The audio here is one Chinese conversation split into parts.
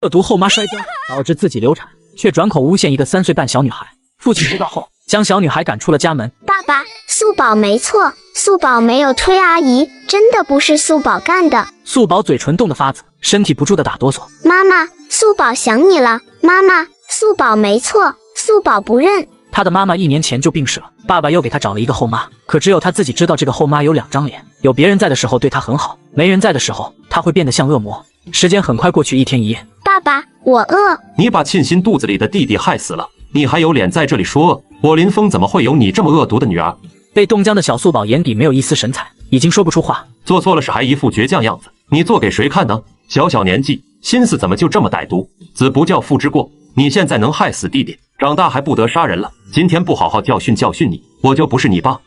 恶毒后妈摔跤，导致自己流产，却转口诬陷一个3岁半小女孩。父亲知道后，将小女孩赶出了家门。爸爸，素宝没错，素宝没有推阿姨，真的不是素宝干的。素宝嘴唇冻得发紫，身体不住的打哆嗦。妈妈，素宝想你了。妈妈，素宝没错，素宝不认。他的妈妈1年前就病逝了，爸爸又给他找了一个后妈，可只有他自己知道，这个后妈有2张脸，有别人在的时候对他很好，没人在的时候，他会变得像恶魔。时间很快过去，1天1夜。爸爸，我饿。你把沁心肚子里的弟弟害死了，你还有脸在这里说饿？我林峰怎么会有你这么恶毒的女儿？被冻僵的小素宝眼底没有一丝神采，已经说不出话。做错了事还一副倔强样子，你做给谁看呢？小小年纪，心思怎么就这么歹毒？子不教父之过，你现在能害死弟弟，长大还不得杀人了？今天不好好教训教训你，我就不是你爸。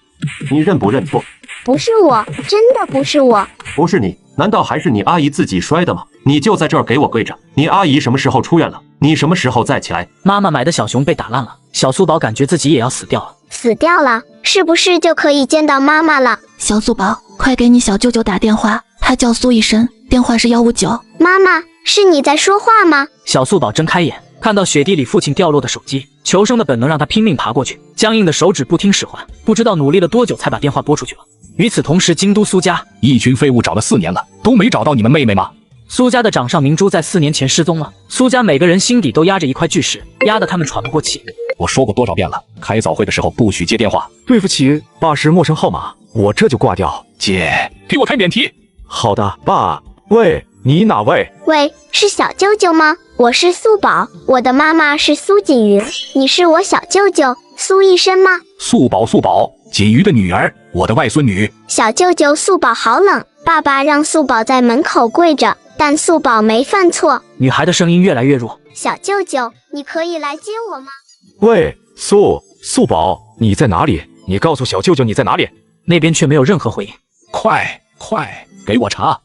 你认不认错？不是我，真的不是我。不是你，难道还是你阿姨自己摔的吗？你就在这儿给我跪着！你阿姨什么时候出院了？你什么时候再起来？妈妈买的小熊被打烂了，小素宝感觉自己也要死掉了。死掉了，是不是就可以见到妈妈了？小素宝，快给你小舅舅打电话，他叫苏医生，电话是159。妈妈，是你在说话吗？小素宝睁开眼，看到雪地里父亲掉落的手机，求生的本能让他拼命爬过去，僵硬的手指不听使唤，不知道努力了多久才把电话拨出去了。与此同时，京都苏家一群废物找了4年了，都没找到你们妹妹吗？苏家的掌上明珠在4年前失踪了，苏家每个人心底都压着一块巨石，压得他们喘不过气。我说过多少遍了，开早会的时候不许接电话。对不起，爸是陌生号码，我这就挂掉。姐，给我开免提。好的，爸。喂，你哪位？喂，是小舅舅吗？我是素宝，我的妈妈是苏锦云，你是我小舅舅苏医生吗？素宝，锦瑜的女儿，我的外孙女。小舅舅素宝好冷，爸爸让素宝在门口跪着，但素宝没犯错。女孩的声音越来越弱。小舅舅，你可以来接我吗？喂，素宝，你在哪里？你告诉小舅舅你在哪里？那边却没有任何回应。快，给我查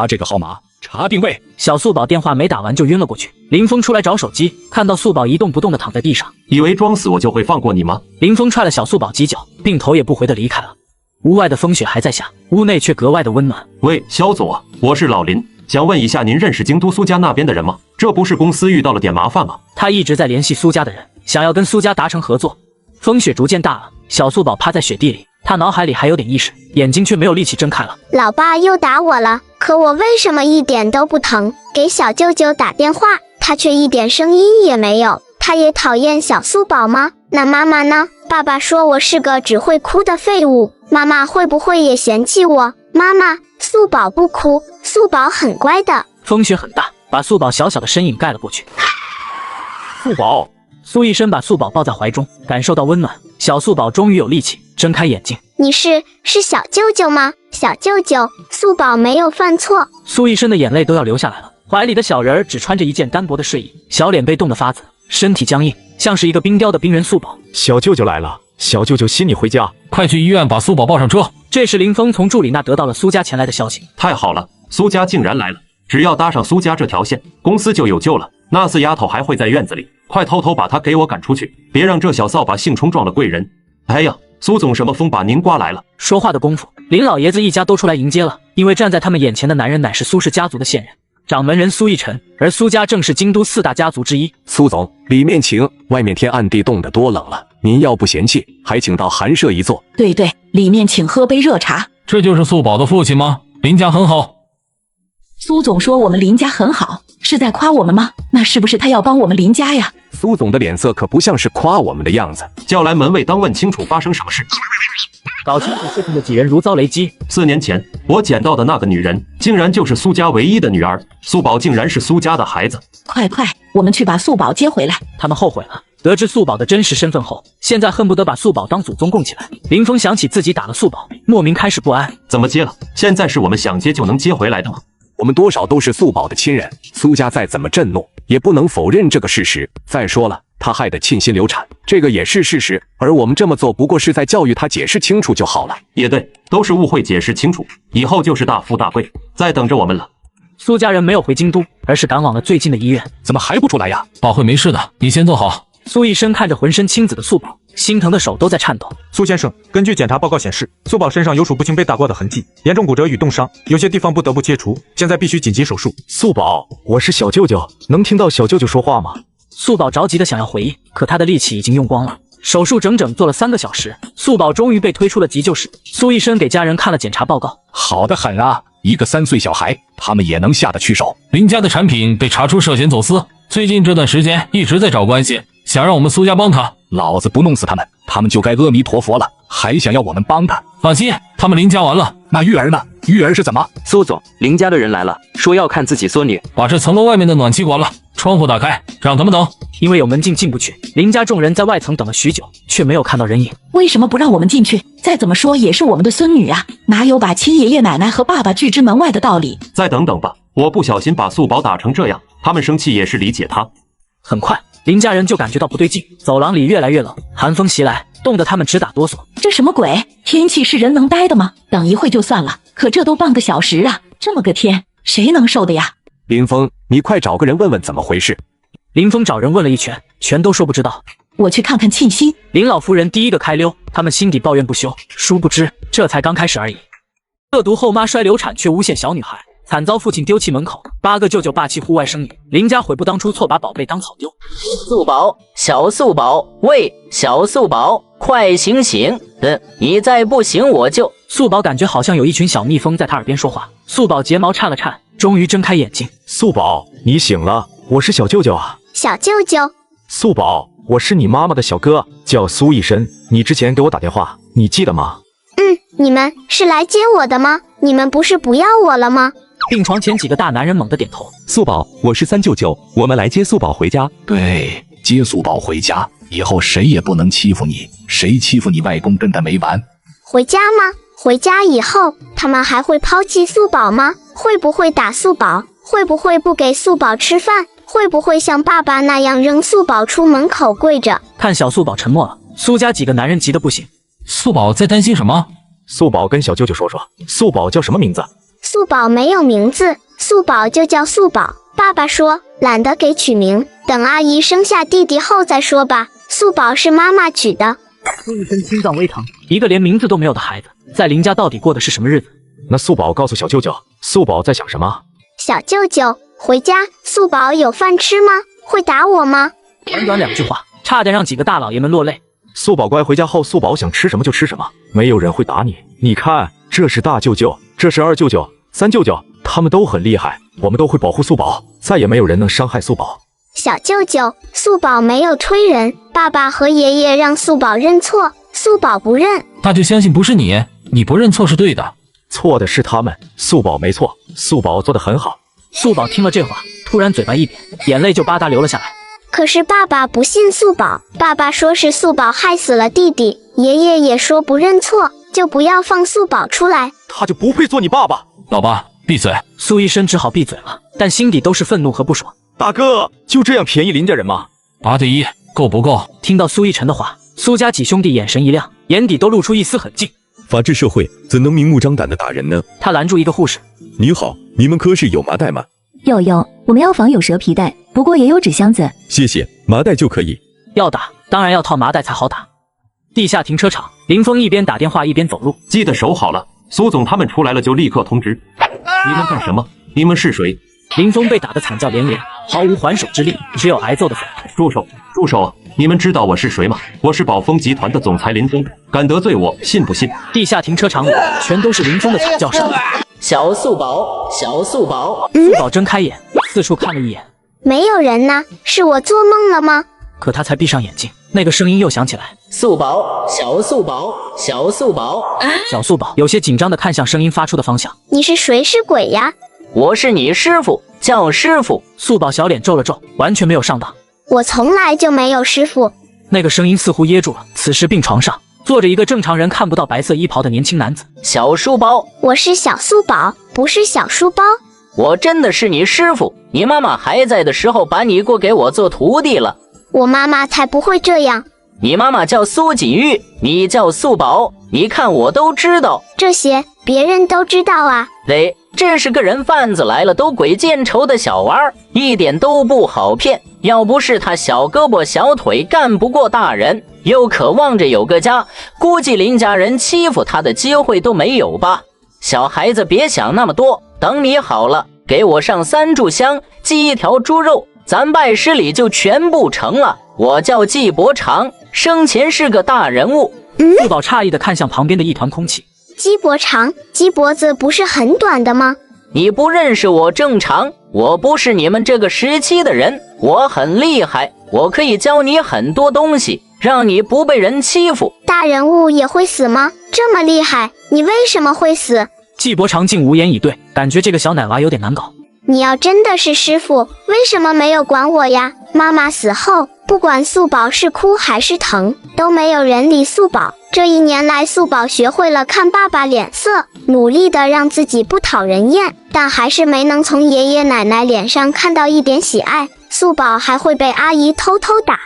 这个号码，查定位。小素宝电话没打完就晕了过去。林峰出来找手机，看到素宝一动不动地躺在地上，以为装死我就会放过你吗？林峰踹了小素宝几脚，并头也不回地离开了。屋外的风雪还在下，屋内却格外的温暖。喂，肖总啊，我是老林，想问一下，您认识京都苏家那边的人吗？这不是公司遇到了点麻烦吗？他一直在联系苏家的人，想要跟苏家达成合作。风雪逐渐大了，小素宝趴在雪地里，他脑海里还有点意识，眼睛却没有力气睁开了。老爸又打我了，可我为什么一点都不疼？给小舅舅打电话，他却一点声音也没有。他也讨厌小素宝吗？那妈妈呢？爸爸说我是个只会哭的废物，妈妈会不会也嫌弃我？妈妈，素宝不哭，素宝很乖的。风雪很大，把素宝小小的身影盖了过去。素宝，苏医生把素宝抱在怀中，感受到温暖。小素宝终于有力气睁开眼睛。你是小舅舅吗？小舅舅，素宝没有犯错。苏医生的眼泪都要流下来了，怀里的小人儿只穿着一件单薄的睡衣，小脸被冻得发紫，身体僵硬，像是一个冰雕的冰人素宝。小舅舅来了，小舅舅吸你回家，快去医院把苏宝抱上车。这时林峰从助理那得到了苏家前来的消息。太好了，苏家竟然来了，只要搭上苏家这条线，公司就有救了。那4丫头还会在院子里，快偷偷把她给我赶出去，别让这小扫把性冲撞了贵人。哎呀，苏总什么风把您刮来了？说话的功夫，林老爷子一家都出来迎接了，因为站在他们眼前的男人乃是苏氏家族的现任掌门人苏奕晨，而苏家正是京都4大家族之一。苏总，里面请，外面天暗地冻得多冷了，您要不嫌弃，还请到寒舍一坐。对，里面请喝杯热茶。这就是素宝的父亲吗？林家很好。苏总说我们林家很好，是在夸我们吗？那是不是他要帮我们林家呀？苏总的脸色可不像是夸我们的样子。叫来门卫当问清楚发生什么事。搞清楚事情的几人如遭雷击。4年前我捡到的那个女人，竟然就是苏家唯一的女儿，素宝竟然是苏家的孩子。快，我们去把素宝接回来。他们后悔了，得知素宝的真实身份后，现在恨不得把素宝当祖宗供起来。林峰想起自己打了素宝，莫名开始不安。怎么接了？现在是我们想接就能接回来的吗？我们多少都是素宝的亲人，苏家再怎么震怒，也不能否认这个事实。再说了，他害得沁心流产，这个也是事实。而我们这么做，不过是在教育他解释清楚就好了。也对，都是误会，解释清楚，以后就是大富大贵，在等着我们了。苏家人没有回京都，而是赶往了最近的医院。怎么还不出来呀？宝慧没事的，你先坐好。苏医生看着浑身青紫的素宝，心疼的手都在颤抖。苏先生，根据检查报告显示，素宝身上有数不清被打过的痕迹，严重骨折与冻伤，有些地方不得不切除，现在必须紧急手术。素宝，我是小舅舅，能听到小舅舅说话吗？素宝着急的想要回应，可他的力气已经用光了。手术整整做了3个小时，素宝终于被推出了急救室。苏医生给家人看了检查报告，好得很啊，一个3岁小孩，他们也能下得去手。林家的产品被查出涉嫌走私，最近这段时间一直在找关系，想让我们苏家帮他。老子不弄死他们，他们就该阿弥陀佛了，还想要我们帮他？放心，他们林家完了。那玉儿呢？玉儿是怎么？苏总，林家的人来了，说要看自己孙女。把这层楼外面的暖气关了，窗户打开，让他们等。因为有门禁进不去，林家众人在外层等了许久，却没有看到人影。为什么不让我们进去？再怎么说也是我们的孙女啊，哪有把亲爷爷奶奶和爸爸拒之门外的道理？再等等吧，我不小心把素宝打成这样，他们生气也是理解他。很快，林家人就感觉到不对劲，走廊里越来越冷，寒风袭来，冻得他们直打哆嗦。这什么鬼？天气是人能待的吗？等一会就算了，可这都半个小时啊，这么个天，谁能受的呀？林峰，你快找个人问问怎么回事。林峰找人问了一圈，全都说不知道。我去看看庆熙。林老夫人第一个开溜，他们心底抱怨不休，殊不知这才刚开始而已。恶毒后妈摔流产却诬陷小女孩，惨遭父亲丢弃门口，8个舅舅霸气户外生女，林家悔不当初，错把宝贝当草丢。素宝，小素宝，喂，小素宝，快醒醒！你再不醒我就……素宝感觉好像有一群小蜜蜂在他耳边说话，素宝睫毛颤了颤，终于睁开眼睛。素宝，你醒了，我是小舅舅啊。小舅舅，素宝，我是你妈妈的小哥，叫苏一生，你之前给我打电话，你记得吗？你们是来接我的吗？你们不是不要我了吗？病床前几个大男人猛地点头。素宝，我是三舅舅，我们来接素宝回家。对，接素宝回家，以后谁也不能欺负你，谁欺负你外公真的没完。回家吗？回家以后，他们还会抛弃素宝吗？会不会打素宝？会不会不给素宝吃饭？会不会像爸爸那样扔素宝出门口跪着？看小素宝沉默了，苏家几个男人急得不行。素宝在担心什么？素宝跟小舅舅说说，素宝叫什么名字？素宝没有名字，素宝就叫素宝。爸爸说懒得给取名，等阿姨生下弟弟后再说吧。素宝是妈妈取的。苏一生心脏微疼，一个连名字都没有的孩子，在林家到底过的是什么日子？那素宝告诉小舅舅，素宝在想什么？小舅舅，回家，素宝有饭吃吗？会打我吗？短短2句话，差点让几个大老爷们落泪。素宝乖，回家后素宝想吃什么就吃什么，没有人会打你。你看，这是大舅舅，这是2舅舅、3舅舅，他们都很厉害，我们都会保护素宝，再也没有人能伤害素宝。小舅舅，素宝没有推人，爸爸和爷爷让素宝认错，素宝不认，那就相信不是你，你不认错是对的。错的是他们，素宝没错，素宝做得很好。素宝听了这话，突然嘴巴一扁，眼泪就吧嗒流了下来。可是爸爸不信素宝，爸爸说是素宝害死了弟弟，爷爷也说不认错就不要放素宝出来，他就不配做你爸爸。老爸，闭嘴！苏医生只好闭嘴了，但心底都是愤怒和不爽。大哥，就这样便宜林家人吗？8:1，够不够？听到苏一晨的话，苏家几兄弟眼神一亮，眼底都露出一丝狠劲。法治社会怎能明目张胆的打人呢？他拦住一个护士：“你好，你们科室有麻袋吗？”“有，我们药房有蛇皮袋，不过也有纸箱子。”“谢谢，麻袋就可以。”要打，当然要套麻袋才好打。地下停车场，林峰一边打电话一边走路。记得守好了，苏总他们出来了就立刻通知。你们干什么？你们是谁？林峰被打得惨叫连连，毫无还手之力，只有挨揍的份。住手！住手！你们知道我是谁吗？我是宝丰集团的总裁林峰，敢得罪我，信不信？地下停车场里全都是林峰的惨叫声。小素宝，小素宝，素宝睁开眼，四处看了一眼，没有人呢，是我做梦了吗？可他才闭上眼睛，那个声音又响起来：“素宝，小素宝，小素宝。”小素宝有些紧张地看向声音发出的方向：“你是谁是鬼呀？”“我是你师傅，叫师傅。”素宝小脸皱了皱，完全没有上当。我从来就没有师傅。那个声音似乎噎住了。此时病床上坐着一个正常人看不到白色衣袍的年轻男子。小书包，我是小素宝，不是小书包。我真的是你师傅，你妈妈还在的时候把你过给我做徒弟了。我妈妈才不会这样。你妈妈叫苏锦玉，你叫素宝，你看我都知道。这些别人都知道啊。这是个人贩子来了都鬼见愁的小娃儿，一点都不好骗。要不是他小胳膊小腿干不过大人，又渴望着有个家，估计林家人欺负他的机会都没有吧。小孩子别想那么多，等你好了，给我上3炷香，祭一条猪肉，咱拜师礼就全部成了。我叫纪伯常，生前是个大人物。素宝诧异地看向旁边的一团空气。鸡脖长，鸡脖子不是很短的吗？你不认识我正常，我不是你们这个时期的人，我很厉害，我可以教你很多东西，让你不被人欺负。大人物也会死吗？这么厉害，你为什么会死？纪伯常竟无言以对，感觉这个小奶娃有点难搞。你要真的是师傅，为什么没有管我呀？妈妈死后，不管素宝是哭还是疼，都没有人理素宝。这1年来，素宝学会了看爸爸脸色，努力的让自己不讨人厌，但还是没能从爷爷奶奶脸上看到一点喜爱。素宝还会被阿姨偷偷打。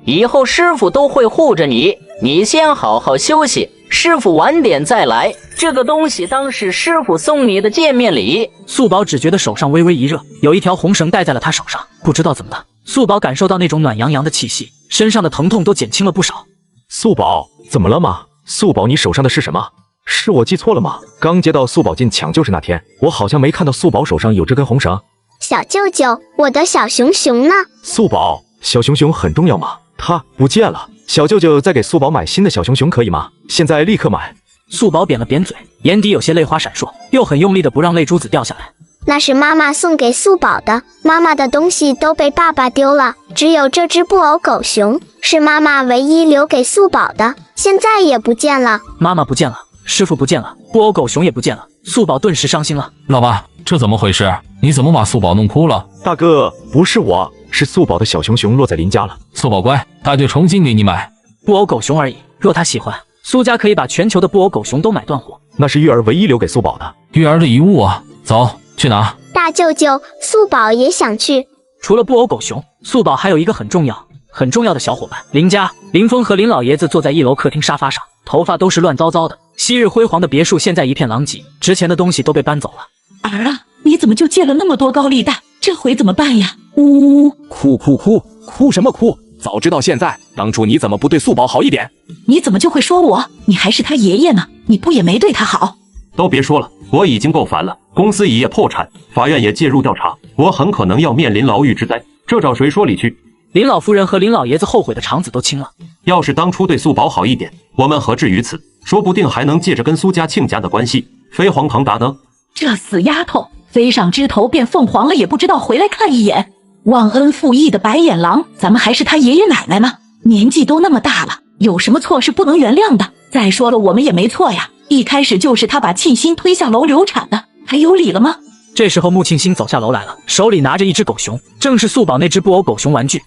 以后师傅都会护着你，你先好好休息，师傅晚点再来。这个东西当是师傅送你的见面礼。素宝只觉得手上微微一热，有一条红绳戴在了他手上，不知道怎么的，素宝感受到那种暖洋洋的气息，身上的疼痛都减轻了不少。素宝，怎么了吗？素宝，你手上的是什么？是我记错了吗？刚接到素宝进抢救室那天，我好像没看到素宝手上有这根红绳。小舅舅，我的小熊熊呢？素宝，小熊熊很重要吗？它不见了。小舅舅再给素宝买新的小熊熊可以吗？现在立刻买。素宝扁了扁嘴，眼底有些泪花闪烁，又很用力的不让泪珠子掉下来。那是妈妈送给素宝的，妈妈的东西都被爸爸丢了，只有这只布偶狗熊是妈妈唯一留给素宝的，现在也不见了。妈妈不见了，师傅不见了，布偶狗熊也不见了，素宝顿时伤心了。老爸，这怎么回事？你怎么把素宝弄哭了？大哥，不是我，是素宝的小熊熊落在林家了。素宝乖，大舅重新给你买布偶狗熊而已，若他喜欢，苏家可以把全球的布偶狗熊都买断货。那是玉儿唯一留给素宝的玉儿的遗物啊，走去拿。大舅舅，素宝也想去。除了布偶狗熊，素宝还有一个很重要的小伙伴林家。林峰和林老爷子坐在1楼客厅沙发上，头发都是乱糟糟的。昔日辉煌的别墅现在一片狼藉，值钱的东西都被搬走了。儿啊，你怎么就借了那么多高利贷？这回怎么办呀？呜呜，哭什么哭？早知道现在，当初你怎么不对素宝好一点？你怎么就会说我？你还是他爷爷呢，你不也没对他好？都别说了，我已经够烦了。公司一夜破产，法院也介入调查，我很可能要面临牢狱之灾，这找谁说理去？林老夫人和林老爷子后悔的肠子都青了。要是当初对素宝好一点，我们何至于此？说不定还能借着跟苏家亲家的关系飞黄腾达呢。这死丫头，飞上枝头变凤凰了，也不知道回来看一眼。忘恩负义的白眼狼，咱们还是他爷爷奶奶吗？年纪都那么大了，有什么错是不能原谅的？再说了，我们也没错呀，一开始就是他把沁心推下楼流产的，还有理了吗？这时候穆庆星走下楼来了，手里拿着一只狗熊，正是素宝那只布偶狗熊玩具。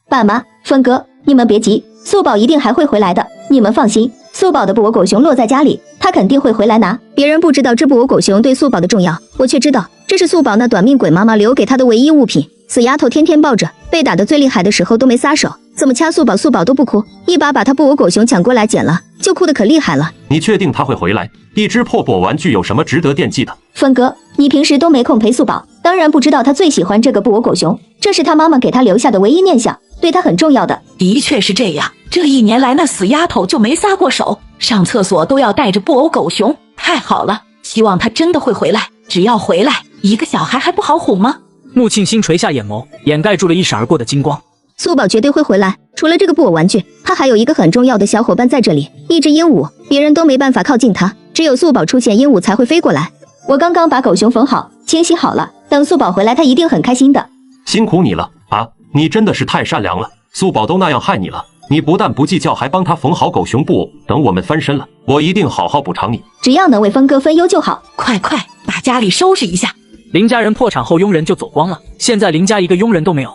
爸妈，峰哥，你们别急，素宝一定还会回来的，你们放心。素宝的布偶狗熊落在家里，他肯定会回来拿。别人不知道这布偶狗熊对素宝的重要，我却知道，这是素宝那短命鬼妈妈留给他的唯一物品。死丫头天天抱着，被打得最厉害的时候都没撒手，怎么掐素宝，素宝都不哭，一把把他布偶狗熊抢过来捡了，就哭得可厉害了。你确定他会回来？一只破布偶玩具有什么值得惦记的？峰哥，你平时都没空陪素宝，当然不知道他最喜欢这个布偶狗熊，这是他妈妈给他留下的唯一念想，对他很重要的。的确是这样，这1年来那死丫头就没撒过手，上厕所都要带着布偶狗熊，太好了，希望他真的会回来。只要回来，一个小孩还不好哄吗？穆庆星垂下眼眸，掩盖住了一闪而过的金光。素宝绝对会回来，除了这个布偶玩具，他还有一个很重要的小伙伴在这里，一只鹦鹉，别人都没办法靠近它，只有素宝出现，鹦鹉才会飞过来。我刚刚把狗熊缝好，清洗好了，等素宝回来，他一定很开心的。辛苦你了啊，你真的是太善良了，素宝都那样害你了，你不但不计较，还帮他缝好狗熊布偶，等我们翻身了，我一定好好补偿你。只要能为峰哥分忧就好。快把家里收拾一下。林家人破产后佣人就走光了，现在林家一个佣人都没有。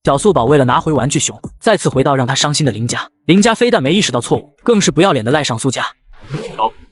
小素宝为了拿回玩具熊，再次回到让他伤心的林家。林家非但没意识到错误，更是不要脸的赖上苏家。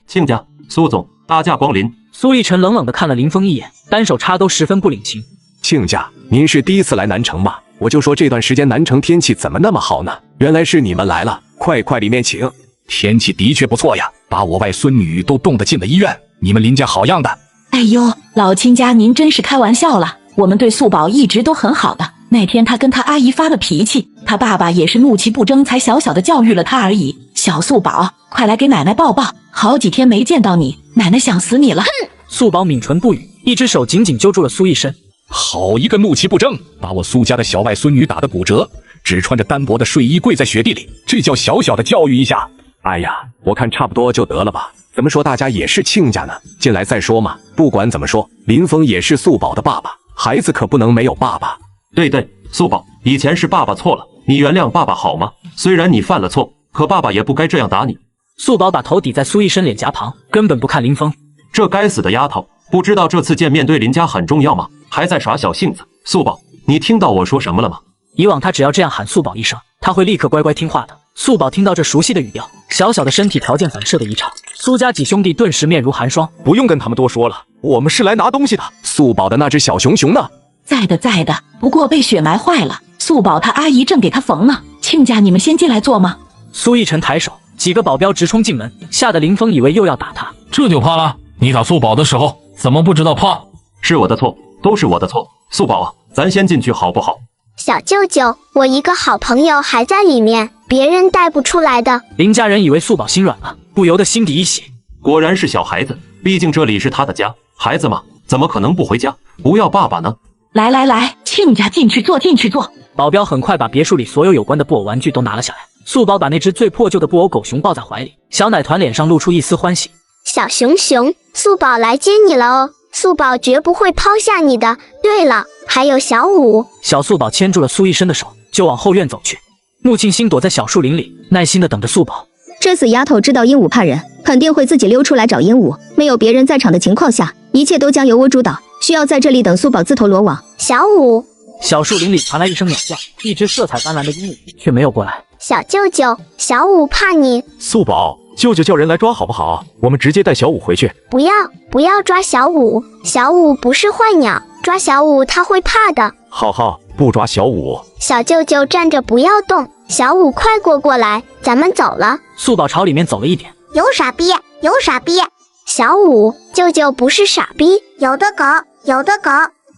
亲家，苏总，大驾光临。苏立晨冷冷的看了林峰一眼，单手插兜十分不领情。亲家，您是第一次来南城吗？我就说这段时间南城天气怎么那么好呢？原来是你们来了，快里面请。天气的确不错呀，把我外孙女都冻得进了医院，你们林家好样的。哎呦，老亲家您真是开玩笑了，我们对素宝一直都很好的。那天他跟他阿姨发了脾气，他爸爸也是怒气不争，才小小的教育了他而已。小素宝，快来给奶奶抱抱，好几天没见到你，奶奶想死你了。素宝抿唇不语，一只手紧紧揪住了苏一身。好一个怒气不争，把我苏家的小外孙女打得骨折，只穿着单薄的睡衣跪在雪地里，这叫小小的教育一下。哎呀，我看差不多就得了吧。怎么说大家也是亲家呢？进来再说嘛。不管怎么说，林峰也是素宝的爸爸，孩子可不能没有爸爸。对，素宝，以前是爸爸错了，你原谅爸爸好吗？虽然你犯了错，可爸爸也不该这样打你。素宝把头抵在苏一身脸颊旁，根本不看林峰。这该死的丫头，不知道这次见面对林家很重要吗？还在耍小性子。素宝，你听到我说什么了吗？以往他只要这样喊素宝一声，他会立刻乖乖听话的。素宝听到这熟悉的语调，小小的身体条件反射的一颤，苏家几兄弟顿时面如寒霜。不用跟他们多说了，我们是来拿东西的。素宝的那只小熊熊呢？在的，不过被雪埋坏了。素宝他阿姨正给他缝呢。亲家，你们先进来坐吗？苏一晨抬手，几个保镖直冲进门，吓得林峰以为又要打他。这就怕了？你打素宝的时候怎么不知道怕？是我的错，都是我的错。素宝啊，咱先进去好不好？小舅舅，我一个好朋友还在里面，别人带不出来的。林家人以为素宝心软了，不由得心底一喜。果然是小孩子，毕竟这里是他的家，孩子嘛，怎么可能不回家，不要爸爸呢？来，亲家进去坐。保镖很快把别墅里所有有关的布偶玩具都拿了下来。素宝把那只最破旧的布偶狗熊抱在怀里，小奶团脸上露出一丝欢喜。小熊熊，素宝来接你了哦，素宝绝不会抛下你的。对了，还有小五。小素宝牵住了苏一身的手，就往后院走去。穆庆星躲在小树林里，耐心地等着素宝。这死丫头知道鹦鹉怕人，肯定会自己溜出来找鹦鹉。没有别人在场的情况下，一切都将由我主导，需要在这里等素宝自投罗网。小五，小树林里传来一声鸟叫，一只色彩斑斓的鹦鹉却没有过来。小舅舅，小五怕你。素宝，舅舅叫人来抓好不好？我们直接带小五回去。不要抓小五，小五不是坏鸟，抓小五他会怕的。好，不抓小五。小舅舅站着不要动，小五快过来，咱们走了。素宝朝里面走了一点。有傻逼。小五，舅舅不是傻逼，有的狗。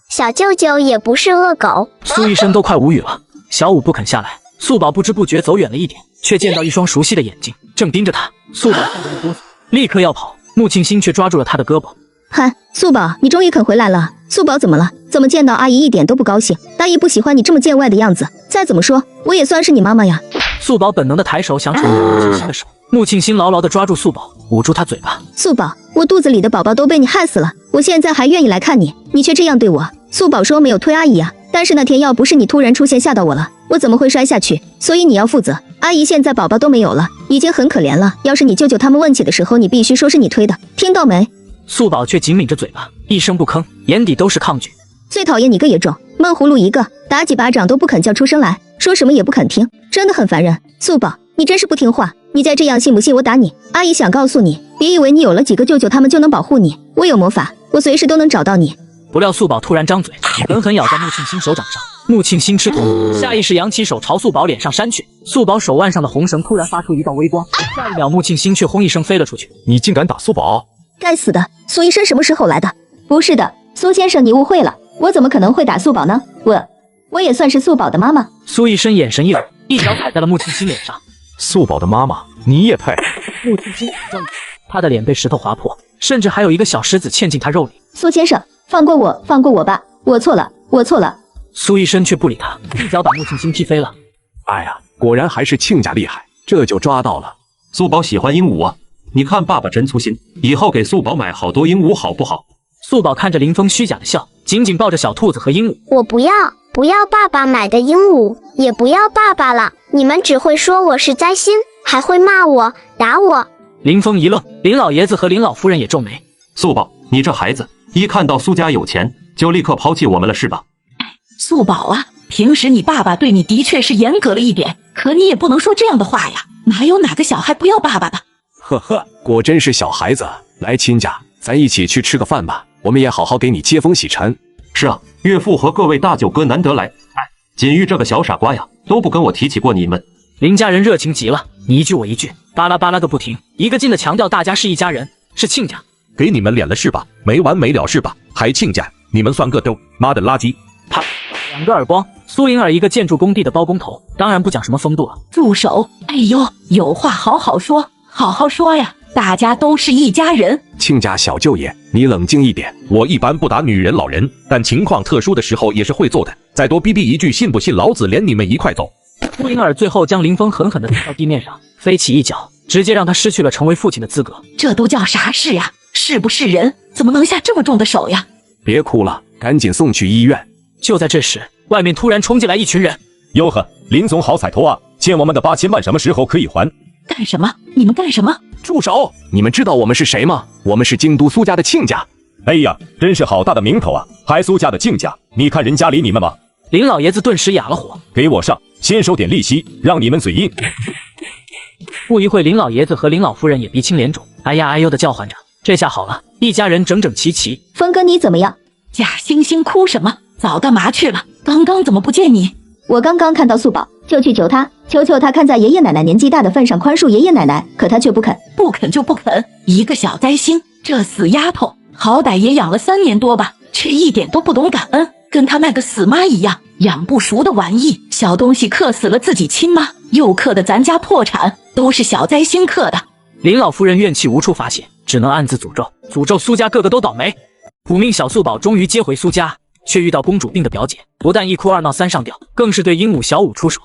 小舅舅也不是恶狗。苏医生都快无语了。小五不肯下来，素宝不知不觉走远了一点，却见到一双熟悉的眼睛正盯着他。素宝吓得一哆嗦，立刻要跑，穆庆星却抓住了他的胳膊。嗨，素宝，你终于肯回来了。素宝怎么了？怎么见到阿姨一点都不高兴？大姨不喜欢你这么见外的样子。再怎么说，我也算是你妈妈呀。素宝本能的抬手想扯开穆庆星的手，穆庆星牢牢的抓住素宝，捂住他嘴巴。素宝，我肚子里的宝宝都被你害死了，我现在还愿意来看你，你却这样对我。素宝说没有推阿姨啊，但是那天要不是你突然出现吓到我了，我怎么会摔下去？所以你要负责。阿姨现在宝宝都没有了，已经很可怜了。要是你舅舅他们问起的时候，你必须说是你推的，听到没？素宝却紧抿着嘴巴，一声不吭，眼底都是抗拒。最讨厌你个野种，闷葫芦一个，打几巴掌都不肯叫出声来，说什么也不肯听，真的很烦人。素宝，你真是不听话，你再这样信不信我打你？阿姨想告诉你，别以为你有了几个舅舅他们就能保护你，我有魔法，我随时都能找到你。不料素宝突然张嘴，狠狠咬在穆庆星手掌上。穆庆星吃痛，下意识扬起手朝素宝脸上扇去。素宝手腕上的红绳突然发出一道微光，下一秒穆庆星却轰一声飞了出去。你竟敢打素宝！该死的，苏医生什么时候来的？不是的，苏先生你误会了，我怎么可能会打素宝呢？我也算是素宝的妈妈。苏医生眼神一冷，一脚踩在了穆庆星脸上。素宝的妈妈，你也配？穆庆星他的脸被石头划破，甚至还有一个小石子嵌进他肉里。苏先生，放过我吧，我错了。苏医生却不理他，一脚把穆庆星踢飞了。哎呀，果然还是亲家厉害，这就抓到了。素宝喜欢鹦鹉啊，你看爸爸真粗心，以后给素宝买好多鹦鹉好不好？素宝看着林峰虚假的笑，紧紧抱着小兔子和鹦鹉。我不要爸爸买的鹦鹉，也不要爸爸了，你们只会说我是灾星，还会骂我打我。林峰一愣，林老爷子和林老夫人也皱眉。素宝，你这孩子一看到苏家有钱就立刻抛弃我们了是吧？素宝啊，平时你爸爸对你的确是严格了一点，可你也不能说这样的话呀，哪有哪个小孩不要爸爸的？呵呵，果真是小孩子。来亲家，咱一起去吃个饭吧，我们也好好给你接风洗尘。是啊，岳父和各位大舅哥难得来，锦玉这个小傻瓜呀，都不跟我提起过你们。林家人热情极了，你一句我一句，巴拉巴拉个不停，一个劲的强调大家是一家人，是亲家。给你们脸了是吧？没完没了是吧？还亲家，你们算个都妈的垃圾！啪，2个耳光。苏灵儿一个建筑工地的包工头，当然不讲什么风度了。住手！哎呦，有话好好说，好好说呀，大家都是一家人。亲家小舅爷，你冷静一点。我一般不打女人老人，但情况特殊的时候也是会做的。再多逼逼一句，信不信老子连你们一块走？苏灵儿最后将林峰狠狠地踢到地面上，飞起一脚，直接让他失去了成为父亲的资格。这都叫啥事呀？是不是人？怎么能下这么重的手呀？别哭了，赶紧送去医院。就在这时，外面突然冲进来一群人。哟呵，林总好彩头啊！欠我们的8000万什么时候可以还？干什么？你们干什么？住手！你们知道我们是谁吗？我们是京都苏家的亲家。哎呀，真是好大的名头啊！还苏家的亲家，你看人家理你们吗？林老爷子顿时哑了火，给我上，先收点利息，让你们嘴硬。不一会，林老爷子和林老夫人也鼻青脸肿，哎呀哎呦的叫唤着。这下好了，一家人整整齐齐。峰哥，你怎么样？假惺惺哭什么？早干嘛去了？刚刚怎么不见你？我刚刚看到素宝，就去求他，求他看在爷爷奶奶年纪大的份上宽恕爷爷奶奶，可他却不肯。不肯就不肯，一个小灾星，这死丫头，好歹也养了3年多吧，却一点都不懂感恩，跟他卖个死妈一样，养不熟的玩意，小东西克死了自己亲妈，又克得咱家破产，都是小灾星克的。林老夫人怨气无处发泄，只能暗自诅咒苏家个个都倒霉。苦命小素宝终于接回苏家，却遇到公主病的表姐，不但一哭二闹三上吊，更是对鹦鹉小五出手。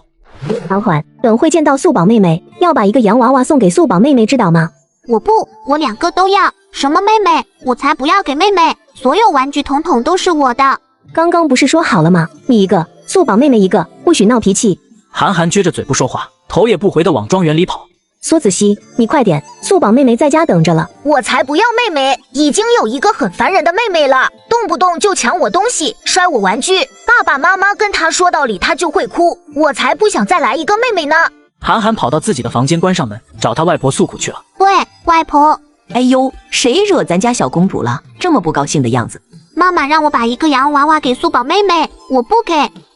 缓缓，等会见到素宝妹妹，要把一个洋娃娃送给素宝妹妹，知道吗？我不，我2个都要。什么妹妹？我才不要给妹妹，所有玩具统统都是我的。刚刚不是说好了吗？你一个，素宝妹妹一个，不许闹脾气。韩寒撅着嘴不说话，头也不回地往庄园里跑。苏子熙，你快点，素宝妹妹在家等着了。我才不要妹妹，已经有一个很烦人的妹妹了，动不动就抢我东西，摔我玩具，爸爸妈妈跟她说道理她就会哭，我才不想再来一个妹妹呢。韩寒跑到自己的房间，关上门，找他外婆诉苦去了。喂，外婆。哎呦，谁惹咱家小公主了？这么不高兴的样子。妈妈让我把一个洋娃娃给素宝妹妹，我不给。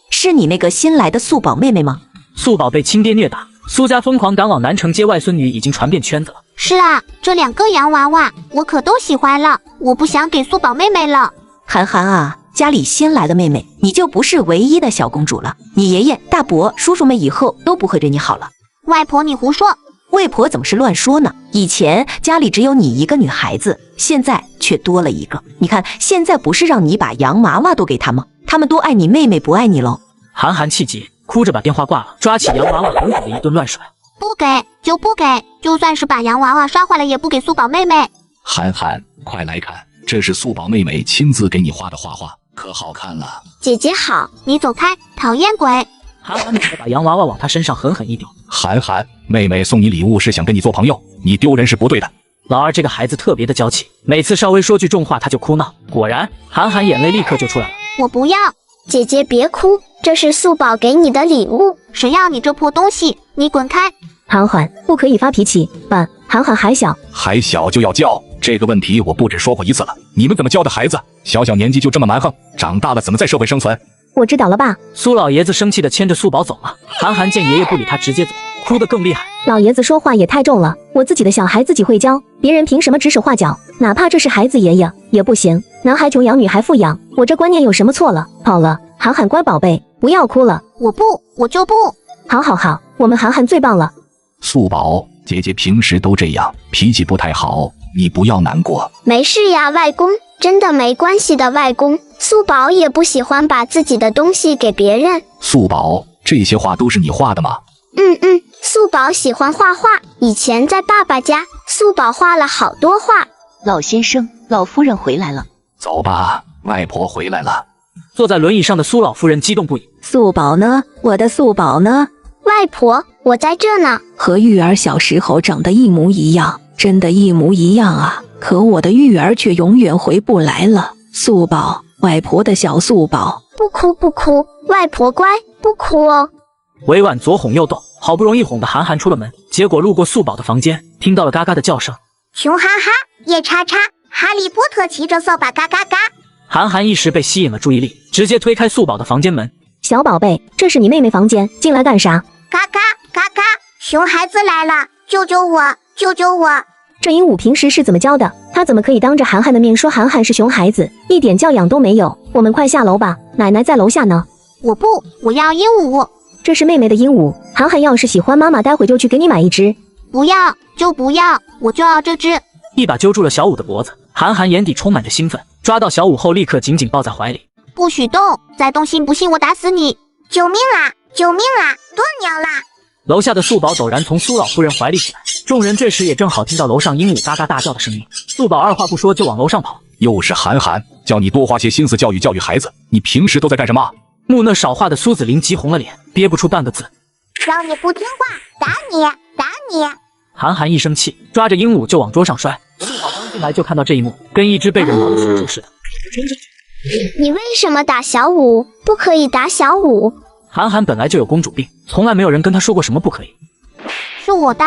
是你那个新来的素宝妹妹吗？素宝被亲爹虐打，苏家疯狂赶往南城接外孙女，已经传遍圈子了。是啊，这2个洋娃娃我可都喜欢了，我不想给素宝妹妹了。韩寒啊，家里新来的妹妹，你就不是唯一的小公主了。你爷爷、大伯、叔叔们以后都不会对你好了。外婆，你胡说。外婆怎么是乱说呢？以前家里只有你一个女孩子，现在却多了一个。你看，现在不是让你把洋娃娃都给他吗？他们都爱你妹妹，不爱你喽。韩寒气急，哭着把电话挂了，抓起洋娃娃狠狠的一顿乱甩。不给就不给，就算是把洋娃娃摔坏了也不给素宝妹妹。韩寒，快来看，这是素宝妹妹亲自给你画的画，可好看了。姐姐好，你走开，讨厌鬼。韩寒猛地把洋娃娃往他身上狠狠一丢。韩寒，妹妹送你礼物是想跟你做朋友，你丢人是不对的。老二这个孩子特别的娇气，每次稍微说句重话他就哭闹。果然，韩寒眼泪立刻就出来了。我不要，姐姐别哭，这是素宝给你的礼物，谁要你这破东西？你滚开！韩寒，不可以发脾气，韩寒还小，还小就要教，这个问题我不止说过一次了。你们怎么教的孩子？小年纪就这么蛮横，长大了怎么在社会生存？我知道了爸。苏老爷子生气的牵着素宝走了。韩寒见爷爷不理他，直接走，哭得更厉害。老爷子说话也太重了，我自己的小孩自己会教，别人凭什么指手画脚？哪怕这是孩子爷爷也不行。男孩穷养，女孩富养，我这观念有什么错了？好了，韩寒乖宝贝，不要哭了。我不，我就不。好，我们韩寒最棒了。素宝，姐姐平时都这样，脾气不太好，你不要难过。没事呀，外公，真的没关系的，外公。素宝也不喜欢把自己的东西给别人。素宝，这些画都是你画的吗？素宝喜欢画画，以前在爸爸家，素宝画了好多画。老先生，老夫人回来了。走吧，外婆回来了。坐在轮椅上的苏老夫人激动不已。素宝呢？我的素宝呢？外婆，我在这呢。和玉儿小时候长得一模一样，真的一模一样啊！可我的玉儿却永远回不来了。素宝，外婆的小素宝。不哭，外婆乖，不哭哦。委婉左哄右逗，好不容易哄得韩寒出了门，结果路过素宝的房间，听到了嘎嘎的叫声。熊哈哈，夜叉叉，哈利波特骑着扫把嘎嘎嘎。韩寒一时被吸引了注意力，直接推开素宝的房间门。小宝贝，这是你妹妹房间，进来干啥？嘎嘎嘎嘎，熊孩子来了，救救我！这鹦鹉平时是怎么教的？他怎么可以当着涵涵的面说涵涵是熊孩子，一点教养都没有？我们快下楼吧，奶奶在楼下呢。我不，我要鹦鹉。这是妹妹的鹦鹉，涵涵要是喜欢，妈妈待会就去给你买一只。不要就不要，我就要这只。一把揪住了小五的脖子，涵涵眼底充满着兴奋，抓到小五后立刻紧紧抱在怀里。不许动，再动信不信我打死你！救命啊！救命啊！断娘啦！楼下的素宝陡然从苏老夫人怀里起来，众人这时也正好听到楼上鹦鹉嘎嘎大叫的声音。素宝二话不说就往楼上跑。又是涵涵，叫你多花些心思教育孩子，你平时都在干什么？木讷少话的苏子琳急红了脸，憋不出半个字。让你不听话，打你，打你！涵涵一生气，抓着鹦鹉就往桌上摔。素宝刚进来就看到这一幕，跟一只被人挠的死猪似的。你为什么打小五？不可以打小五。涵涵本来就有公主病，从来没有人跟她说过什么不可以。是我的。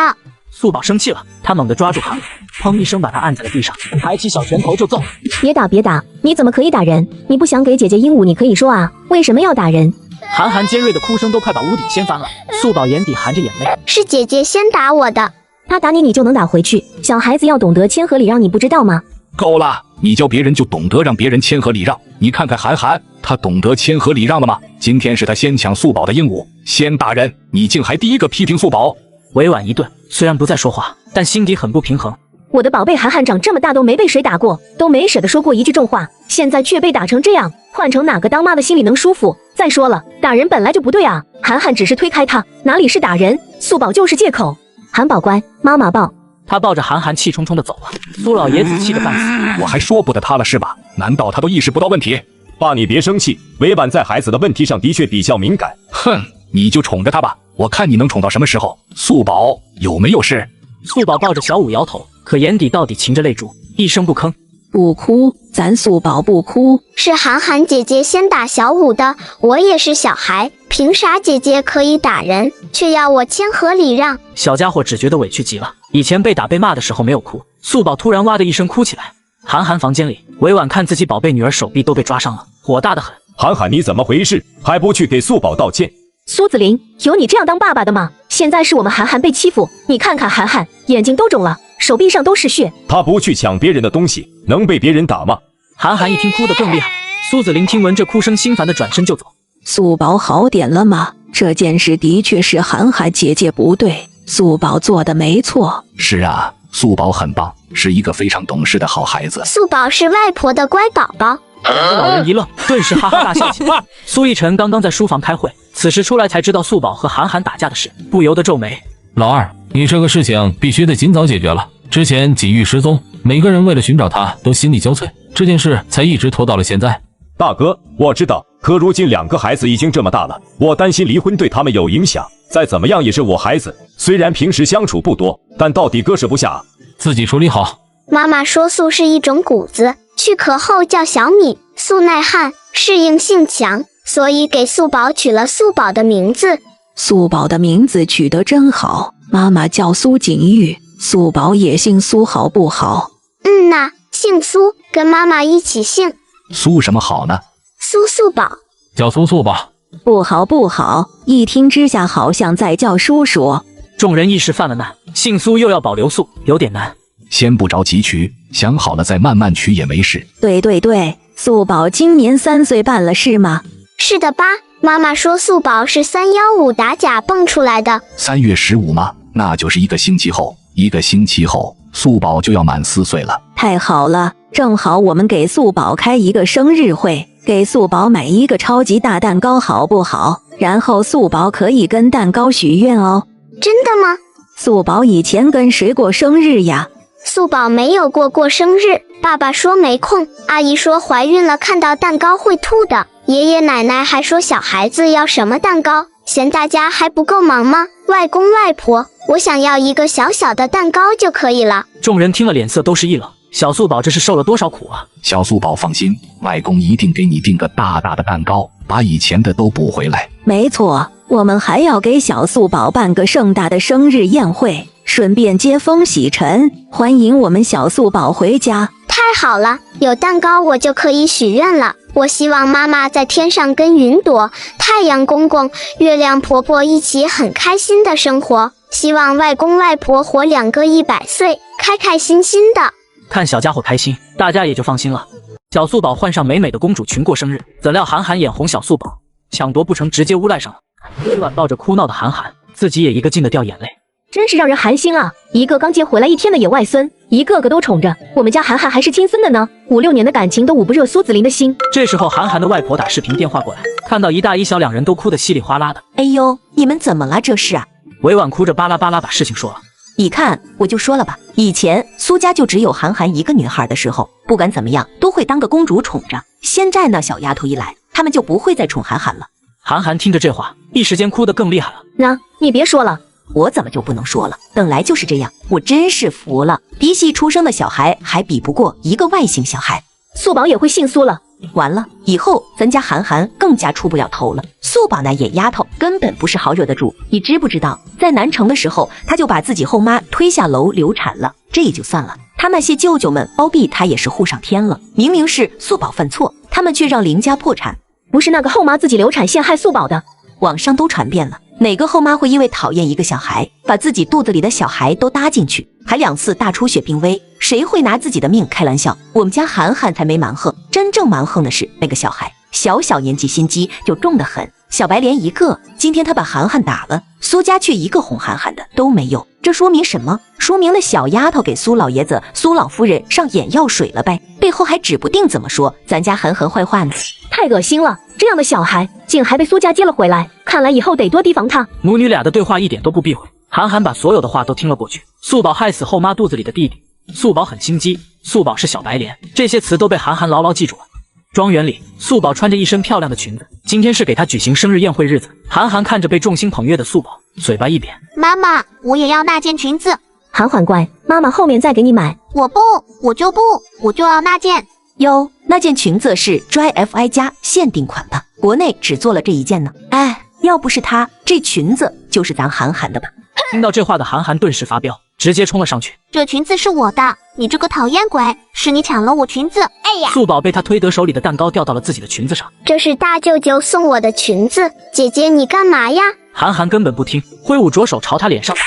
素宝生气了，她猛地抓住涵涵，砰一声把她按在了地上，抬起小拳头就揍。别打别打，你怎么可以打人？你不想给姐姐鹦鹉，你可以说啊，为什么要打人？涵涵尖锐的哭声都快把屋顶掀翻了。素宝眼底含着眼泪，是姐姐先打我的。她打你，你就能打回去。小孩子要懂得谦和礼让，你不知道吗？够了，你教别人就懂得让别人谦和礼让。你看看涵涵，她懂得谦和礼让了吗？今天是她先抢素宝的鹦鹉，先打人，你竟还第一个批评素宝。委婉一顿，虽然不再说话，但心底很不平衡。我的宝贝涵涵长这么大都没被谁打过，都没舍得说过一句重话，现在却被打成这样，换成哪个当妈的心里能舒服？再说了，打人本来就不对啊，涵涵只是推开他，哪里是打人？素宝就是借口。涵宝乖，妈妈抱。他抱着涵涵气冲冲的走了，苏老爷子气得半死。我还说不得他了是吧？难道他都意识不到问题？爸，你别生气，委婉在孩子的问题上的确比较敏感。哼，你就宠着他吧，我看你能宠到什么时候？素宝有没有事？素宝抱着小五摇头，可眼底到底噙着泪珠，一声不吭。不哭，咱素宝不哭。是涵涵姐姐先打小五的，我也是小孩，凭啥姐姐可以打人，却要我谦和礼让？小家伙只觉得委屈极了，以前被打被骂的时候没有哭，素宝突然哇的一声哭起来。涵涵房间里，委婉看自己宝贝女儿手臂都被抓伤了，火大得很。涵涵，你怎么回事？还不去给素宝道歉？苏子琳，有你这样当爸爸的吗？现在是我们涵涵被欺负，你看看涵涵，眼睛都肿了，手臂上都是血。他不去抢别人的东西，能被别人打吗？涵涵一听哭得更厉害，苏子琳听闻这哭声，心烦的转身就走。素宝好点了吗？这件事的确是涵涵姐姐不对，素宝做的没错。是啊，素宝很棒，是一个非常懂事的好孩子。素宝是外婆的乖宝宝。老人一愣，顿时哈哈大笑起来。苏逸晨刚刚在书房开会，此时出来才知道素宝和涵涵打架的事，不由得皱眉。老二，你这个事情必须得尽早解决了。之前锦玉失踪，每个人为了寻找他都心力交瘁，这件事才一直拖到了现在。大哥，我知道，可如今两个孩子已经这么大了，我担心离婚对他们有影响。再怎么样也是我孩子，虽然平时相处不多，但到底割舍不下。自己处理好。妈妈说素是一种谷子，去壳后叫小米，素耐旱，适应性强，所以给素宝取了素宝的名字。素宝的名字取得真好，妈妈叫苏锦玉，素宝也姓苏，好不好？呐，姓苏，跟妈妈一起姓。苏什么好呢？苏素宝。叫苏素吧。不好不好，一听之下好像在叫叔叔。众人一时犯了难，姓苏又要保留素，有点难。先不着急取，想好了再慢慢取也没事。对对对，素宝今年3岁半了是吗？是的吧，妈妈说素宝是315打假蹦出来的。3月15吗？那就是1个星期后，1个星期后素宝就要满4岁了。太好了，正好我们给素宝开一个生日会，给素宝买一个超级大蛋糕好不好？然后素宝可以跟蛋糕许愿哦。真的吗？素宝以前跟谁过生日呀？素宝没有过生日，爸爸说没空，阿姨说怀孕了看到蛋糕会吐的，爷爷奶奶还说小孩子要什么蛋糕，嫌大家还不够忙吗？外公外婆，我想要一个小小的蛋糕就可以了。众人听了脸色都是一冷，小素宝这是受了多少苦啊？小素宝放心，外公一定给你订个大大的蛋糕，把以前的都补回来。没错，我们还要给小素宝办个盛大的生日宴会，顺便接风洗尘，欢迎我们小素宝回家。太好了，有蛋糕我就可以许愿了。我希望妈妈在天上跟云朵、太阳公公、月亮婆婆一起很开心的生活。希望外公外婆活2个100岁，开开心心的。看小家伙开心，大家也就放心了。小素宝换上美美的公主裙过生日，怎料韩寒眼红小素宝，抢夺不成，直接诬赖上了。温婉抱着哭闹的韩寒，自己也一个劲的掉眼泪。真是让人寒心啊！一个刚接回来1天的野外孙，一个个都宠着。我们家韩寒还是亲生的呢，5、6年的感情都捂不热苏子琳的心。这时候，韩寒的外婆打视频电话过来，看到一大一小两人都哭得稀里哗啦的。哎呦，你们怎么了？这是啊？委婉哭着巴拉巴拉把事情说了。你看，我就说了吧，以前苏家就只有韩寒一个女孩的时候，不管怎么样都会当个公主宠着。现在呢，小丫头一来，他们就不会再宠韩寒了。韩寒听着这话，一时间哭得更厉害了。那你别说了。我怎么就不能说了？本来就是这样，我真是服了。嫡系出生的小孩还比不过一个外姓小孩。素宝也会姓苏了，完了，以后咱家韩寒更加出不了头了。素宝那野丫头根本不是好惹得住，你知不知道？在南城的时候，他就把自己后妈推下楼流产了。这也就算了，他那些舅舅们包庇他也是护上天了。明明是素宝犯错，他们却让林家破产。不是那个后妈自己流产陷害素宝的，网上都传遍了。哪个后妈会因为讨厌一个小孩，把自己肚子里的小孩都搭进去，还2次大出血病危？谁会拿自己的命开玩笑？我们家韩寒才没蛮横，真正蛮横的是那个小孩，小年纪心机就重得很，小白脸一个。今天他把韩寒打了，苏家却一个哄韩寒的都没有，这说明什么？说明那小丫头给苏老爷子、苏老夫人上眼药水了呗，背后还指不定怎么说咱家韩寒坏话呢。太恶心了！这样的小孩竟还被苏家接了回来，看来以后得多提防他。母女俩的对话一点都不避讳，韩寒把所有的话都听了过去。素宝害死后妈肚子里的弟弟，素宝很心机，素宝是小白脸，这些词都被韩寒牢牢记住了。庄园里，素宝穿着一身漂亮的裙子，今天是给她举行生日宴会日子。韩寒看着被众星捧月的素宝，嘴巴一扁：“妈妈，我也要那件裙子。”韩寒乖，妈妈后面再给你买。我不，我就要那件。哟，那件裙子是 DryFI 家限定款吧？国内只做了这一件呢。哎，要不是他，这裙子就是咱韩寒的吧？听到这话的韩寒顿时发飙，直接冲了上去。这裙子是我的，你这个讨厌鬼，是你抢了我裙子！哎呀！素宝被他推得手里的蛋糕掉到了自己的裙子上。这是大舅舅送我的裙子，姐姐你干嘛呀？韩寒根本不听，挥舞着手朝他脸上打。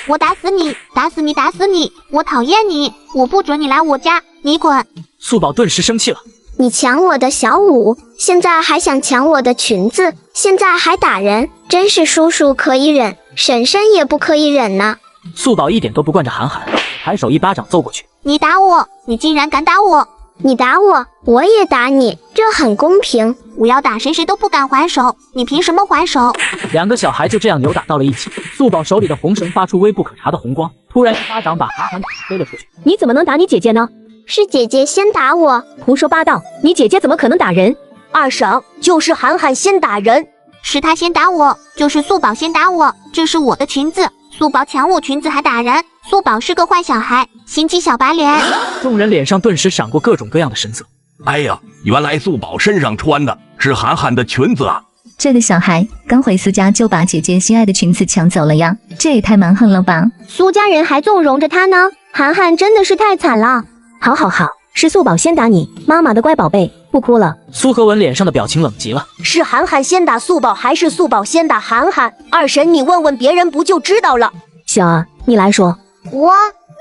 我打死你，打死你，打死你！我讨厌你，我不准你来我家，你滚！素宝顿时生气了。你抢我的小五，现在还想抢我的裙子，现在还打人，真是叔叔可以忍，婶婶也不可以忍呢。素宝一点都不惯着韩寒，抬手一巴掌揍过去。你打我，你竟然敢打我！你打我，我也打你，这很公平。我要打谁，谁都不敢还手，你凭什么还手？2个小孩就这样扭打到了一起。素宝手里的红绳发出微不可察的红光，突然一巴掌把韩寒打飞了出去。你怎么能打你姐姐呢？是姐姐先打我。胡说八道，你姐姐怎么可能打人？二婶，就是韩寒先打人，是他先打我，就是素宝先打我，这是我的裙子，素宝抢我裙子还打人，素宝是个坏小孩，心机小白脸。众人脸上顿时闪过各种各样的神色。哎呀，原来素宝身上穿的是韩寒的裙子啊！这个小孩刚回苏家就把姐姐心爱的裙子抢走了呀，这也太蛮横了吧！苏家人还纵容着他呢，韩寒真的是太惨了。好，是素宝先打你，妈妈的乖宝贝，不哭了。苏和文脸上的表情冷极了。是韩寒先打素宝，还是素宝先打韩寒？二婶，你问问别人不就知道了？小儿，你来说。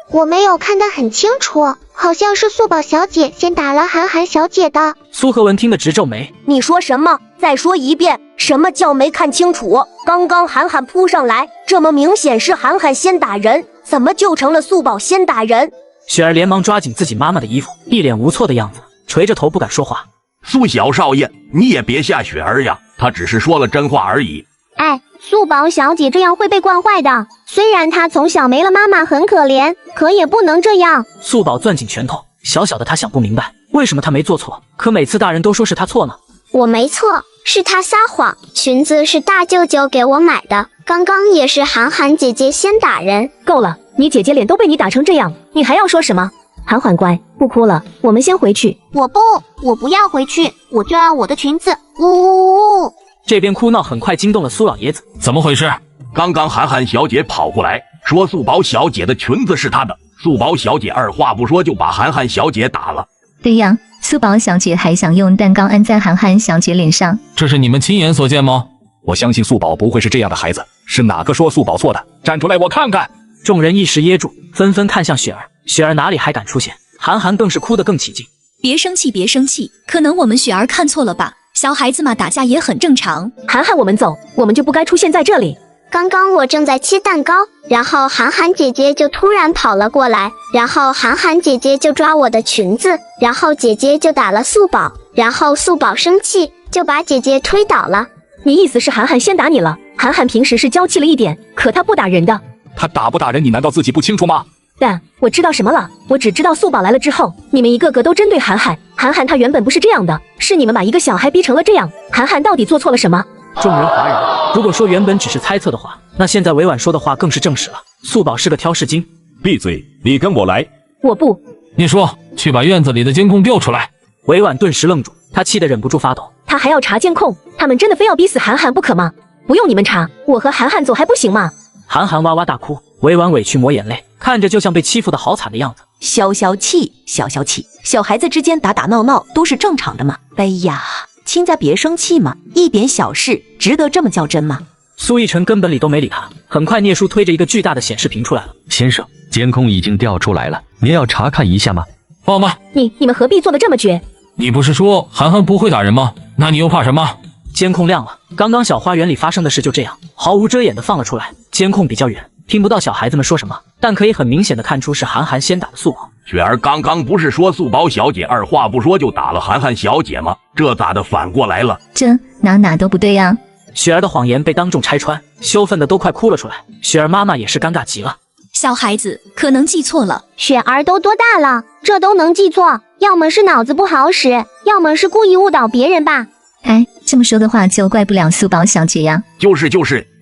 我没有看得很清楚，好像是素宝小姐先打了韩寒小姐的。苏和文听得直皱眉。你说什么？再说一遍，什么叫没看清楚？刚刚韩寒扑上来，这么明显是韩寒先打人，怎么就成了素宝先打人？雪儿连忙抓紧自己妈妈的衣服，一脸无措的样子，垂着头不敢说话。苏小少爷，你也别吓雪儿呀，她只是说了真话而已。哎，素宝小姐这样会被惯坏的。虽然她从小没了妈妈很可怜，可也不能这样。素宝攥紧拳头，小小的她想不明白，为什么她没做错，可每次大人都说是她错呢？我没错，是她撒谎。裙子是大舅舅给我买的，刚刚也是韩寒姐姐先打人。够了，你姐姐脸都被你打成这样，你还要说什么？韩寒乖，不哭了，我们先回去。我不要回去，我就要我的裙子。呜！这边哭闹很快惊动了苏老爷子。怎么回事？刚刚韩寒小姐跑过来说素宝小姐的裙子是她的，素宝小姐二话不说就把韩寒小姐打了。对呀，素宝小姐还想用蛋糕按在韩寒小姐脸上。这是你们亲眼所见吗？我相信素宝不会是这样的孩子，是哪个说素宝错的？站出来我看看！众人一时噎住，纷纷看向雪儿。雪儿哪里还敢出现，韩寒更是哭得更起劲。别生气，别生气，可能我们雪儿看错了吧？小孩子嘛，打架也很正常。涵涵，我们走，我们就不该出现在这里。刚刚我正在切蛋糕，然后涵涵姐姐就突然跑了过来，然后涵涵姐姐就抓我的裙子，然后姐姐就打了素宝，然后素宝生气就把姐姐推倒了。你意思是涵涵先打你了？涵涵平时是娇气了一点，可她不打人的。他打不打人，你难道自己不清楚吗？但我知道什么了？我只知道素宝来了之后，你们一个个都针对涵涵。涵涵她原本不是这样的，是你们把一个小孩逼成了这样。涵涵到底做错了什么？众人哗然。如果说原本只是猜测的话，那现在委婉说的话更是证实了。素宝是个挑事精。闭嘴！你跟我来。我不。你说，去把院子里的监控调出来。委婉顿时愣住，他气得忍不住发抖。他还要查监控？他们真的非要逼死涵涵不可吗？不用你们查，我和涵涵走还不行吗？韩寒哇哇大哭，委婉委屈抹眼泪，看着就像被欺负的好惨的样子。消消气，消消气，小孩子之间打打闹闹都是正常的嘛。哎呀，亲家别生气嘛，一点小事值得这么较真吗？苏逸晨根本理都没理他。很快聂叔推着一个巨大的显示屏出来了。先生，监控已经调出来了，您要查看一下吗？爸妈，你们何必做得这么绝？你不是说涵涵不会打人吗？那你又怕什么？监控亮了，刚刚小花园里发生的事就这样毫无遮掩的放了出来。监控比较远，听不到小孩子们说什么，但可以很明显的看出是韩寒先打的素宝。雪儿刚刚不是说素宝小姐二话不说就打了涵涵小姐吗？这咋的反过来了？这哪都不对呀！雪儿的谎言被当众拆穿，羞愤的都快哭了出来。雪儿妈妈也是尴尬极了。小孩子可能记错了。雪儿都多大了，这都能记错？要么是脑子不好使，要么是故意误导别人吧。哎，这么说的话就怪不了素宝小姐呀。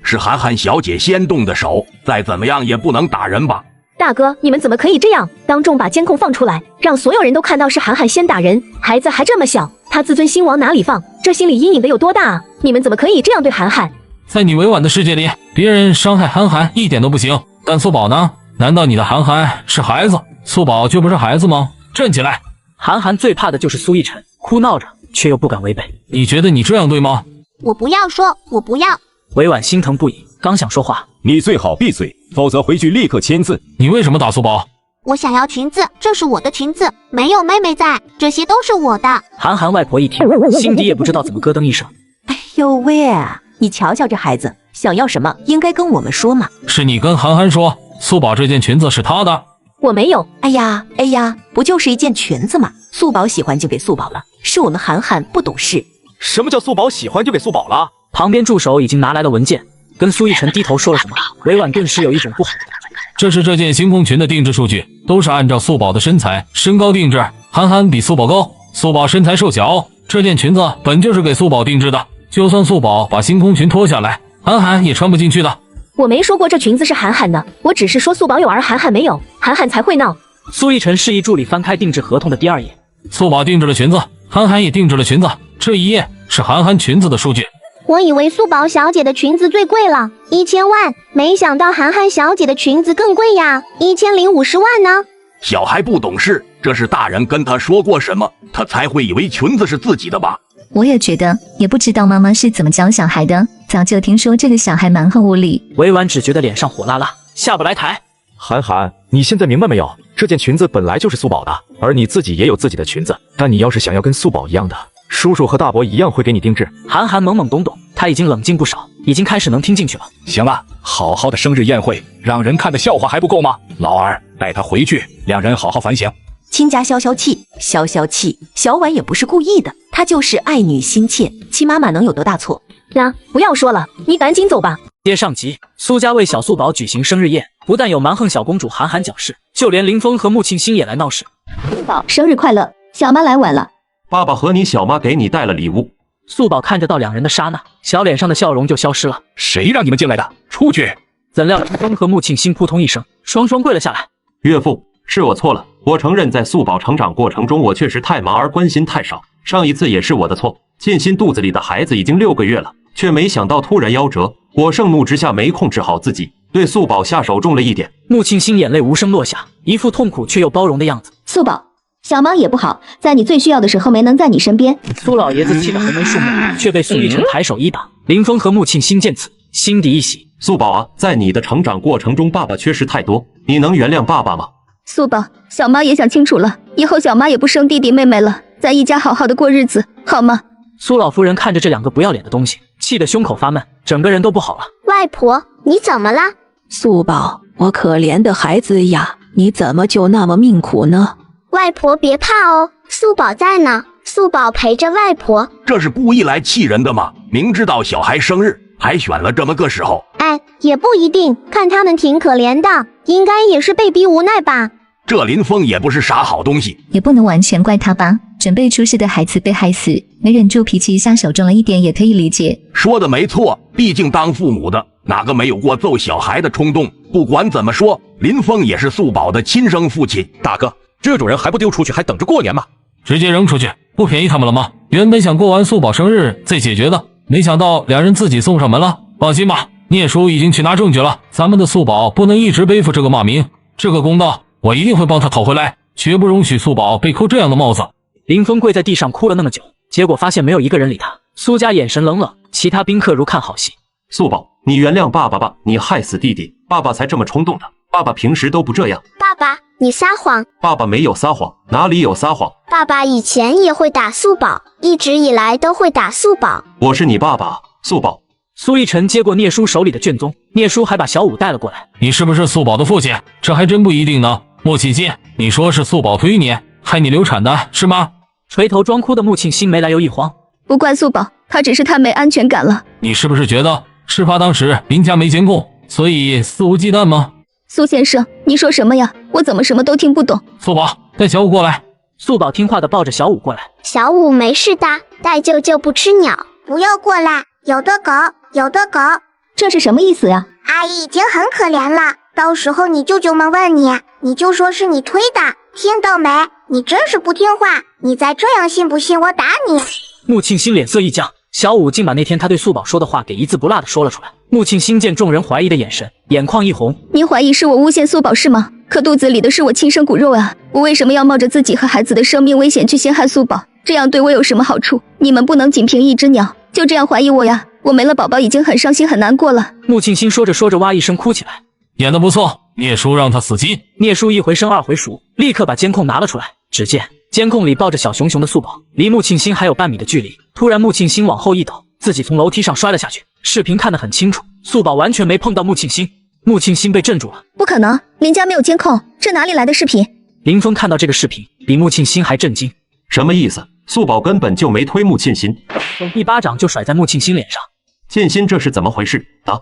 是涵涵小姐先动的手，再怎么样也不能打人吧？大哥，你们怎么可以这样？当众把监控放出来，让所有人都看到是涵涵先打人，孩子还这么小，他自尊心往哪里放？这心理阴影得有多大啊？你们怎么可以这样对涵涵？在你委婉的世界里，别人伤害涵涵一点都不行，但素宝呢？难道你的涵涵是孩子，素宝就不是孩子吗？站起来！韩寒最怕的就是苏逸晨，哭闹着却又不敢违背。你觉得你这样对吗？我不要说，我不要。委婉心疼不已，刚想说话，你最好闭嘴，否则回去立刻签字。你为什么打素宝？我想要裙子，这是我的裙子，没有妹妹在，这些都是我的。韩寒外婆一听，心底也不知道怎么咯噔一声。哎呦喂，你瞧瞧这孩子，想要什么应该跟我们说嘛。是你跟韩寒说，素宝这件裙子是她的。我没有。哎呀，不就是一件裙子吗？素宝喜欢就给素宝了，是我们涵涵不懂事。什么叫素宝喜欢就给素宝了？旁边助手已经拿来了文件，跟苏逸晨低头说了什么，委婉顿时有一种不好的感觉。这是这件星空裙的定制数据，都是按照素宝的身材身高定制。涵涵比素宝高，素宝身材瘦小，这件裙子本就是给素宝定制的，就算素宝把星空裙脱下来，涵涵也穿不进去的。我没说过这裙子是涵涵的，我只是说素宝有而涵涵没有，涵涵才会闹。苏逸晨示意助理翻开定制合同的第2页，素宝定制了裙子，涵涵也定制了裙子，这一页是涵涵裙子的数据。我以为素宝小姐的裙子最贵了，1000万，没想到涵涵小姐的裙子更贵呀，1050万呢。小孩不懂事，这是大人跟他说过什么，他才会以为裙子是自己的吧？我也觉得，也不知道妈妈是怎么教小孩的，早就听说这个小孩蛮横无理。委婉只觉得脸上火辣辣，下不来台。韩寒，你现在明白没有？这件裙子本来就是素宝的，而你自己也有自己的裙子，但你要是想要跟素宝一样的，叔叔和大伯一样会给你定制。韩寒懵懵懂懂，他已经冷静不少，已经开始能听进去了。行了，好好的生日宴会，让人看的笑话还不够吗？老二，带他回去，两人好好反省。亲家消消气，消消气。小婉也不是故意的，她就是爱女心切，亲妈妈能有多大错？那不要说了，你赶紧走吧。接上集，苏家为小素宝举行生日宴，不但有蛮横小公主韩寒讲事，就连林峰和穆庆星也来闹事。素宝生日快乐，小妈来晚了。爸爸和你小妈给你带了礼物。素宝看着到两人的刹那，小脸上的笑容就消失了。谁让你们进来的？出去！怎料林峰和穆庆星扑通一声，双双跪了下来。岳父，是我错了，我承认在素宝成长过程中，我确实太忙而关心太少。上一次也是我的错。沁心肚子里的孩子已经6个月了，却没想到突然夭折。我盛怒之下没控制好自己，对素宝下手重了一点。穆庆星眼泪无声落下，一副痛苦却又包容的样子。素宝，小妈也不好，在你最需要的时候没能在你身边。苏老爷子气得横眉竖目，却被苏逸晨抬手一把。林峰和穆庆星见此，心底一喜。素宝啊，在你的成长过程中，爸爸缺失太多，你能原谅爸爸吗？素宝，小妈也想清楚了，以后小妈也不生弟弟妹妹了，咱一家好好的过日子，好吗？苏老夫人看着这两个不要脸的东西，气得胸口发闷，整个人都不好了。外婆，你怎么了？素宝，我可怜的孩子呀，你怎么就那么命苦呢？外婆别怕哦，素宝在呢，素宝陪着外婆。这是故意来气人的吗？明知道小孩生日，还选了这么个时候。哎，也不一定，看他们挺可怜的，应该也是被逼无奈吧。这林峰也不是啥好东西，也不能完全怪他吧。准备出事的孩子被害死，没忍住脾气下手重了一点也可以理解。说的没错，毕竟当父母的哪个没有过揍小孩的冲动？不管怎么说，林峰也是素宝的亲生父亲。大哥，这种人还不丢出去，还等着过年吗？直接扔出去，不便宜他们了吗？原本想过完素宝生日再解决的，没想到两人自己送上门了。放心吧，聂叔已经去拿证据了，咱们的素宝不能一直背负这个骂名，这个公道我一定会帮他讨回来，绝不容许素宝被扣这样的帽子。林峰跪在地上哭了那么久，结果发现没有一个人理他。苏家眼神冷冷，其他宾客如看好戏。素宝，你原谅爸爸吧，你害死弟弟，爸爸才这么冲动的，爸爸平时都不这样。爸爸，你撒谎！爸爸没有撒谎，哪里有撒谎？爸爸以前也会打素宝，一直以来都会打素宝。我是你爸爸，素宝。苏逸晨接过聂叔手里的卷宗，聂叔还把小五带了过来。你是不是素宝的父亲？这还真不一定呢。穆庆新，你说是素宝推你，害你流产的是吗？垂头装哭的穆庆新没来由一慌，不怪素宝，他只是太没安全感了。你是不是觉得事发当时林家没监控，所以肆无忌惮吗？苏先生，你说什么呀？我怎么什么都听不懂。素宝，带小五过来。素宝听话的抱着小五过来。小五没事的，带舅舅不吃鸟。不要过来，有的狗，有的狗。这是什么意思呀？阿姨已经很可怜了，到时候你舅舅们问你，你就说是你推的，听到没？你真是不听话，你再这样信不信我打你？穆庆新脸色一僵，小五竟把那天他对素宝说的话给一字不落的说了出来。穆庆新见众人怀疑的眼神，眼眶一红。您怀疑是我诬陷素宝是吗？可肚子里的是我亲生骨肉啊，我为什么要冒着自己和孩子的生命危险去陷害素宝？这样对我有什么好处？你们不能仅凭一只鸟就这样怀疑我呀！我没了宝宝已经很伤心很难过了。穆庆新说着说着哇一声哭起来。演得不错，聂叔让他死心。聂叔一回生二回熟，立刻把监控拿了出来。只见监控里抱着小熊熊的素宝，离穆庆新还有半米的距离。突然穆庆新往后一抖，自己从楼梯上摔了下去。视频看得很清楚，素宝完全没碰到穆庆新。穆庆新被镇住了。不可能，林家没有监控，这哪里来的视频？林峰看到这个视频，比穆庆新还震惊。什么意思？素宝根本就没推穆庆新，一巴掌就甩在穆庆新脸上。庆新，这是怎么回事啊？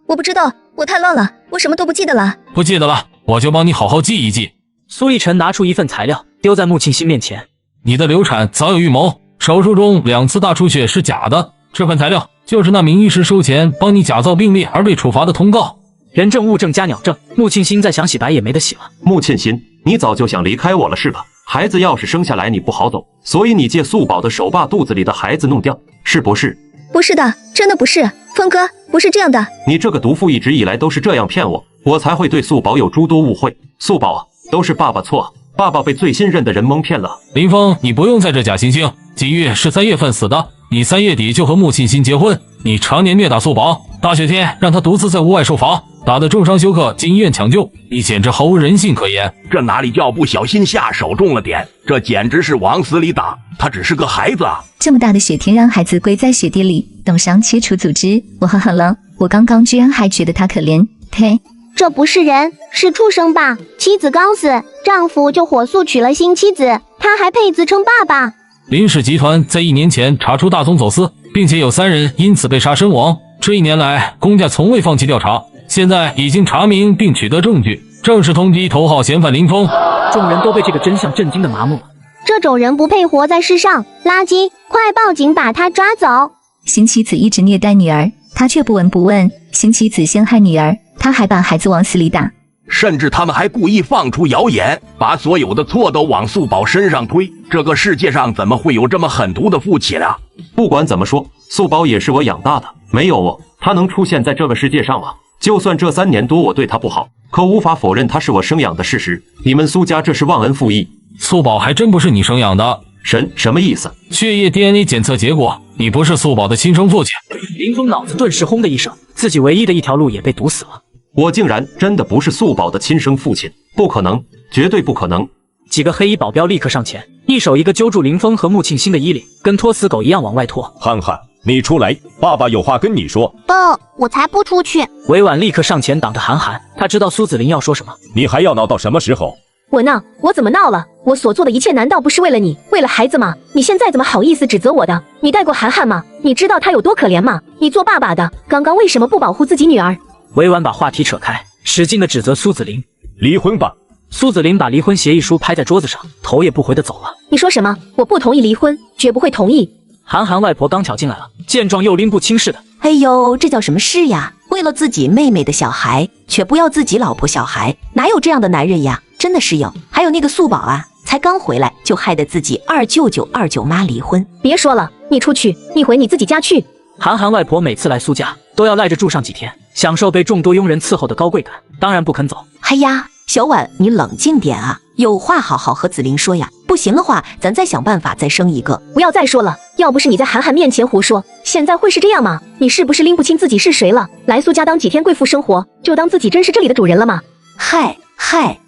我不知道，我太乱了，我什么都不记得了。不记得了，我就帮你好好记一记。苏逸晨拿出一份材料，丢在穆庆新面前。你的流产早有预谋，手术中2次大出血是假的。这份材料就是那名医师收钱帮你假造病例而被处罚的通告。人证物证加鸟证，穆庆新再想洗白也没得洗了。穆庆新，你早就想离开我了是吧？孩子要是生下来你不好走，所以你借素宝的手把肚子里的孩子弄掉，是不是？不是的，真的不是，峰哥，不是这样的。你这个毒妇一直以来都是这样骗我，我才会对素宝有诸多误会。素宝啊，都是爸爸错，爸爸被最信任的人蒙骗了。林峰，你不用在这假惺惺。景玉是3月份死的，你3月底就和穆庆新结婚，你常年虐打素宝，大雪天让他独自在屋外受罚，打得重伤休克，进医院抢救，你简直毫无人性可言。这哪里叫不小心下手重了点，这简直是往死里打。他只是个孩子啊！这么大的雪天让孩子跪在雪地里，冻伤切除组织，我很狠了。我刚刚居然还觉得他可怜，呸！这不是人，是畜生吧？妻子刚死，丈夫就火速娶了新妻子，他还配自称爸爸？林氏集团在1年前查出大宗走私，并且有3人因此被杀身亡。这1年来，公家从未放弃调查，现在已经查明并取得证据，正式通缉头号嫌犯林峰。众人都被这个真相震惊的麻木了。这种人不配活在世上，垃圾！快报警把他抓走！新妻子一直虐待女儿，他却不闻不问。新妻子陷害女儿，他还把孩子往死里打。甚至他们还故意放出谣言，把所有的错都往素宝身上推。这个世界上怎么会有这么狠毒的父亲啊？不管怎么说，素宝也是我养大的，没有我，他能出现在这个世界上吗？就算这3年多我对他不好，可无法否认他是我生养的事实。你们苏家这是忘恩负义。素宝还真不是你生养的，什么意思？血液 DNA 检测结果，你不是素宝的亲生父亲。林峰脑子顿时轰的一声，自己唯一的一条路也被堵死了。我竟然真的不是素宝的亲生父亲，不可能，绝对不可能！几个黑衣保镖立刻上前，一手一个揪住林峰和穆庆星的衣领，跟拖死狗一样往外拖。憨憨，你出来，爸爸有话跟你说。不，我才不出去。委婉立刻上前挡着韩寒，他知道苏子林要说什么。你还要闹到什么时候？我闹？我怎么闹了？我所做的一切难道不是为了你，为了孩子吗？你现在怎么好意思指责我的？你带过涵涵吗？你知道他有多可怜吗？你做爸爸的，刚刚为什么不保护自己女儿？委婉把话题扯开，使劲的指责苏子林。离婚吧。苏子林把离婚协议书拍在桌子上，头也不回的走了。你说什么？我不同意离婚，绝不会同意。韩寒外婆刚巧进来了，见状又拎不清似的。哎呦，这叫什么事呀？为了自己妹妹的小孩，却不要自己老婆小孩，哪有这样的男人呀？真的是有。还有那个素宝啊，才刚回来就害得自己二舅舅二舅妈离婚。别说了，你出去，你回你自己家去。韩寒外婆每次来苏家都要赖着住上几天，享受被众多佣人伺候的高贵感，当然不肯走。哎呀，小婉，你冷静点啊，有话好好和子林说呀。不行的话，咱再想办法再生一个。不要再说了，要不是你在韩寒面前胡说，现在会是这样吗？你是不是拎不清自己是谁了？来苏家当几天贵妇生活，就当自己真是这里的主人了吗？嗨，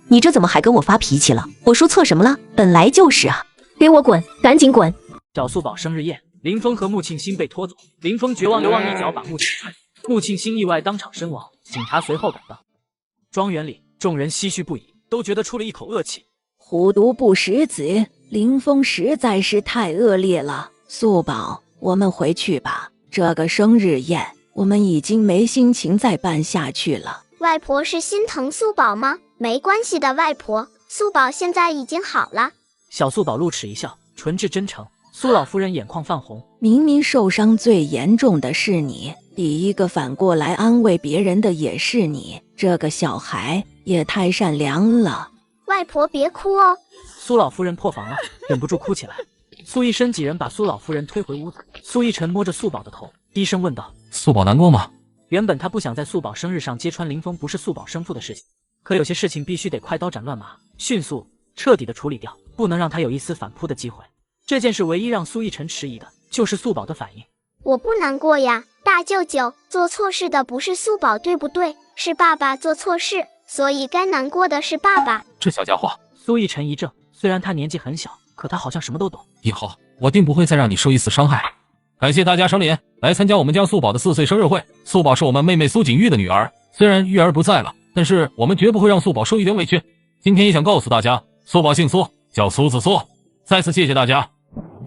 你这怎么还跟我发脾气了？我说错什么了？本来就是啊。给我滚，赶紧滚！小素宝生日宴，林峰和穆庆星被拖走，林峰绝望地一脚把穆庆踹死，穆庆星意外当场身亡，警察随后赶到。庄园里，众人唏嘘不已，都觉得出了一口恶气。虎毒不食子，林峰实在是太恶劣了。素宝，我们回去吧，这个生日宴我们已经没心情再办下去了。外婆是心疼素宝吗？没关系的，外婆，素宝现在已经好了。小素宝露齿一笑，纯挚真诚。苏老夫人眼眶泛红，明明受伤最严重的是你，第一个反过来安慰别人的也是你，这个小孩也太善良了。外婆别哭哦。苏老夫人破防了，忍不住哭起来。苏一生几人把苏老夫人推回屋子，苏一晨摸着素宝的头，低声问道：素宝难过吗？原本他不想在素宝生日上揭穿林峰不是素宝生父的事情，可有些事情必须得快刀斩乱麻，迅速彻底的处理掉，不能让他有一丝反扑的机会。这件事唯一让苏一晨迟疑的就是素宝的反应。我不难过呀，大舅舅，做错事的不是素宝对不对？是爸爸做错事，所以该难过的是爸爸。这小家伙。苏一晨一怔，虽然他年纪很小，可他好像什么都懂。以后我定不会再让你受一丝伤害。感谢大家赏脸来参加我们家素宝的4岁生日会。素宝是我们妹妹苏景玉的女儿，虽然玉儿不在了，但是我们绝不会让素宝受一点委屈。今天也想告诉大家，素宝姓苏，叫苏子苏。再次谢谢大家。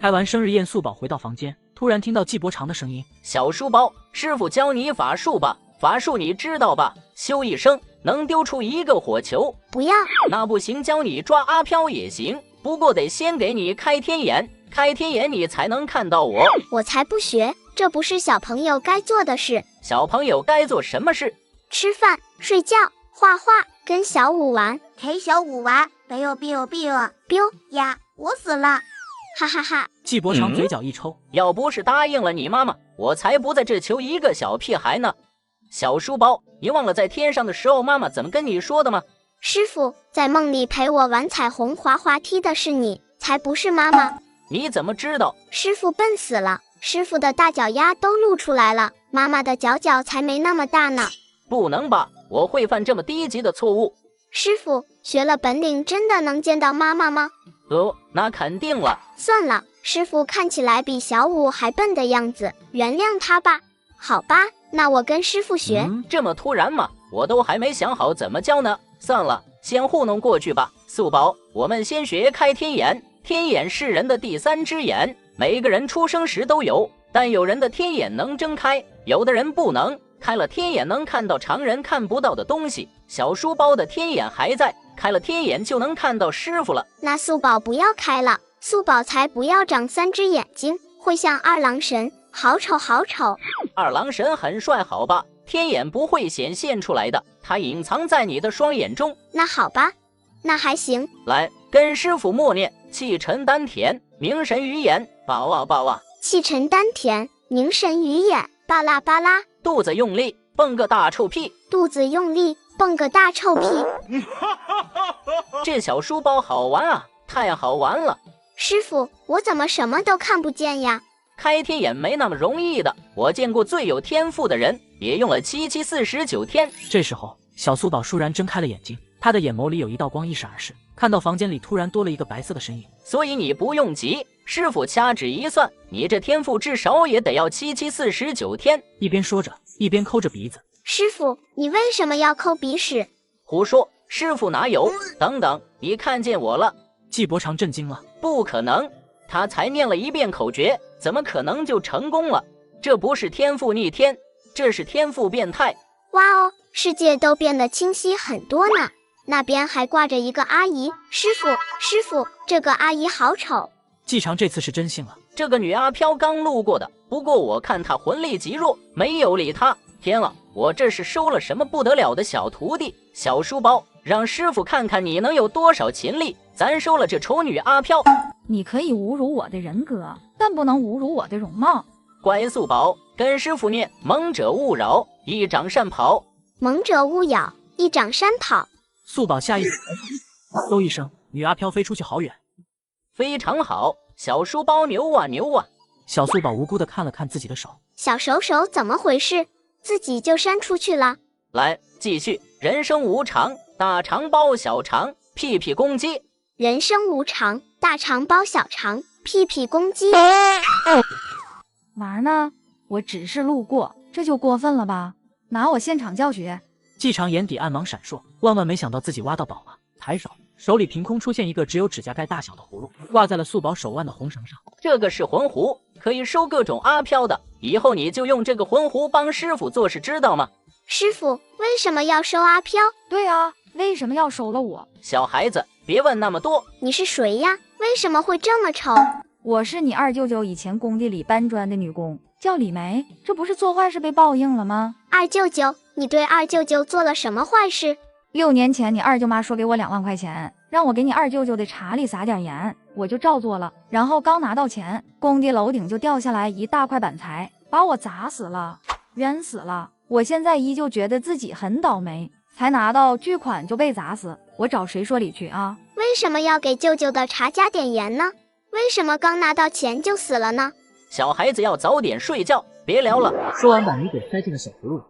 开完生日宴，素宝回到房间，突然听到纪伯长的声音：小书包，师傅教你法术吧，法术你知道吧？咻一声能丢出一个火球。不要。那不行，教你抓阿飘也行，不过得先给你开天眼，开天眼你才能看到我。我才不学，这不是小朋友该做的事。小朋友该做什么事？吃饭、睡觉、画画，跟小五玩。陪小五玩。biu呀，我死了。哈哈哈！纪伯长嘴角一抽，要不是答应了你妈妈，我才不在这求一个小屁孩呢。小书包，你忘了在天上的时候妈妈怎么跟你说的吗？师傅，在梦里陪我玩彩虹滑滑梯的是你，才不是妈妈。你怎么知道？师傅笨死了，师傅的大脚丫都露出来了，妈妈的脚才没那么大呢。不能吧，我会犯这么低级的错误？师傅，学了本领真的能见到妈妈吗？那肯定了。算了，师傅看起来比小五还笨的样子，原谅他吧。好吧，那我跟师傅学。这么突然吗？我都还没想好怎么教呢。算了，先糊弄过去吧。素宝，我们先学开天眼。天眼是人的第3只眼，每个人出生时都有，但有人的天眼能睁开，有的人不能。开了天眼能看到常人看不到的东西，小书包的天眼还在，开了天眼就能看到师傅了。那素宝不要开了，素宝才不要长3只眼睛，会像二郎神，好丑好丑。二郎神很帅好吧，天眼不会显现出来的，它隐藏在你的双眼中。那好吧，那还行。来，跟师傅默念，气沉丹田，凝神于眼，爆啊爆啊。气沉丹田，凝神于眼，巴拉巴拉。肚子用力，蹦个大臭屁。肚子用力，蹦个大臭屁。这小书包好玩啊，太好玩了。师傅，我怎么什么都看不见呀？开天眼没那么容易的，我见过最有天赋的人也用了7749天。这时候，小素宝倏然睁开了眼睛，她的眼眸里有一道光一闪而逝，看到房间里突然多了一个白色的身影。所以你不用急，师傅掐指一算，你这天赋至少也得要7749天。一边说着，一边抠着鼻子。师傅，你为什么要抠鼻屎？胡说，师傅哪有？等等，你看见我了？纪伯常震惊了，不可能，他才念了一遍口诀，怎么可能就成功了？这不是天赋逆天，这是天赋变态。哇哦，世界都变得清晰很多呢。那边还挂着一个阿姨。师傅，这个阿姨好丑。纪常这次是真信了。这个女阿飘刚路过的，不过我看她魂力极弱，没有理她。天啊，我这是收了什么不得了的小徒弟？小书包，让师傅看看你能有多少勤力。咱收了这丑女阿飘。你可以侮辱我的人格，但不能侮辱我的容貌。乖素宝，跟师傅念蒙者勿扰，一掌闪跑。蒙者勿扰，一掌闪跑。素宝下意识嗖一声，女阿飘飞出去好远。非常好，小书包牛啊牛啊！小素宝无辜地看了看自己的手，小手怎么回事？自己就扇出去了。来，继续。人生无常，大肠包小肠，屁屁公鸡。人生无常，大肠包小肠，屁屁公鸡。玩呢？我只是路过，这就过分了吧？拿我现场教学。纪常眼底暗芒闪烁，万万没想到自己挖到宝了。抬手，手里凭空出现一个只有指甲盖大小的葫芦，挂在了素宝手腕的红绳上。这个是魂壶，可以收各种阿飘的。以后你就用这个魂壶帮师傅做事，知道吗？师傅，为什么要收阿飘？对啊，为什么要收了我？小孩子，别问那么多。你是谁呀？为什么会这么丑？我是你二舅舅以前工地里搬砖的女工，叫李梅。这不是做坏事被报应了吗？二舅舅，你对二舅舅做了什么坏事？6年前，你二舅妈说给我2万块钱，让我给你二舅舅的茶里撒点盐，我就照做了。然后刚拿到钱，工地楼顶就掉下来一大块板材，把我砸死了，冤死了。我现在依旧觉得自己很倒霉，才拿到巨款就被砸死，我找谁说理去啊？为什么要给舅舅的茶加点盐呢？为什么刚拿到钱就死了呢？小孩子要早点睡觉，别聊了。说完，把米给塞进了小葫芦。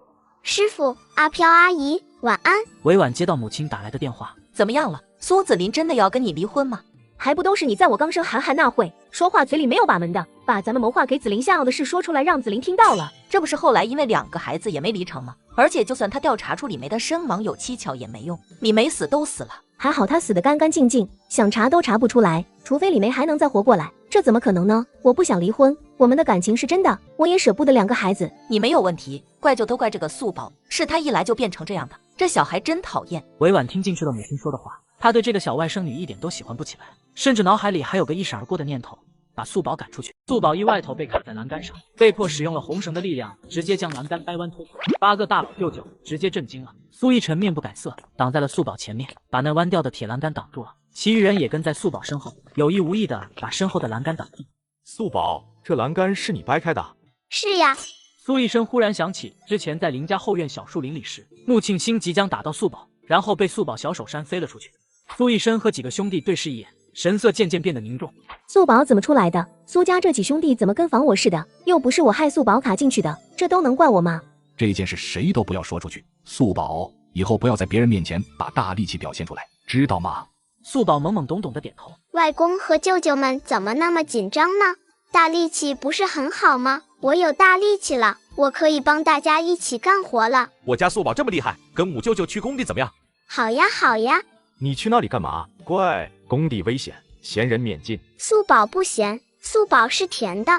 师傅，阿飘阿姨，晚安。委婉接到母亲打来的电话，怎么样了？苏子林真的要跟你离婚吗？还不都是你在我刚生韩寒那会说话嘴里没有把门的，把咱们谋划给子林下药的事说出来，让子林听到了。这不是后来因为2个孩子也没离成吗？而且就算他调查出李梅的身亡有蹊跷也没用，李梅死都死了，还好他死得干干净净，想查都查不出来，除非李梅还能再活过来，这怎么可能呢？我不想离婚，我们的感情是真的，我也舍不得2个孩子。你没有问题，怪就都怪这个素宝，是他一来就变成这样的，这小孩真讨厌。委婉听进去了母亲说的话，他对这个小外甥女一点都喜欢不起来，甚至脑海里还有个一闪而过的念头，把素宝赶出去。素宝意外头被卡在栏杆上，被迫使用了红绳的力量，直接将栏杆掰弯脱出。8个大佬舅舅直接震惊了。苏一晨面不改色，挡在了素宝前面，把那弯掉的铁栏杆挡住了。其余人也跟在素宝身后，有意无意的把身后的栏杆挡住。素宝，这栏杆是你掰开的？是呀。苏一生忽然想起之前在林家后院小树林里时，穆庆星即将打到素宝，然后被素宝小手扇飞了出去。苏一生和几个兄弟对视一眼，神色渐渐变得凝重。素宝怎么出来的？苏家这几兄弟怎么跟防我似的？又不是我害素宝卡进去的，这都能怪我吗？这件事谁都不要说出去，素宝以后不要在别人面前把大力气表现出来，知道吗？素宝懵懵懂懂的点头。外公和舅舅们怎么那么紧张呢？大力气不是很好吗？我有大力气了，我可以帮大家一起干活了。我家素宝这么厉害，跟五舅舅去工地怎么样？好呀好呀。你去那里干嘛？乖，工地危险，闲人免进。素宝不咸，素宝是甜的。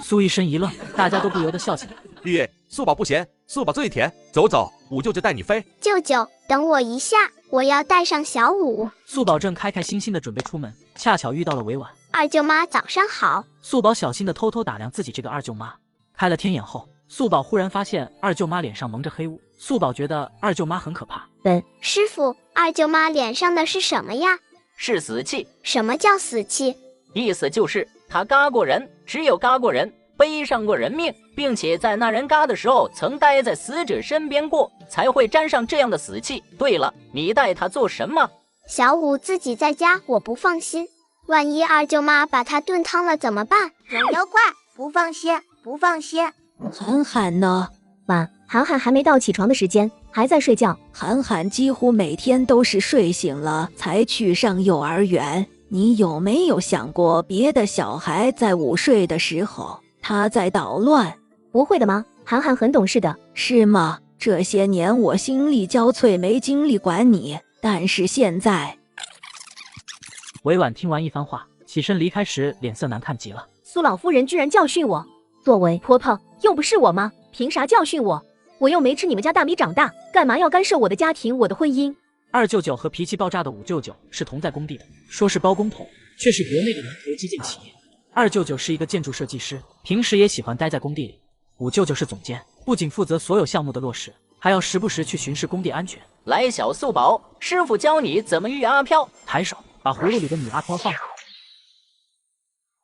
苏一生一愣，大家都不由得笑起来。玉，素宝不咸，素宝最甜。走走，五舅舅带你飞。舅舅，等我一下，我要带上小五。素宝正开开心心的准备出门，恰巧遇到了委婉。二舅妈早上好。素宝小心的偷偷打量自己这个二舅妈，开了天眼后，素宝忽然发现二舅妈脸上蒙着黑雾。素宝觉得二舅妈很可怕。师傅，二舅妈脸上的是什么呀？是死气。什么叫死气？意思就是他嘎过人，只有嘎过人，背上过人命，并且在那人嘎的时候曾待在死者身边过，才会沾上这样的死气。对了，你带他做什么？小五自己在家，我不放心。万一二舅妈把它炖汤了怎么办？有妖怪，不放心，不放心。涵涵呢？妈，涵涵还没到起床的时间，还在睡觉。涵涵几乎每天都是睡醒了才去上幼儿园。你有没有想过，别的小孩在午睡的时候，他在捣乱？不会的吗？涵涵很懂事的。是吗？这些年我心力交瘁，没精力管你，但是现在……委婉听完一番话，起身离开时脸色难看极了。苏老夫人居然教训我，作为婆婆又不是我吗？凭啥教训我？我又没吃你们家大米长大，干嘛要干涉我的家庭，我的婚姻？二舅舅和脾气爆炸的五舅舅是同在工地的，说是包工头，却是国内的龙头基建企业。二舅舅是一个建筑设计师，平时也喜欢待在工地里。五舅舅是总监，不仅负责所有项目的落实，还要时不时去巡视工地安全。来，小素宝，师傅教你怎么育阿飘。抬手把葫芦里的女阿飘放下。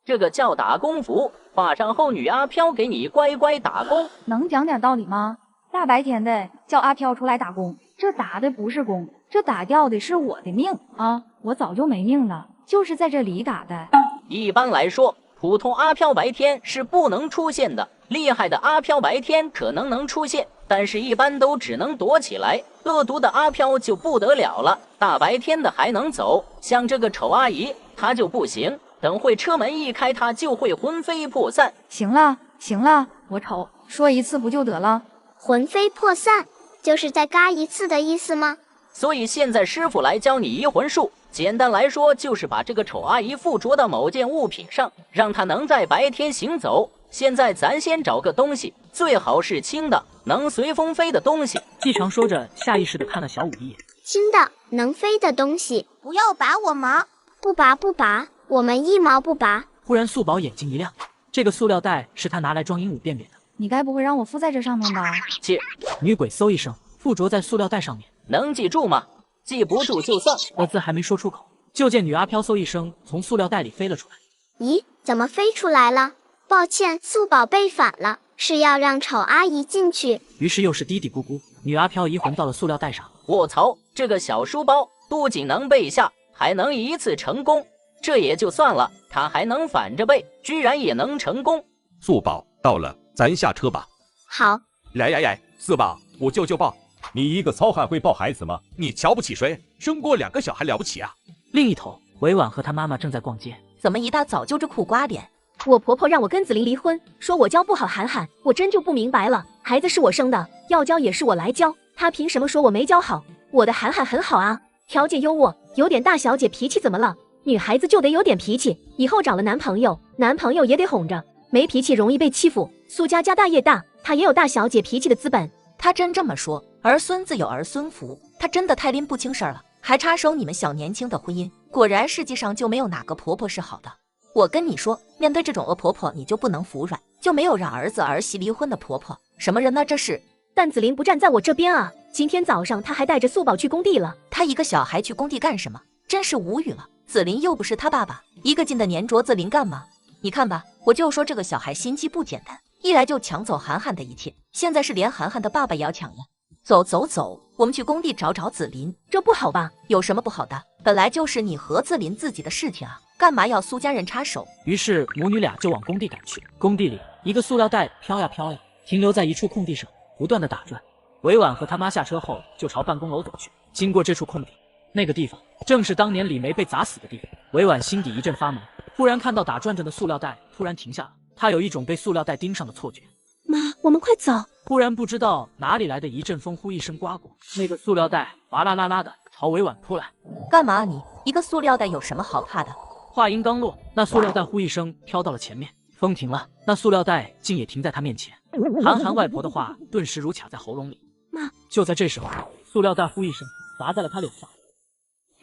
这个叫打功夫，画上后女阿飘给你乖乖打工。能讲点道理吗？大白天的叫阿飘出来打工，这打的不是工，这打掉的是我的命啊！我早就没命了，就是在这里打的。一般来说，普通阿飘白天是不能出现的，厉害的阿飘白天可能出现，但是一般都只能躲起来。恶毒的阿飘就不得了了，大白天的还能走，像这个丑阿姨她就不行，等会车门一开她就会魂飞魄散。行了行了，我丑，说一次不就得了？魂飞魄散就是再嘎一次的意思吗？所以现在师傅来教你移魂术，简单来说就是把这个丑阿姨附着到某件物品上，让她能在白天行走。现在咱先找个东西，最好是轻的，能随风飞的东西。季常说着，下意识地看了小五一眼。轻的，能飞的东西，不要拔我毛！不拔不拔，我们一毛不拔。忽然素宝眼睛一亮，这个塑料袋是他拿来装鹦鹉便便的。你该不会让我附在这上面吧？切！女鬼嗖一声附着在塑料袋上面。能记住吗？记不住就算。字还没说出口，就见女阿飘嗖一声从塑料袋里飞了出来。咦，怎么飞出来了？抱歉，素宝背反了，是要让丑阿姨进去。于是又是嘀嘀咕咕，女阿飘移魂到了塑料袋上。卧槽，这个小书包不仅能背下，还能一次成功。这也就算了，他还能反着背，居然也能成功。素宝到了，咱下车吧。好。来，四宝，我舅舅抱。你一个糙汉会抱孩子吗？你瞧不起谁？生过2个小孩了不起啊？另一头，委婉和他妈妈正在逛街。怎么一大早就这苦瓜脸？我婆婆让我跟子琳离婚，说我教不好涵涵，我真就不明白了。孩子是我生的，要教也是我来教，她凭什么说我没教好？我的涵涵很好啊，条件优渥，有点大小姐脾气，怎么了？女孩子就得有点脾气，以后找了男朋友也得哄着，没脾气容易被欺负。苏家家大业大，她也有大小姐脾气的资本。她真这么说，儿孙自有儿孙福，她真的太拎不清事儿了，还插手你们小年轻的婚姻。果然世界上就没有哪个婆婆是好的。我跟你说，面对这种恶婆婆，你就不能服软，就没有让儿子儿媳离婚的婆婆。什么人呢？这是。但子琳不站在我这边啊！今天早上她还带着素宝去工地了。她一个小孩去工地干什么？真是无语了。子琳又不是他爸爸，一个劲的黏着子琳干嘛？你看吧，我就说这个小孩心机不简单，一来就抢走涵涵的一切，现在是连涵涵的爸爸也要抢呀。走，我们去工地找找子琳。这不好吧？有什么不好的？本来就是你和子琳自己的事情啊，干嘛要苏家人插手？于是母女俩就往工地赶去。工地里，一个塑料袋飘呀飘呀，停留在一处空地上，不断的打转。委婉和他妈下车后就朝办公楼走去。经过这处空地，那个地方正是当年李梅被砸死的地方。委婉心底一阵发毛，忽然看到打转着的塑料袋突然停下了，她有一种被塑料袋盯上的错觉。妈，我们快走！忽然不知道哪里来的一阵风呼一声刮过，那个塑料袋哗啦啦啦的朝委婉扑来。干嘛你？一个塑料袋有什么好怕的？话音刚落，那塑料袋呼一声飘到了前面，风停了，那塑料袋竟也停在他面前。韩寒外婆的话顿时如卡在喉咙里。妈！就在这时候，塑料袋呼一声砸在了他脸上，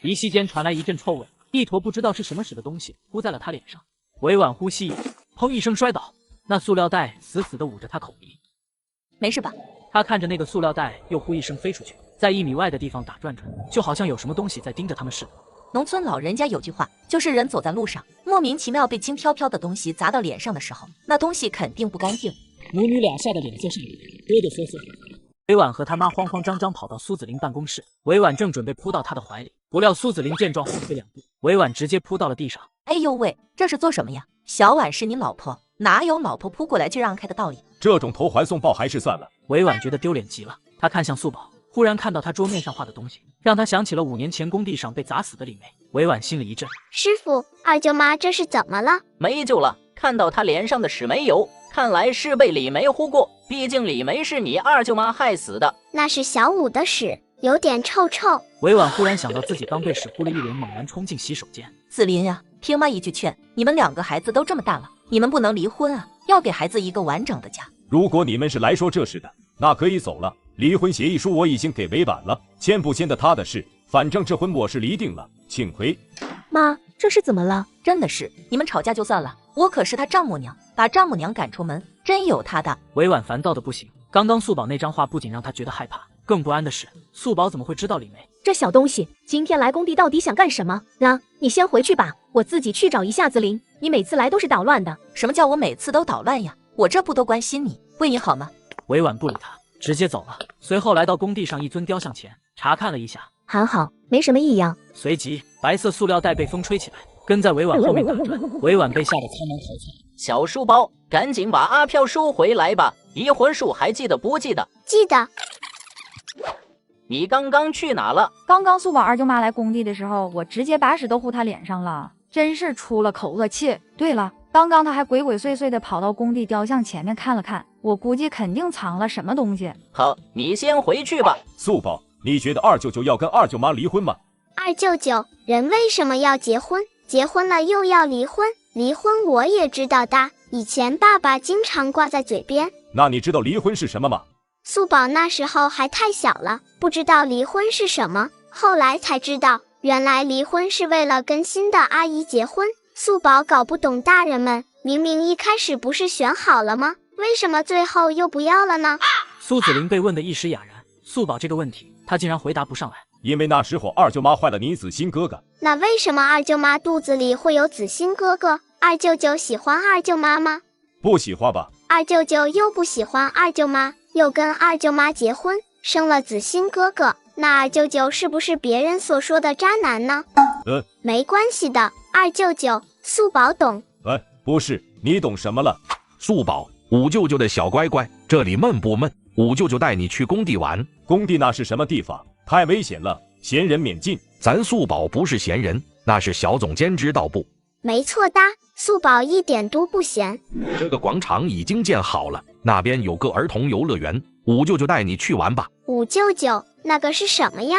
鼻息间传来一阵臭味，一坨不知道是什么屎的东西扑在了他脸上。委婉呼吸，砰一声摔倒，那塑料袋死死地捂着他口鼻。没事吧？他看着那个塑料袋又呼一声飞出去，在1米外的地方打转转，就好像有什么东西在盯着他们似的。农村老人家有句话，就是人走在路上，莫名其妙被轻飘飘的东西砸到脸上的时候，那东西肯定不干净。母女俩吓得脸色上脸，哆哆嗦嗦。委婉和他妈慌慌张张跑到苏子琳办公室，委婉正准备扑到她的怀里，不料苏子琳见状后退2步，委婉直接扑到了地上。哎呦喂，这是做什么呀？小婉是你老婆，哪有老婆扑过来就让开的道理？这种投怀送抱还是算了。委婉觉得丢脸极了，他看向素宝，忽然看到他桌面上画的东西，让他想起了5年前工地上被砸死的李梅。委婉心里一震，师傅，二舅妈这是怎么了？没救了，看到他脸上的屎没有？看来是被李梅糊过，毕竟李梅是你二舅妈害死的。那是小五的屎，有点臭臭。委婉忽然想到自己刚被屎糊了一脸，猛然冲进洗手间。子林呀，听妈一句劝，你们2个孩子都这么大了，你们不能离婚啊，要给孩子一个完整的家。如果你们是来说这事的，那可以走了。离婚协议书我已经给委婉了，签不签的他的事，反正这婚我是离定了，请回。妈，这是怎么了？真的是，你们吵架就算了，我可是他丈母娘，把丈母娘赶出门，真有他的。委婉烦躁的不行，刚刚素宝那张画不仅让他觉得害怕，更不安的是，素宝怎么会知道李梅？这小东西今天来工地到底想干什么？你先回去吧，我自己去找一下子林。你每次来都是捣乱的。什么叫我每次都捣乱呀？我这不都关心你，为你好吗？委婉不理他，直接走了。随后来到工地上一尊雕像前，查看了一下，还好，没什么异样。随即白色塑料袋被风吹起来，跟在委婉后面打转。委婉被吓得苍茫逃窜。小书包，赶紧把阿飘收回来吧！离婚术还记得不记得？记得。你刚刚去哪了？刚刚素宝二舅妈来工地的时候，我直接把屎都糊她脸上了，真是出了口恶气。对了，刚刚她还鬼鬼祟祟的跑到工地雕像前面看了看，我估计肯定藏了什么东西。好，你先回去吧。素宝，你觉得二舅舅要跟二舅妈离婚吗？二舅舅，人为什么要结婚？结婚了又要离婚？离婚我也知道的，以前爸爸经常挂在嘴边。那你知道离婚是什么吗？素宝那时候还太小了，不知道离婚是什么，后来才知道，原来离婚是为了跟新的阿姨结婚。素宝搞不懂大人们，明明一开始不是选好了吗？为什么最后又不要了呢？苏子林被问得一时哑然，素宝这个问题他竟然回答不上来。因为那时候二舅妈坏了你子欣哥哥。那为什么二舅妈肚子里会有子欣哥哥？二舅舅喜欢二舅妈吗？不喜欢吧。二舅舅又不喜欢二舅妈，又跟二舅妈结婚，生了子欣哥哥，那二舅舅是不是别人所说的渣男呢？没关系的，二舅舅，素宝懂。不是，你懂什么了？素宝，五舅舅的小乖乖，这里闷不闷？五舅舅带你去工地玩。工地那是什么地方？太危险了，闲人免进。咱素宝不是闲人，那是小总监指导部。没错的，素宝一点都不闲。这个广场已经建好了，那边有个儿童游乐园，五舅舅带你去玩吧。五舅舅，那个是什么呀？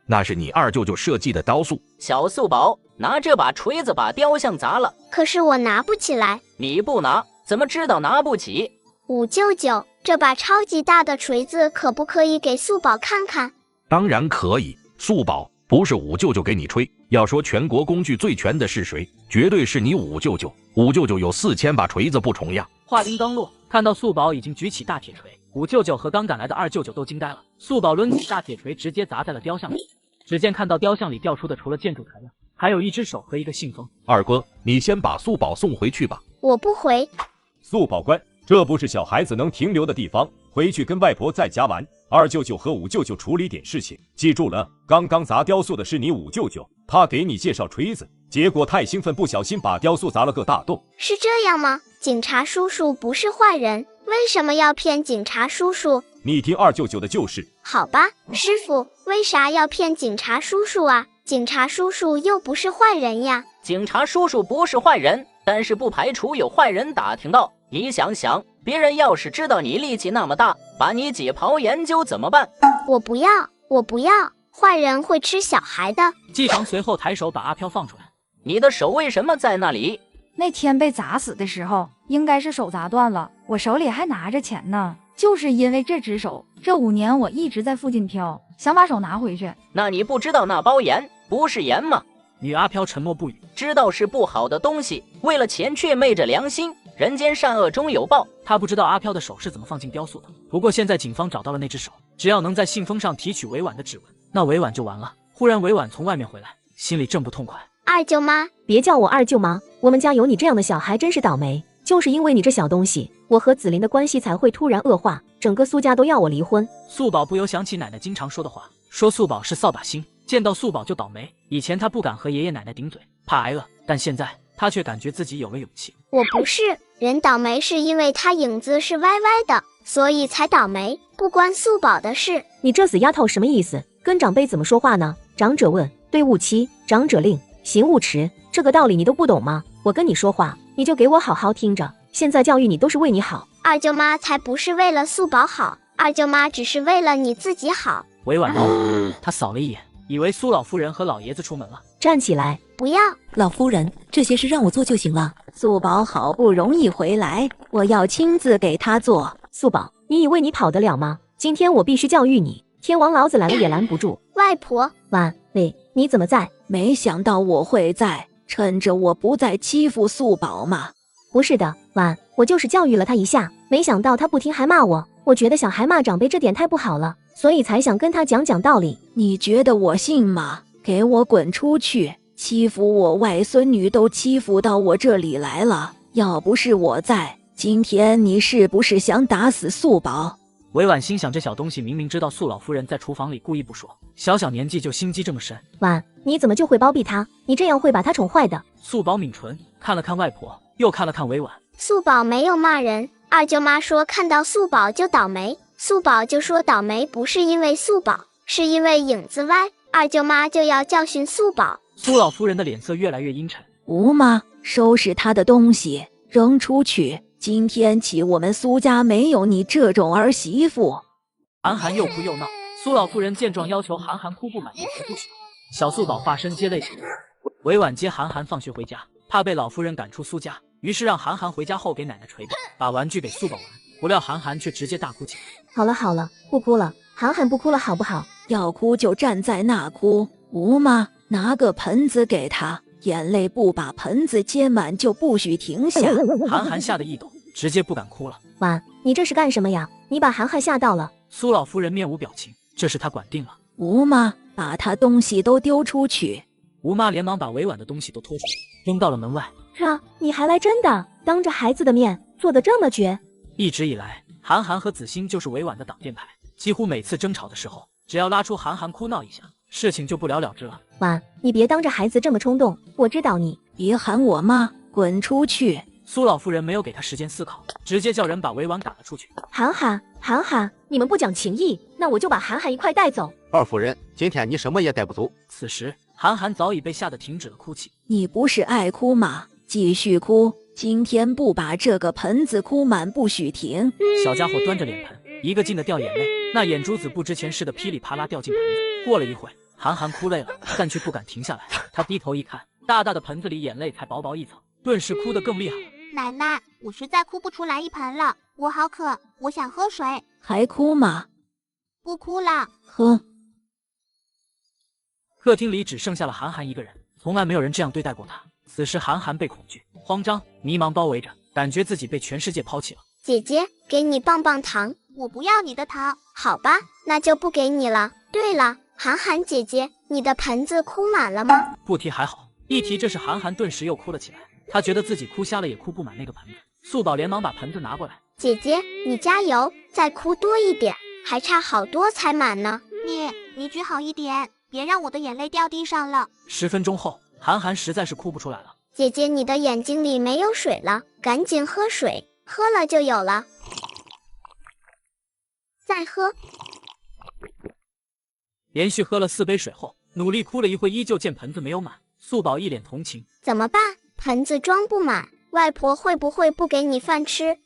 那是你二舅舅设计的雕塑。小素宝，拿这把锤子把雕像砸了。可是我拿不起来。你不拿，怎么知道拿不起？五舅舅，这把超级大的锤子可不可以给素宝看看？当然可以，素宝，不是五舅舅给你吹。要说全国工具最全的是谁，绝对是你五舅舅。五舅舅有4000把锤子不重样。话音刚落，看到素宝已经举起大铁锤，五舅舅和刚赶来的二舅舅都惊呆了。素宝抡起大铁锤，直接砸在了雕像里。只见看到雕像里掉出的除了建筑材料，还有一只手和一个信封。二哥，你先把素宝送回去吧。我不回。素宝乖，这不是小孩子能停留的地方，回去跟外婆在家玩。二舅舅和五舅舅处理点事情，记住了，刚刚砸雕塑的是你五舅舅，他给你介绍锤子，结果太兴奋，不小心把雕塑砸了个大洞。是这样吗？警察叔叔不是坏人，为什么要骗警察叔叔？你听二舅舅的就是。好吧，师傅，为啥要骗警察叔叔啊？警察叔叔又不是坏人呀。警察叔叔不是坏人，但是不排除有坏人打听到。你想想，别人要是知道你力气那么大，把你解剖研究怎么办？我不要，我不要，坏人会吃小孩的。季常随后抬手把阿飘放出来。你的手为什么在那里？那天被砸死的时候，应该是手砸断了，我手里还拿着钱呢。就是因为这只手，这5年我一直在附近飘，想把手拿回去。那你不知道那包盐不是盐吗？女阿飘沉默不语，知道是不好的东西，为了钱却昧着良心，人间善恶终有报。他不知道阿飘的手是怎么放进雕塑的，不过现在警方找到了那只手，只要能在信封上提取委婉的指纹，那委婉就完了。忽然委婉从外面回来，心里正不痛快。二舅妈，别叫我二舅妈，我们家有你这样的小孩真是倒霉。就是因为你这小东西，我和子林的关系才会突然恶化，整个苏家都要我离婚。素宝不由想起奶奶经常说的话，说素宝是扫把星，见到素宝就倒霉。以前他不敢和爷爷奶奶顶嘴，怕挨饿，但现在他却感觉自己有了勇气。我不是，人倒霉是因为他影子是歪歪的，所以才倒霉，不关素宝的事。你这死丫头什么意思？跟长辈怎么说话呢？长者问，对勿欺；长者令，行勿迟。这个道理你都不懂吗？我跟你说话，你就给我好好听着。现在教育你都是为你好。二舅妈才不是为了素宝好，二舅妈只是为了你自己好。委婉道，他扫了一眼，以为苏老夫人和老爷子出门了。站起来，不要！老夫人，这些事让我做就行了。素宝好不容易回来，我要亲自给他做。素宝，你以为你跑得了吗？今天我必须教育你，天王老子来了也拦不住。外婆，婉丽，你怎么在？没想到我会在，趁着我不在欺负素宝嘛。不是的，婉，我就是教育了他一下，没想到他不听还骂我。我觉得小孩骂长辈这点太不好了，所以才想跟他讲讲道理。你觉得我信吗？给我滚出去！欺负我外孙女都欺负到我这里来了，要不是我在，今天你是不是想打死素宝？委婉心想，这小东西明明知道素老夫人在厨房里，故意不说，小年纪就心机这么深。婉，你怎么就会包庇他？你这样会把他宠坏的。素宝抿唇，看了看外婆，又看了看委婉。素宝没有骂人，二舅妈说看到素宝就倒霉，素宝就说倒霉不是因为素宝，是因为影子歪，二舅妈就要教训素宝。苏老夫人的脸色越来越阴沉。吴妈，收拾她的东西，扔出去。今天起，我们苏家没有你这种儿媳妇。韩寒又哭又闹，苏老夫人见状要求韩寒哭不满也不许。小素宝发声接泪请委婉接韩寒放学回家，怕被老夫人赶出苏家，于是让韩寒回家后给奶奶捶背，把玩具给素宝玩。不料韩寒却直接大哭起来。好了好了，不哭了，韩寒不哭了好不好？要哭就站在那哭。吴妈，拿个盆子给他，眼泪不把盆子接满就不许停下。韩寒吓得一抖，直接不敢哭了。婉，你这是干什么呀？你把韩寒吓到了。苏老夫人面无表情，这事他管定了。吴妈，把他东西都丢出去。吴妈连忙把委婉的东西都拖出来，扔到了门外。这你还来真的？当着孩子的面做得这么绝？一直以来，韩寒和子欣就是委婉的挡箭牌，几乎每次争吵的时候，只要拉出韩寒哭闹一下，事情就不了了之了。婉，你别当着孩子这么冲动，我知道你。别喊我妈，滚出去！苏老夫人没有给他时间思考，直接叫人把委婉赶了出去。韩寒，你们不讲情义，那我就把韩寒一块带走。二夫人，今天你什么也带不走。此时，韩寒早已被吓得停止了哭泣。你不是爱哭吗？继续哭，今天不把这个盆子哭满不许停。小家伙端着脸盆，一个劲的掉眼泪，那眼珠子不知前世的噼里啪啦掉进盆子。过了一会，韩寒哭累了，但却不敢停下来。他低头一看，大大的盆子里眼泪才薄薄一层，顿时哭得更厉害了。奶奶，我实在哭不出来一盆了，我好渴，我想喝水。还哭吗？不哭了。喝。客厅里只剩下了韩寒一个人，从来没有人这样对待过他。此时韩寒被恐惧、慌张、迷茫包围着，感觉自己被全世界抛弃了。姐姐，给你棒棒糖。我不要你的糖。好吧，那就不给你了。对了，韩寒姐姐，你的盆子哭满了吗？不提还好，一提这事，韩寒顿时又哭了起来。他觉得自己哭瞎了也哭不满那个盆子。素宝连忙把盆子拿过来。姐姐，你加油，再哭多一点，还差好多才满呢。你举好一点，别让我的眼泪掉地上了。10分钟后，韩寒实在是哭不出来了。姐姐，你的眼睛里没有水了，赶紧喝水，喝了就有了。再喝。连续喝了4杯水后，努力哭了一会，依旧见盆子没有满。素宝一脸同情，怎么办？盆子装不满，外婆会不会不给你饭吃？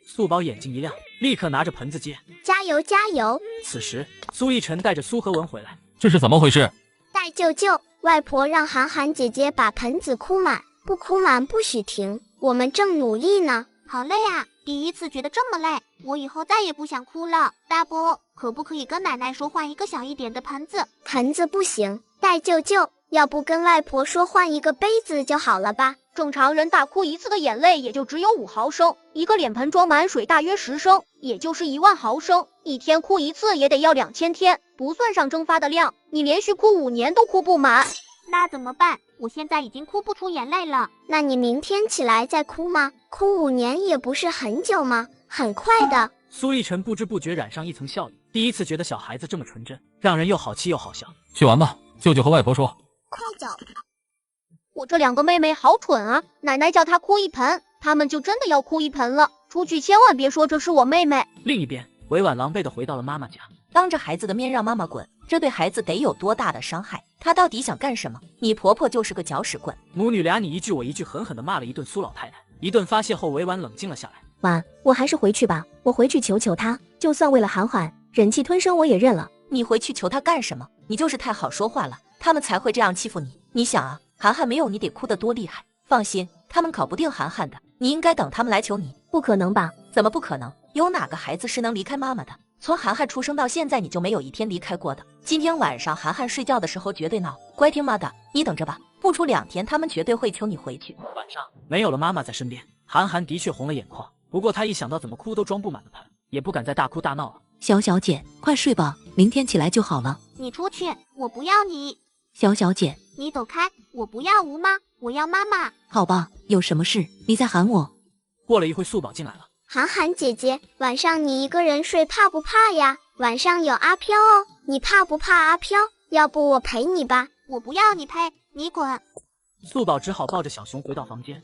素宝眼睛一亮，立刻拿着盆子接。加油加油！此时，苏逸晨带着苏和文回来。这是怎么回事？带舅舅，外婆让韩寒姐姐把盆子哭满，不哭满不许停。我们正努力呢。好累啊，第一次觉得这么累，我以后再也不想哭了。大伯，可不可以跟奶奶说换一个小一点的盆子？盆子不行，带舅舅，要不跟外婆说换一个杯子就好了吧？正常人大哭一次的眼泪也就只有5毫升，一个脸盆装满水大约10升，也就是1万毫升。一天哭一次也得要2000天，不算上蒸发的量，你连续哭5年都哭不满。那怎么办？我现在已经哭不出眼泪了。那你明天起来再哭吗？哭5年也不是很久吗？很快的。苏逸晨不知不觉染上一层笑意，第一次觉得小孩子这么纯真，让人又好气又好笑。去玩吧，舅舅和外婆说。快走！我这2个妹妹好蠢啊，奶奶叫她哭一盆，她们就真的要哭一盆了。出去千万别说这是我妹妹。另一边，委婉狼狈地回到了妈妈家，当着孩子的面让妈妈滚，这对孩子得有多大的伤害？她到底想干什么？你婆婆就是个搅屎棍。母女俩你一句我一句，狠狠地骂了一顿苏老太太。一顿发泄后，委婉冷静了下来。妈，我还是回去吧，我回去求求她，就算为了涵涵，忍气吞声我也认了。你回去求她干什么？你就是太好说话了，他们才会这样欺负你。你想啊，涵涵没有你得哭得多厉害。放心，他们搞不定涵涵的，你应该等他们来求你。不可能吧？怎么不可能？有哪个孩子是能离开妈妈的？从涵涵出生到现在，你就没有一天离开过的。今天晚上涵涵睡觉的时候绝对闹，乖听妈的，你等着吧，不出2天，他们绝对会求你回去。晚上没有了妈妈在身边，涵涵的确红了眼眶。不过她一想到怎么哭都装不满的盆，也不敢再大哭大闹了。小小姐，快睡吧，明天起来就好了。你出去，我不要你。小小姐，你走开，我不要吴妈，我要妈妈。好吧，有什么事你再喊我。过了一会，素宝进来了。涵涵姐姐，晚上你一个人睡怕不怕呀？晚上有阿飘哦，你怕不怕阿飘？要不我陪你吧。我不要你陪，你滚。素宝只好抱着小熊回到房间。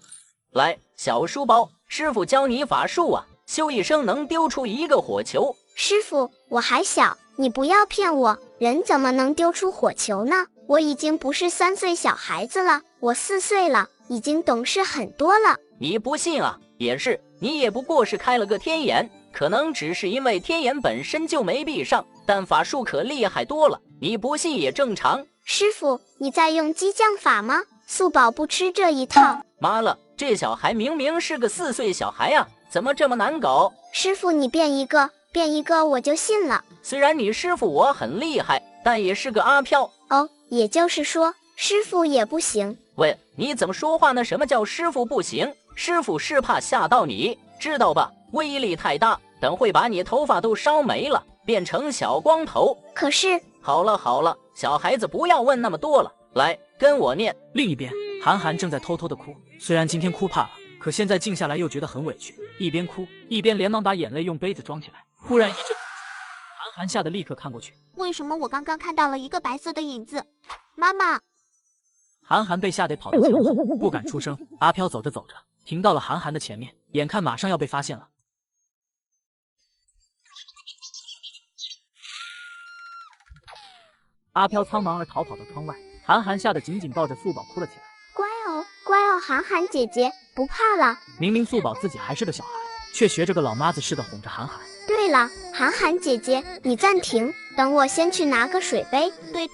来，小书包，师傅教你法术啊，咻一声能丢出1个火球。师傅，我还小，你不要骗我，人怎么能丢出火球呢？我已经不是3岁小孩子了，我4岁了，已经懂事很多了。你不信啊？也是，你也不过是开了个天眼，可能只是因为天眼本身就没闭上，但法术可厉害多了，你不信也正常。师傅，你在用激将法吗？素宝不吃这一套。妈了，这小孩明明是个4岁小孩啊，怎么这么难搞？师傅，你变一个我就信了。虽然你师傅我很厉害，但也是个阿飘。哦，也就是说师傅也不行。喂，你怎么说话呢？什么叫师傅不行？师傅是怕吓到你，知道吧？威力太大，等会把你头发都烧没了，变成小光头。可是……好了，小孩子不要问那么多了，来跟我念。另一边，涵涵正在偷偷的哭，虽然今天哭怕了，可现在静下来又觉得很委屈，一边哭一边连忙把眼泪用杯子装起来。忽然一阵，涵涵吓得立刻看过去，为什么我刚刚看到了一个白色的影子？妈妈！涵涵被吓得跑到墙后，不敢出声。阿飘走着走着，停到了涵涵的前面，眼看马上要被发现了。阿飘苍茫而逃跑到窗外，涵涵吓得紧紧抱着素宝哭了起来。乖哦，涵涵姐姐，不怕了。明明素宝自己还是个小孩，却学着个老妈子似的哄着涵涵。对了，涵涵姐姐，你暂停，等我先去拿个水杯。对，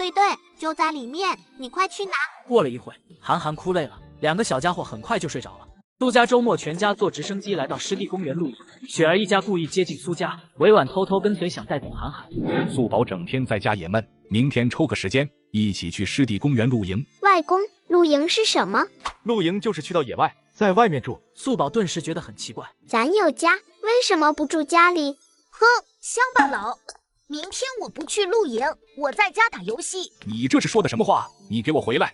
就在里面，你快去拿。过了一会，涵涵哭累了，2个小家伙很快就睡着了。苏家周末全家坐直升机来到湿地公园露营，雪儿一家故意接近苏家，委婉偷偷跟随，想带走涵涵。素宝整天在家也闷，明天抽个时间一起去湿地公园露营。外公，露营是什么？露营就是去到野外，在外面住。素宝顿时觉得很奇怪，咱有家，为什么不住家里？哼，乡巴佬！明天我不去露营，我在家打游戏。你这是说的什么话？你给我回来！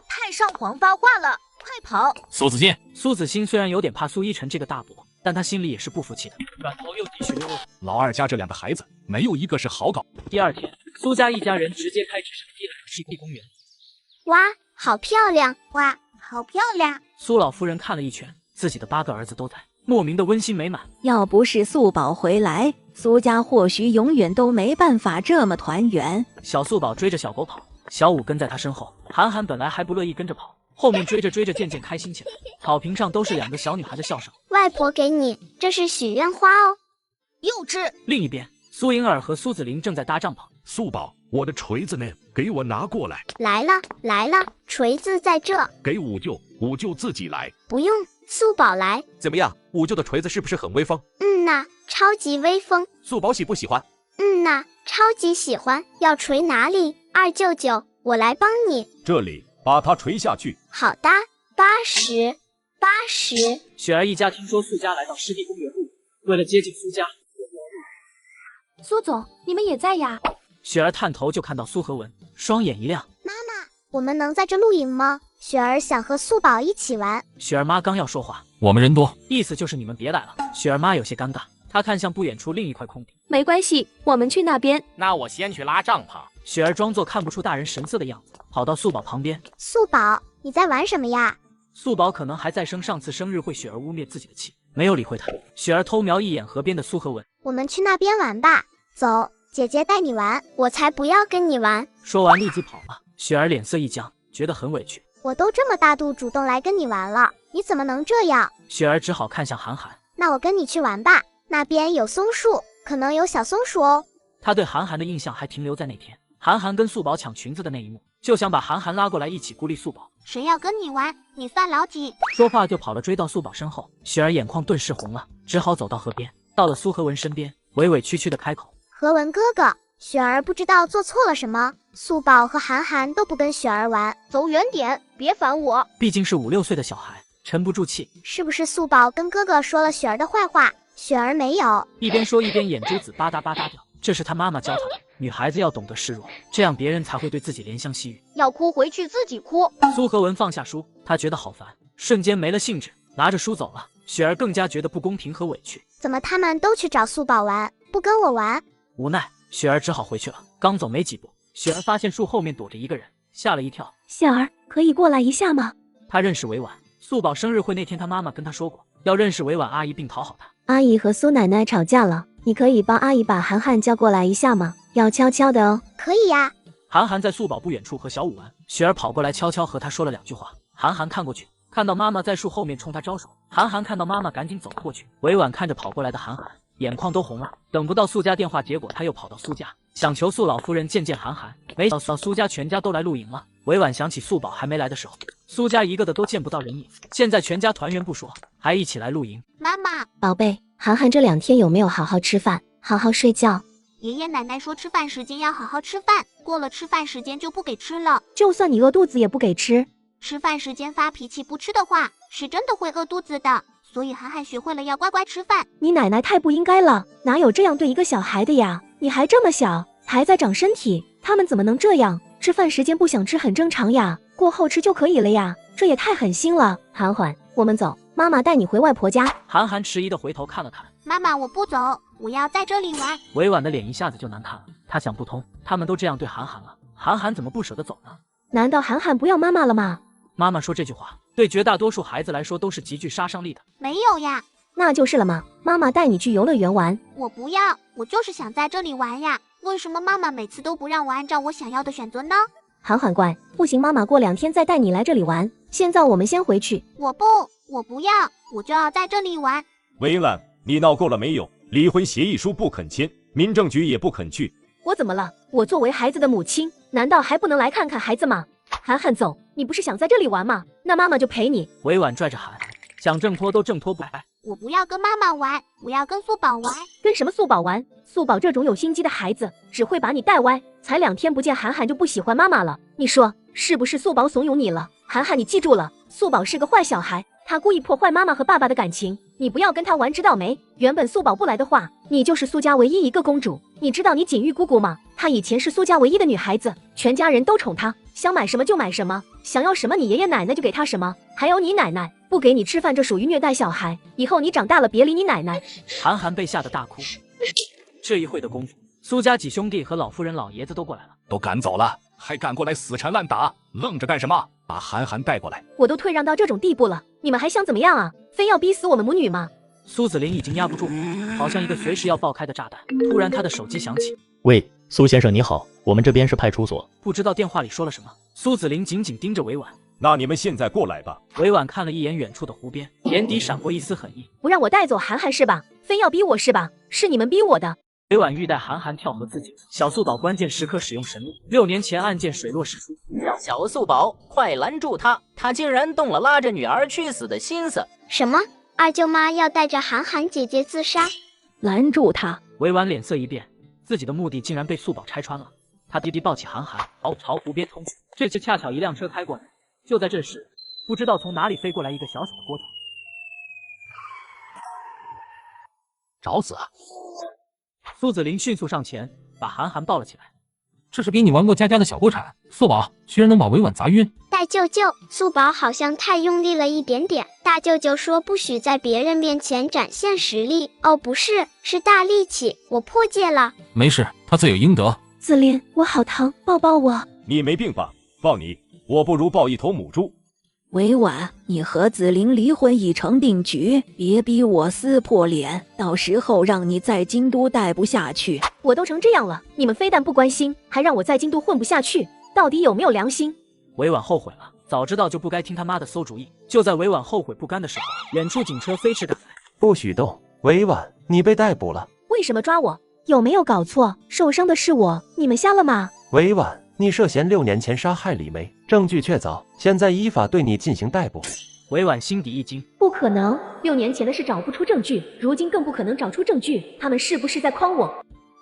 太上皇发话了，快跑！苏子欣，苏子欣虽然有点怕苏一晨这个大伯，但他心里也是不服气的，转头又继续溜了。老二家这2个孩子，没有一个是好搞。第2天，苏家一家人直接开直升机来到湿地公园。哇，好漂亮！哇，好漂亮！苏老夫人看了一圈，自己的8个儿子都在，莫名的温馨美满。要不是素宝回来，苏家或许永远都没办法这么团圆。小素宝追着小狗跑，小五跟在他身后。涵涵本来还不乐意跟着跑，后面追着渐渐开心起来。草坪上都是2个小女孩的笑声。外婆给你，这是许愿花哦。幼稚。另一边，苏莹儿和苏子琳正在搭帐篷。素宝，我的锤子呢？给我拿过来。来了，锤子在这。给五舅，五舅自己来。不用，素宝来。怎么样，五舅的锤子是不是很威风？呐，超级威风。素宝喜不喜欢？呐，超级喜欢。要锤哪里？二舅舅，我来帮你。这里，把它锤下去。好的，80。雪儿一家听说苏家来到湿地公园露营，为了接近苏家，苏总，你们也在呀？雪儿探头就看到苏和文，双眼一亮。妈妈，我们能在这露营吗？雪儿想和素宝一起玩。雪儿妈刚要说话，我们人多，意思就是你们别来了。雪儿妈有些尴尬，他看向不远处另一块空地。没关系，我们去那边。那我先去拉帐篷。雪儿装作看不出大人神色的样子，跑到素宝旁边。素宝，你在玩什么呀？素宝可能还在生上次生日会雪儿污蔑自己的气，没有理会他。雪儿偷瞄一眼河边的苏和文，我们去那边玩吧。走，姐姐带你玩。我才不要跟你玩。说完立即跑了。雪儿脸色一僵，觉得很委屈。我都这么大度主动来跟你玩了，你怎么能这样？雪儿只好看向韩寒。那我跟你去玩吧，那边有松树，可能有小松鼠哦。他对韩寒的印象还停留在那天韩寒跟素宝抢裙子的那一幕，就想把韩寒拉过来一起孤立素宝。谁要跟你玩，你算老几？说话就跑了，追到素宝身后。雪儿眼眶顿时红了，只好走到河边，到了苏和文身边，委委屈屈的开口：和文哥哥，雪儿不知道做错了什么，素宝和韩寒都不跟雪儿玩，走远点，别烦我。毕竟是5、6岁的小孩，沉不住气。是不是素宝跟哥哥说了雪儿的坏话？雪儿没有。一边说一边眼珠子吧嗒吧嗒掉。这是他妈妈教他的，女孩子要懂得示弱，这样别人才会对自己怜香惜玉。要哭回去自己哭。苏和文放下书，他觉得好烦，瞬间没了兴致，拿着书走了。雪儿更加觉得不公平和委屈。怎么他们都去找素宝玩，不跟我玩？无奈，雪儿只好回去了。刚走没几步，雪儿发现树后面躲着一个人，吓了一跳。夏儿，可以过来一下吗？他认识委婉，素宝生日会那天他妈妈跟他说过，要认识委婉阿姨并讨好她。阿姨和苏奶奶吵架了，你可以帮阿姨把韩寒叫过来一下吗？要悄悄的哦。可以呀。韩寒在素宝不远处和小舞玩，雪儿跑过来悄悄和他说了2句话。韩寒看过去，看到妈妈在树后面冲他招手。韩寒看到妈妈赶紧走了过去。委婉看着跑过来的韩寒，眼眶都红了。等不到苏家电话，结果他又跑到苏家，想求苏老夫人见见韩寒。没想到苏家全家都来露营了。委婉想起素宝还没来的时候，苏家一个的都见不到人影，现在全家团圆不说，还一起来露营。妈妈，宝贝，韩寒这2天有没有好好吃饭，好好睡觉？爷爷奶奶说吃饭时间要好好吃饭，过了吃饭时间就不给吃了。就算你饿肚子也不给吃。吃饭时间发脾气不吃的话，是真的会饿肚子的。所以韩寒学会了要乖乖吃饭。你奶奶太不应该了，哪有这样对一个小孩的呀？你还这么小，还在长身体，他们怎么能这样？吃饭时间不想吃很正常呀，过后吃就可以了呀，这也太狠心了。韩寒，我们走，妈妈带你回外婆家。韩寒迟疑的回头看了看，妈妈，我不走，我要在这里玩。委婉的脸一下子就难看了，他想不通，他们都这样对韩寒了，韩寒怎么不舍得走呢？难道韩寒不要妈妈了吗？妈妈说这句话对绝大多数孩子来说都是极具杀伤力的。没有呀。那就是了嘛，妈妈带你去游乐园玩。我不要，我就是想在这里玩呀。为什么妈妈每次都不让我按照我想要的选择呢？韩寒乖，不行，妈妈过2天再带你来这里玩。现在我们先回去。我不要，我就要在这里玩。委婉，你闹够了没有？离婚协议书不肯签，民政局也不肯去。我怎么了？我作为孩子的母亲，难道还不能来看看孩子吗？韩寒走，你不是想在这里玩吗？那妈妈就陪你。委婉拽着韩，想挣脱都挣脱不开。我不要跟妈妈玩，我要跟素宝玩。跟什么素宝玩？素宝这种有心机的孩子，只会把你带歪。才2天不见，韩寒就不喜欢妈妈了。你说是不是素宝怂恿你了？韩寒，你记住了，素宝是个坏小孩，他故意破坏妈妈和爸爸的感情，你不要跟他玩，知道没？原本素宝不来的话，你就是苏家唯一一个公主。你知道你锦玉姑姑吗？她以前是苏家唯一的女孩子，全家人都宠她，想买什么就买什么，想要什么你爷爷奶奶就给她什么。还有你奶奶不给你吃饭，这属于虐待小孩，以后你长大了别理你奶奶。韩寒被吓得大哭。这一会的功夫，苏家几兄弟和老夫人老爷子都过来了，都赶走了，还敢过来死缠烂打，愣着干什么？把韩寒带过来。我都退让到这种地步了，你们还想怎么样啊？非要逼死我们母女吗？苏子林已经压不住，好像一个随时要爆开的炸弹。突然他的手机响起，喂，苏先生你好，我们这边是派出所。不知道电话里说了什么。苏子林紧紧盯着委婉。那你们现在过来吧。委婉看了一眼远处的湖边，眼底闪过一丝狠意。不让我带走韩寒是吧？非要逼我是吧？是你们逼我的。委婉欲带韩寒跳河自尽，小素宝关键时刻使用神力，6年前案件水落石出。小素宝，快拦住他！他竟然动了拉着女儿去死的心思。什么？二舅妈要带着韩寒姐姐自杀？拦住他！委婉脸色一变，自己的目的竟然被素宝拆穿了。他低低抱起韩寒，朝湖边冲去。这时恰巧一辆车开过来，就在这时，不知道从哪里飞过来一个小小的锅铲。找死啊！苏子林迅速上前，把韩寒抱了起来。这是给你玩过家家的小锅铲，素宝居然能把委婉砸晕。大舅舅，素宝好像太用力了一点点。大舅舅说不许在别人面前展现实力。哦，不是，是大力气，我破戒了。没事，他罪有应得。紫菱，我好疼，抱抱我。你没病吧？抱你，我不如抱一头母猪。委婉，你和紫菱离婚已成定局，别逼我撕破脸，到时候让你在京都待不下去。我都成这样了，你们非但不关心，还让我在京都混不下去，到底有没有良心？委婉后悔了，早知道就不该听他妈的馊主意。就在委婉后悔不甘的时候，远处警车飞驰赶来。不许动，委婉，你被逮捕了。为什么抓我？有没有搞错？受伤的是我，你们瞎了吗？委婉，你涉嫌6年前杀害李梅，证据确凿，现在依法对你进行逮捕。委婉心底一惊，不可能，6年前的事找不出证据，如今更不可能找出证据，他们是不是在诓我？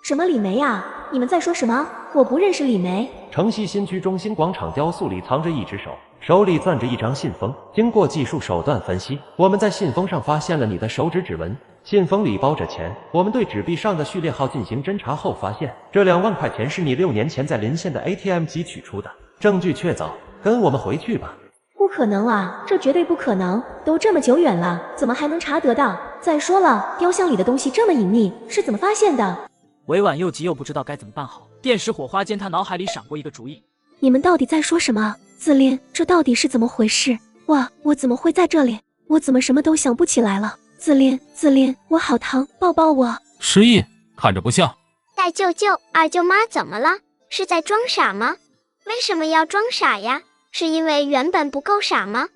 什么李梅啊？你们在说什么？我不认识李梅。城西新区中心广场雕塑里藏着一只手，手里攥着一张信封。经过技术手段分析，我们在信封上发现了你的手指指纹。信封里包着钱，我们对纸币上的序列号进行侦查后发现，这2万块钱是你6年前在临县的 ATM 机取出的，证据确凿。跟我们回去吧。不可能啊，这绝对不可能，都这么久远了，怎么还能查得到？再说了，雕像里的东西这么隐秘，是怎么发现的？委婉又急又不知道该怎么办好，电石火花间，他脑海里闪过一个主意。你们到底在说什么？自恋，这到底是怎么回事？哇，我怎么会在这里？我怎么什么都想不起来了？自恋，我好疼，抱抱我。失忆，看着不像。大舅舅、二舅妈怎么了？是在装傻吗？为什么要装傻呀？是因为原本不够傻吗？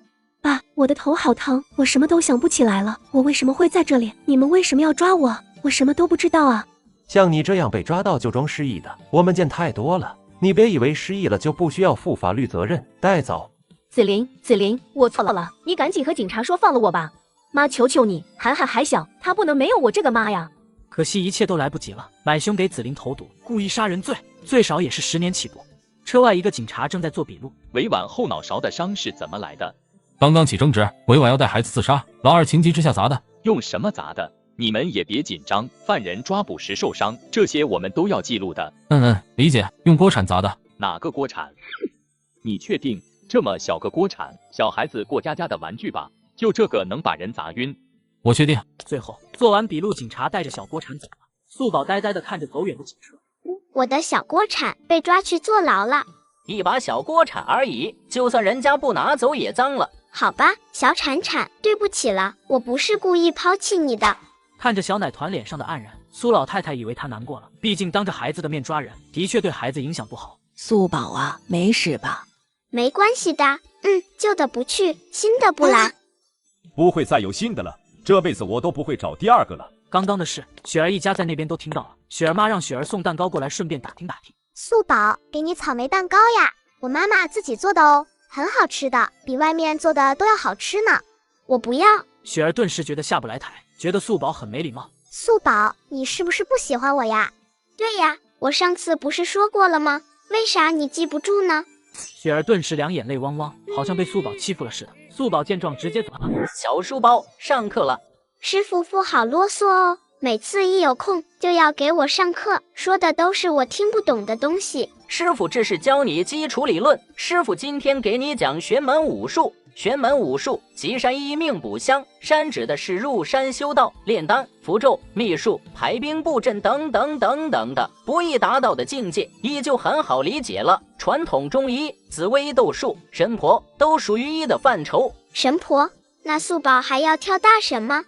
爸，我的头好疼，我什么都想不起来了。我为什么会在这里？你们为什么要抓我？我什么都不知道啊。像你这样被抓到就装失忆的，我们见太多了。你别以为失忆了就不需要负法律责任，带走。紫菱，我错了，你赶紧和警察说放了我吧。妈，求求你，涵涵还小，她不能没有我这个妈呀。可惜一切都来不及了，买凶给紫菱投毒，故意杀人罪，最少也是10年起步。车外一个警察正在做笔录。委婉后脑勺的伤是怎么来的？刚刚起争执，委婉要带孩子自杀，老二情急之下砸的。用什么砸的？你们也别紧张，犯人抓捕时受伤，这些我们都要记录的。理解，用锅铲砸的。哪个锅铲？你确定？这么小个锅铲，小孩子过家家的玩具吧？就这个能把人砸晕？我确定。最后做完笔录，警察带着小锅铲走了。素宝呆呆地看着走远的警车。我的小锅铲被抓去坐牢了。一把小锅铲而已，就算人家不拿走也脏了。好吧，小铲铲，对不起了，我不是故意抛弃你的。看着小奶团脸上的黯然，苏老太太以为她难过了，毕竟当着孩子的面抓人，的确对孩子影响不好。素宝啊，没事吧？没关系的，旧的不去，新的不来。不会再有新的了，这辈子我都不会找第二个了。刚刚的事，雪儿一家在那边都听到了。雪儿妈让雪儿送蛋糕过来，顺便打听打听。素宝，给你草莓蛋糕呀，我妈妈自己做的哦，很好吃的，比外面做的都要好吃呢。我不要。雪儿顿时觉得下不来台，觉得素宝很没礼貌。素宝，你是不是不喜欢我呀？对呀，我上次不是说过了吗？为啥你记不住呢？雪儿顿时两眼泪汪汪，好像被素宝欺负了似的。素宝见状直接走了。小书包，上课了。师傅不好啰嗦哦，每次一有空就要给我上课，说的都是我听不懂的东西。师傅这是教你基础理论，师傅今天给你讲玄门武术。玄门武术，吉山一命补香，山指的是入山修道、炼丹、符咒、秘术、排兵布阵等等等等的，不易达到的境界，依旧很好理解了。传统中医、紫微斗数、神婆都属于医的范畴。神婆？那素宝还要跳大神吗？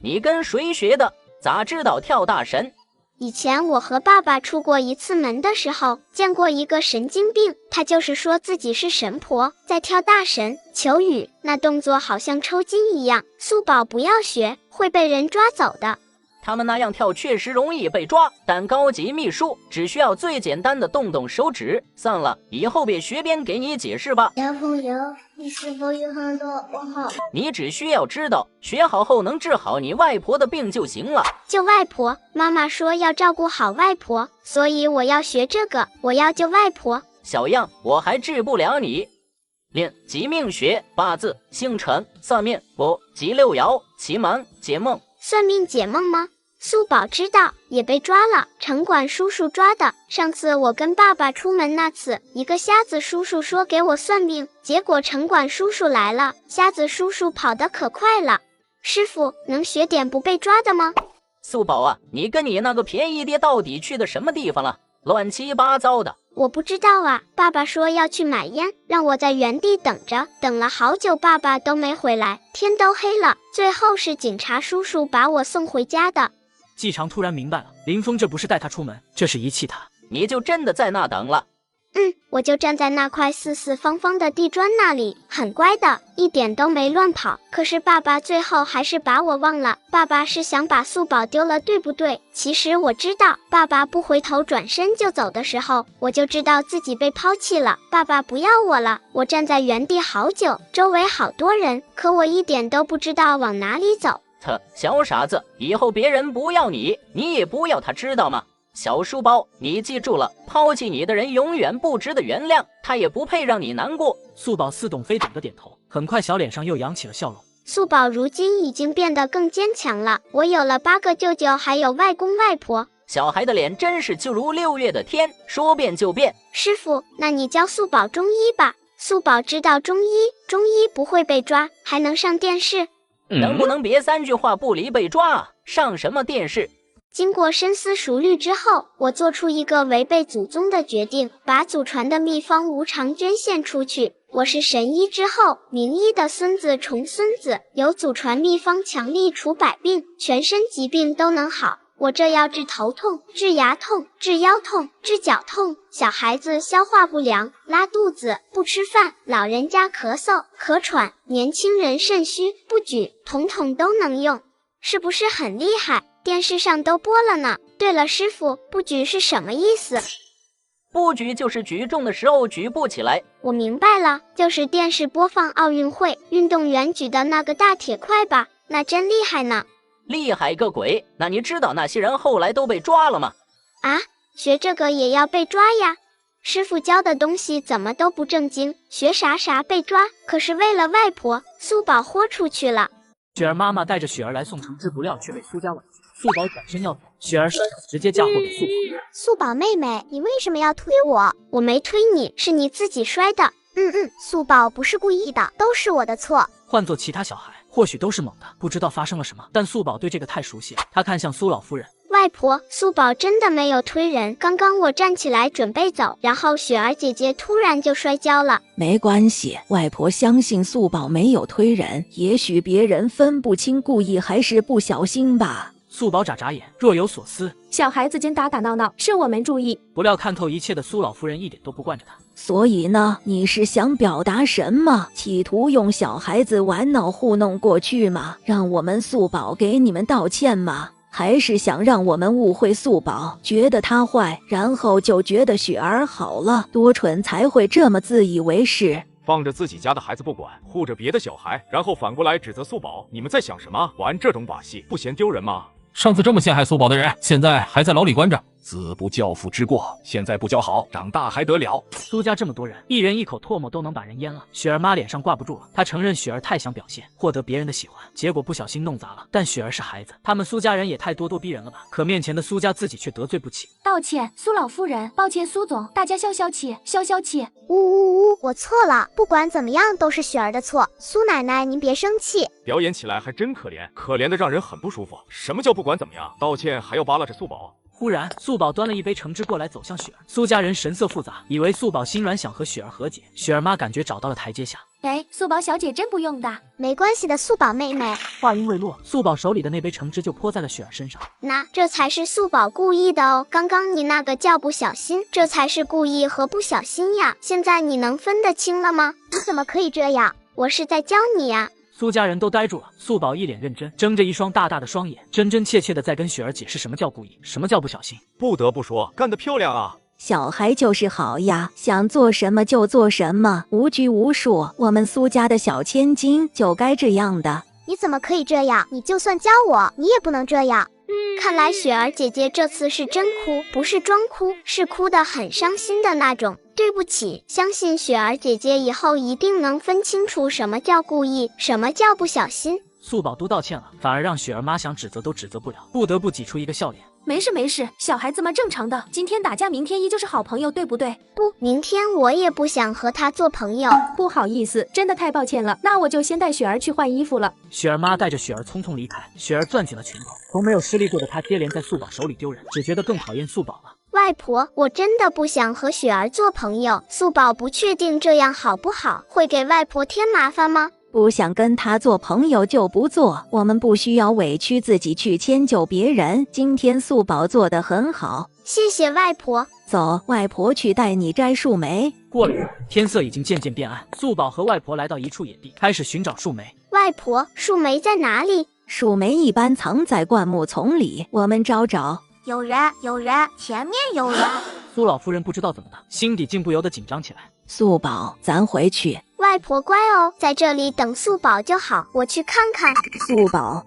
你跟谁学的？咋知道跳大神？以前我和爸爸出过一次门的时候，见过一个神经病，他就是说自己是神婆，在跳大神求雨，那动作好像抽筋一样。素宝不要学，会被人抓走的。他们那样跳确实容易被抓，但高级秘术只需要最简单的动动手指。算了，以后别学边给你解释吧。小朋友，你是否有很多问号？你只需要知道，学好后能治好你外婆的病就行了。救外婆？妈妈说要照顾好外婆，所以我要学这个，我要救外婆。小样，我还治不了你。练即命学、八字、星辰、算命、卜、吉六爻、奇门、解梦。算命解梦吗？素宝知道，也被抓了，城管叔叔抓的。上次我跟爸爸出门那次，一个瞎子叔叔说给我算命，结果城管叔叔来了，瞎子叔叔跑得可快了。师傅，能学点不被抓的吗？素宝啊，你跟你那个便宜爹到底去的什么地方了？乱七八糟的。我不知道啊，爸爸说要去买烟，让我在原地等着，等了好久，爸爸都没回来，天都黑了，最后是警察叔叔把我送回家的。季常突然明白了，林峰这不是带他出门，这是遗弃他。你就真的在那等了？我就站在那块四四方方的地砖那里，很乖的，一点都没乱跑。可是爸爸最后还是把我忘了。爸爸是想把素宝丢了，对不对？其实我知道，爸爸不回头转身就走的时候，我就知道自己被抛弃了。爸爸不要我了。我站在原地好久，周围好多人，可我一点都不知道往哪里走。小傻子，以后别人不要你，你也不要他，知道吗？小书包，你记住了，抛弃你的人永远不值得原谅，他也不配让你难过。素宝似懂非懂的点头，很快小脸上又扬起了笑容。素宝如今已经变得更坚强了，我有了8个舅舅，还有外公外婆。小孩的脸真是就如6月的天，说变就变。师傅，那你教素宝中医吧。素宝知道中医不会被抓，还能上电视。能不能别3句话不离被抓啊？上什么电视？经过深思熟虑之后，我做出一个违背祖宗的决定，把祖传的秘方无偿捐献出去。我是神医之后，名医的孙子重孙子，有祖传秘方强力除百病，全身疾病都能好。我这要治头痛、治牙痛、治腰痛、治脚痛，小孩子消化不良、拉肚子、不吃饭，老人家咳嗽、咳喘，年轻人肾虚、不举，统统都能用。是不是很厉害？电视上都播了呢。对了，师傅，不举是什么意思？不举就是举重的时候举不起来。我明白了，就是电视播放奥运会运动员举的那个大铁块吧？那真厉害呢。厉害个鬼！那你知道那些人后来都被抓了吗？啊，学这个也要被抓呀？师傅教的东西怎么都不正经，学啥被抓。可是为了外婆，素宝豁出去了。雪儿妈妈带着雪儿来送橙汁，不料却被苏家婉拒。素宝转身要走，雪儿摔死，直接嫁祸给素宝。素宝妹妹，你为什么要推我？我没推你，是你自己摔的。素宝不是故意的，都是我的错。换做其他小孩，或许都是猛的，不知道发生了什么。但素宝对这个太熟悉了，他看向苏老夫人。外婆，素宝真的没有推人。刚刚我站起来准备走，然后雪儿姐姐突然就摔跤了。没关系，外婆相信素宝没有推人，也许别人分不清故意还是不小心吧。素宝眨眨眼，若有所思。小孩子间打打闹闹，是我们注意。不料看透一切的苏老夫人一点都不惯着他。所以呢，你是想表达什么？企图用小孩子玩闹糊弄过去吗？让我们素宝给你们道歉吗？还是想让我们误会素宝，觉得他坏，然后就觉得雪儿好了？多蠢才会这么自以为是。放着自己家的孩子不管，护着别的小孩，然后反过来指责素宝，你们在想什么？玩这种把戏不嫌丢人吗？上次这么陷害素宝的人，现在还在牢里关着。子不教父之过，现在不教好，长大还得了？苏家这么多人，一人一口唾沫都能把人淹了。雪儿妈脸上挂不住了，她承认雪儿太想表现，获得别人的喜欢，结果不小心弄砸了。但雪儿是孩子，他们苏家人也太咄咄逼人了吧？可面前的苏家自己却得罪不起。道歉，苏老夫人，抱歉，苏总，大家消消气，消消气。我错了，不管怎么样都是雪儿的错。苏奶奶，您别生气。表演起来还真可怜，可怜的让人很不舒服。什么叫不管怎么样？道歉还要扒拉着素宝？忽然，素宝端了一杯橙汁过来，走向雪儿。苏家人神色复杂，以为素宝心软，想和雪儿和解。雪儿妈感觉找到了台阶下。素宝小姐真不用的，没关系的，素宝妹妹。话音未落，素宝手里的那杯橙汁就泼在了雪儿身上。那这才是素宝故意的哦，刚刚你那个叫不小心，这才是故意和不小心呀。现在你能分得清了吗？你怎么可以这样？我是在教你呀。苏家人都呆住了，素宝一脸认真，睁着一双大大的双眼，真真切切的在跟雪儿解释什么叫故意，什么叫不小心。不得不说，干得漂亮啊！小孩就是好呀，想做什么就做什么，无拘无束。我们苏家的小千金就该这样的。你怎么可以这样？你就算教我，你也不能这样。看来雪儿姐姐这次是真哭，不是装哭，是哭得很伤心的那种。对不起，相信雪儿姐姐以后一定能分清楚什么叫故意，什么叫不小心。素宝都道歉了，反而让雪儿妈想指责都指责不了，不得不挤出一个笑脸。没事没事，小孩子嘛正常的，今天打架，明天依旧是好朋友，对不对？不，明天我也不想和他做朋友。不好意思，真的太抱歉了，那我就先带雪儿去换衣服了。雪儿妈带着雪儿匆匆离开，雪儿攥紧了拳头，从没有失利过的她接连在素宝手里丢人，只觉得更讨厌素宝了。外婆，我真的不想和雪儿做朋友。素宝不确定这样好不好，会给外婆添麻烦吗？不想跟他做朋友就不做，我们不需要委屈自己去迁就别人。今天素宝做得很好，谢谢外婆。走，外婆去带你摘树莓。过了一会儿，天色已经渐渐变暗，素宝和外婆来到一处野地，开始寻找树莓。外婆，树莓在哪里？树莓一般藏在灌木丛里，我们找找。有人，有人，前面有人。苏老夫人不知道怎么的，心底竟不由得紧张起来。素宝，咱回去。外婆乖哦，在这里等素宝就好，我去看看。素宝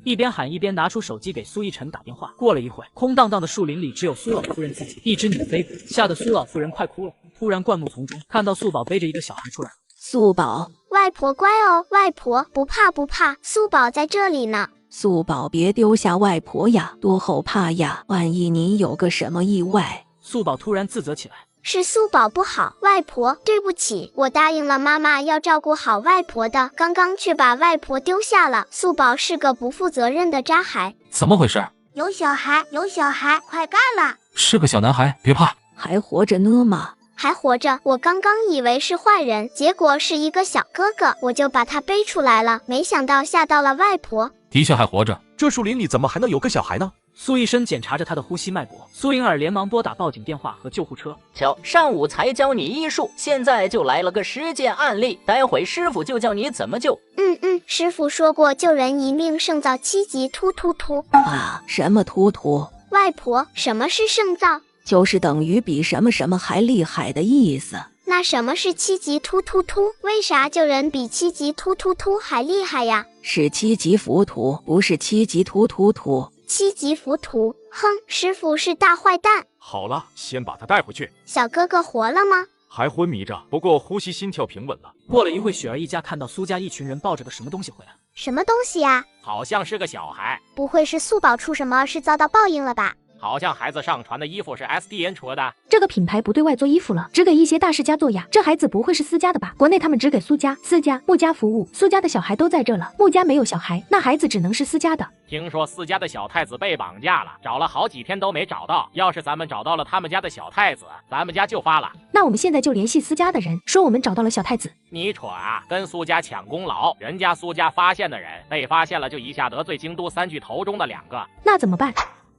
一边喊一边拿出手机给苏一晨打电话。过了一会，空荡荡的树林里只有苏老夫人自己，一只鸟飞过，吓得苏老夫人快哭了。突然，灌木丛中看到素宝背着一个小孩出来。素宝，外婆乖哦，外婆不怕不怕，素宝在这里呢。素宝，别丢下外婆呀，多后怕呀，万一你有个什么意外。素宝突然自责起来。是素宝不好，外婆对不起，我答应了妈妈要照顾好外婆的，刚刚却把外婆丢下了。素宝是个不负责任的渣孩。怎么回事？有小孩，有小孩，快干了！是个小男孩，别怕。还活着呢吗？还活着，我刚刚以为是坏人，结果是一个小哥哥，我就把他背出来了，没想到吓到了外婆。的确还活着。这树林里怎么还能有个小孩呢？苏医生检查着他的呼吸脉搏，苏银儿连忙拨打报警电话和救护车。瞧，上午才教你医术，现在就来了个实践案例，待会师傅就教你怎么救。师傅说过救人一命胜造七级。突突突啊！什么突突？外婆，什么是胜造？就是等于比什么什么还厉害的意思。那什么是七级突突突？为啥救人比七级突突突还厉害呀？是七级浮屠，不是七级突突突。七级浮屠，哼，师傅是大坏蛋。好了，先把他带回去。小哥哥活了吗？还昏迷着，不过呼吸心跳平稳了。过了一会，雪儿一家看到苏家一群人抱着个什么东西回来。什么东西呀？好像是个小孩。不会是素宝出什么事遭到报应了吧？好像孩子上传的衣服是 SDN 出的。这个品牌不对外做衣服了，只给一些大世家做呀。这孩子不会是私家的吧？国内他们只给苏家、私家、穆家服务，苏家的小孩都在这了，穆家没有小孩，那孩子只能是私家的。听说私家的小太子被绑架了，找了好几天都没找到。要是咱们找到了他们家的小太子，咱们家就发了。那我们现在就联系私家的人，说我们找到了小太子。你瞅啊，跟苏家抢功劳，人家苏家发现的人被发现了，就一下得罪京都三巨头中的2个。那怎么办？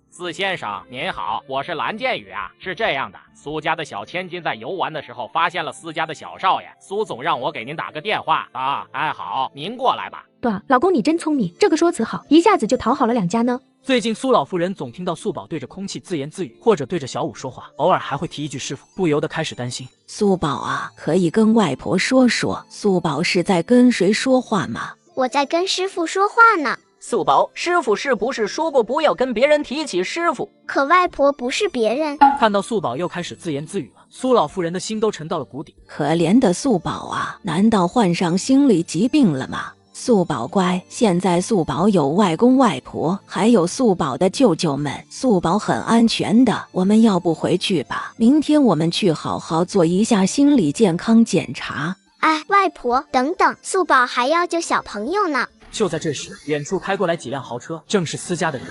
司先生您好，我是蓝剑宇啊。是这样的，苏家的小千金在游玩的时候发现了司家的小少爷，苏总让我给您打个电话啊。哎，好，您过来吧。对啊，老公你真聪明，这个说辞好，一下子就讨好了2家呢。最近苏老夫人总听到素宝对着空气自言自语，或者对着小五说话，偶尔还会提一句师傅，不由得开始担心。素宝啊，可以跟外婆说说，素宝是在跟谁说话吗？我在跟师傅说话呢。素宝，师傅是不是说过不要跟别人提起师傅？可外婆不是别人。看到素宝又开始自言自语了，苏老夫人的心都沉到了谷底。可怜的素宝啊，难道患上心理疾病了吗？素宝乖，现在素宝有外公外婆，还有素宝的舅舅们，素宝很安全的。我们要不回去吧？明天我们去好好做一下心理健康检查。哎，外婆，等等，素宝还要救小朋友呢。就在这时，远处开过来几辆豪车，正是私家的人。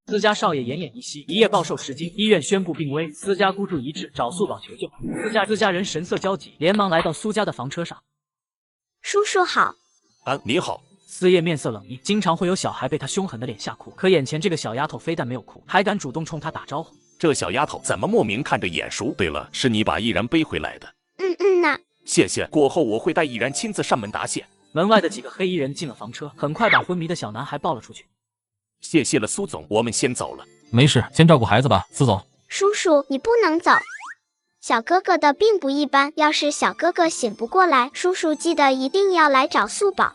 私家少爷奄奄一息，一夜暴瘦10斤，医院宣布病危。私家孤注一掷找素宝求救。私家人神色焦急，连忙来到苏家的房车上。叔叔好。你好。司爷面色冷硬，经常会有小孩被他凶狠的脸吓哭，可眼前这个小丫头非但没有哭，还敢主动冲他打招呼。这小丫头怎么莫名看着眼熟？对了，是你把依然背回来的。呐。谢谢，过后我会带依然亲自上门答谢。门外的几个黑衣人进了房车，很快把昏迷的小男孩抱了出去。谢谢了，苏总，我们先走了。没事，先照顾孩子吧，苏总。叔叔，你不能走。小哥哥的病不一般，要是小哥哥醒不过来，叔叔记得一定要来找素宝。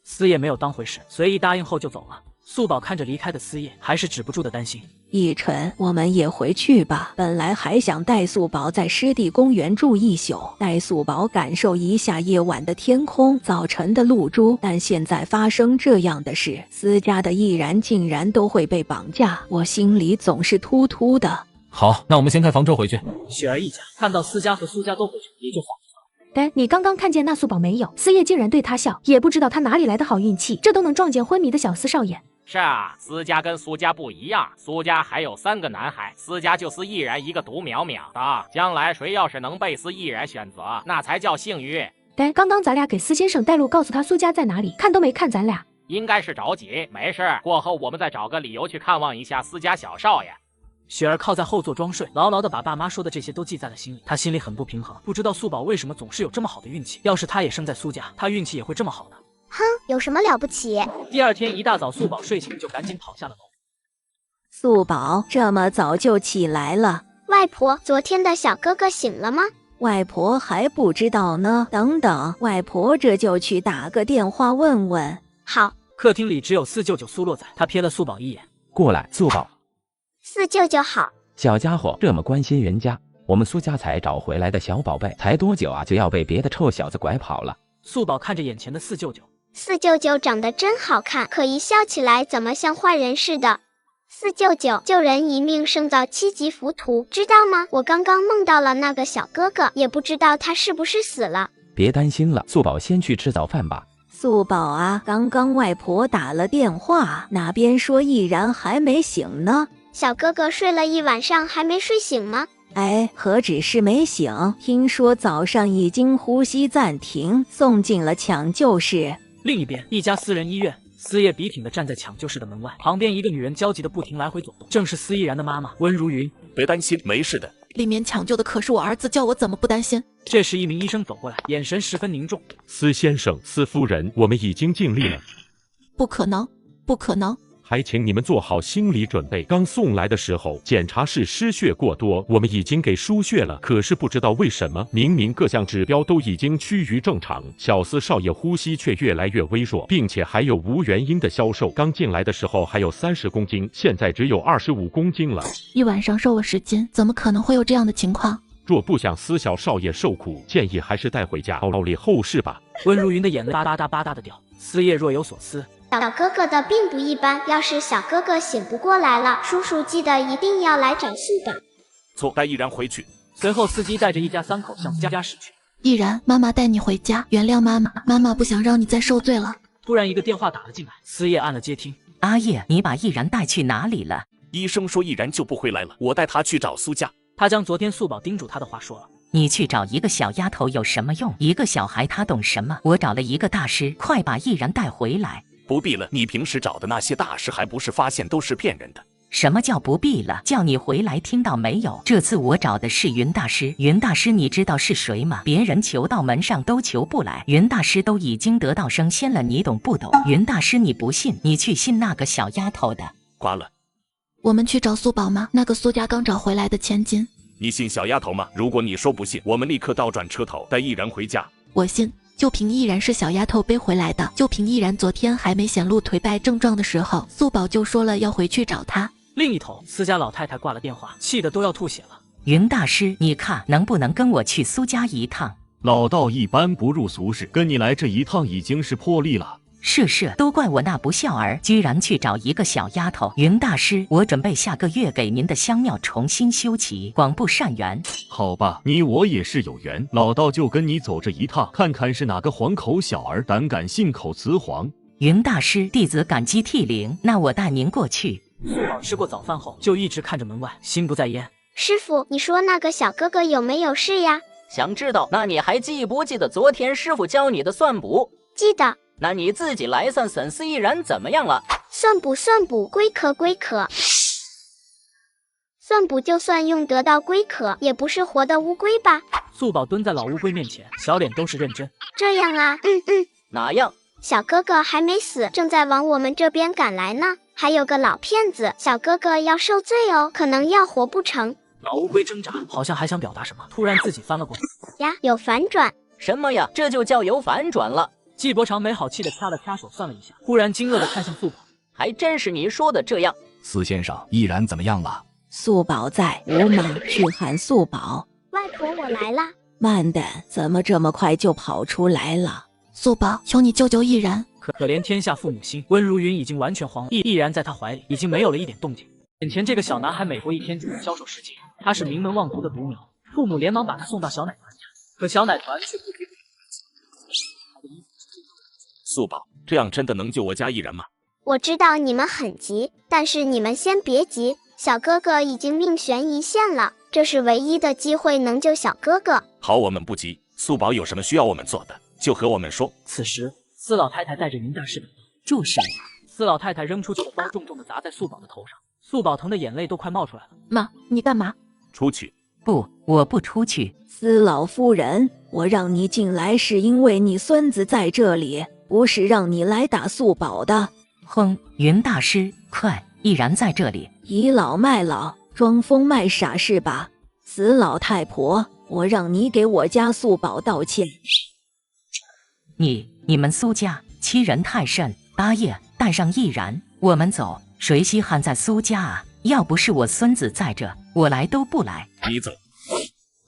司爷没有当回事，随意答应后就走了。素宝看着离开的司爷，还是止不住的担心。奕晨，我们也回去吧。本来还想带素宝在湿地公园住一宿，带素宝感受一下夜晚的天空、早晨的露珠。但现在发生这样的事，私家的毅然竟然都会被绑架，我心里总是突突的。好，那我们先开房车回去。雪儿一家看到思佳和苏家都回去，也就恍惚了。呆，你刚刚看见那素宝没有？思叶竟然对他笑，也不知道他哪里来的好运气，这都能撞见昏迷的小司少爷。是啊，思佳跟苏家不一样，苏家还有3个男孩，思家就思毅然一个独苗苗的。将来谁要是能被思毅然选择，那才叫幸运。呆，刚刚咱俩给司先生带路，告诉他苏家在哪里，看都没看咱俩。应该是着急，没事，过后我们再找个理由去看望一下思家小少爷。雪儿靠在后座装睡，牢牢地把爸妈说的这些都记在了心里。她心里很不平衡，不知道素宝为什么总是有这么好的运气，要是她也生在苏家，她运气也会这么好的。哼，有什么了不起？第二天一大早，素宝睡醒就赶紧跑下了楼。素宝这么早就起来了，外婆，昨天的小哥哥醒了吗？外婆还不知道呢。等等，外婆这就去打个电话问问。好。客厅里只有四舅舅苏洛仔，他瞥了素宝一眼。过来，素宝。四舅舅好。小家伙这么关心人家，我们苏家才找回来的小宝贝，才多久啊，就要被别的臭小子拐跑了？素宝看着眼前的四舅舅。四舅舅长得真好看，可一笑起来怎么像坏人似的。四舅舅，救人一命胜造7级浮屠，知道吗？我刚刚梦到了那个小哥哥，也不知道他是不是死了。别担心了，素宝先去吃早饭吧。素宝啊，刚刚外婆打了电话，那边说毅然还没醒呢。小哥哥睡了一晚上还没睡醒吗？哎，何止是没醒，听说早上已经呼吸暂停，送进了抢救室。另一边，一家私人医院，思叶笔挺地站在抢救室的门外，旁边一个女人焦急地不停来回走动，正是司毅然的妈妈温如云。别担心，没事的。里面抢救的可是我儿子，叫我怎么不担心？这时，一名医生走过来，眼神十分凝重。司先生、司夫人，我们已经尽力了。不可能，不可能！还请你们做好心理准备。刚送来的时候，检查室失血过多，我们已经给输血了。可是不知道为什么，明明各项指标都已经趋于正常，小司少爷呼吸却越来越微弱，并且还有无原因的消瘦。刚进来的时候还有30公斤，现在只有25公斤了。一晚上瘦了10斤，怎么可能会有这样的情况？若不想司小少爷受苦，建议还是带回家考虑后事吧。温如云的眼泪吧嗒吧嗒的掉，思叶若有所思。小哥哥的并不一般，要是小哥哥醒不过来了，叔叔记得一定要来找素宝。错，带毅然回去。随后，司机带着一家3口向家驶去。毅然，妈妈带你回家，原谅妈妈，妈妈不想让你再受罪了。突然，一个电话打了进来，思叶按了接听。阿叶，你把毅然带去哪里了？医生说毅然救不回来了，我带他去找苏家。他将昨天素宝叮嘱他的话说了。你去找一个小丫头有什么用？一个小孩他懂什么？我找了一个大师，快把毅然带回来。不必了，你平时找的那些大师还不是发现都是骗人的？什么叫不必了？叫你回来，听到没有？这次我找的是云大师。云大师你知道是谁吗？别人求到门上都求不来，云大师都已经得道升仙了，你懂不懂？云大师你不信，你去信那个小丫头的。挂了。我们去找苏宝吗？那个苏家刚找回来的千金。你信小丫头吗？如果你说不信，我们立刻倒转车头，带毅然回家。我信。就凭毅然是小丫头背回来的，就凭毅然昨天还没显露颓败症状的时候，素宝就说了要回去找他。另一头，司家老太太挂了电话，气得都要吐血了。云大师，你看能不能跟我去苏家一趟？老道一般不入俗世，跟你来这一趟已经是破例了。是，都怪我那不孝儿，居然去找一个小丫头。云大师，我准备下个月给您的香庙重新修齐，广布善缘。好吧，你我也是有缘，老道就跟你走这一趟，看看是哪个黄口小儿胆敢信口雌黄。云大师，弟子感激涕零，那我带您过去。素宝吃过早饭后，就一直看着门外，心不在焉。师傅，你说那个小哥哥有没有事呀？想知道？那你还记不记得昨天师傅教你的算卜？记得。那你自己来算损司毅然怎么样了？算卜，龟壳。算卜就算用得到龟壳，也不是活的乌龟吧？素宝蹲在老乌龟面前，小脸都是认真。这样啊，哪样？小哥哥还没死，正在往我们这边赶来呢。还有个老骗子，小哥哥要受罪哦，可能要活不成。老乌龟挣扎，好像还想表达什么，突然自己翻了过去。呀，有反转。什么呀？这就叫有反转了。纪伯常没好气的掐了掐手，算了一下，忽然惊愕的看向素宝。还真是你说的这样，司先生，易然怎么样了？素宝在，吴妈去喊素宝。外婆，我来啦。慢的，怎么这么快就跑出来了？素宝，求你救救易然。可怜天下父母心，温如云已经完全慌了，毅然在他怀里已经没有了一点动静。眼前这个小男孩每活一天就能销售10斤，他是名门望族的独苗，父母连忙把他送到小奶团家，可小奶团却不给。素宝，这样真的能救我家易然吗？我知道你们很急，但是你们先别急，小哥哥已经命悬一线了，这是唯一的机会能救小哥哥。好，我们不急。素宝有什么需要我们做的，就和我们说。此时，司老太太带着云大师的住手！司老太太扔出去的包重重的砸在素宝的头上，素宝疼的眼泪都快冒出来了。妈，你干嘛？出去。不，我不出去。司老夫人，我让你进来是因为你孙子在这里，不是让你来打素宝的。哼，云大师，快，易然在这里。倚老卖老，装疯卖傻是吧？死老太婆，我让你给我家素宝道歉。你们苏家欺人太甚！八爷，带上易然，我们走。谁稀罕在苏家啊？要不是我孙子在这，我来都不来。你走。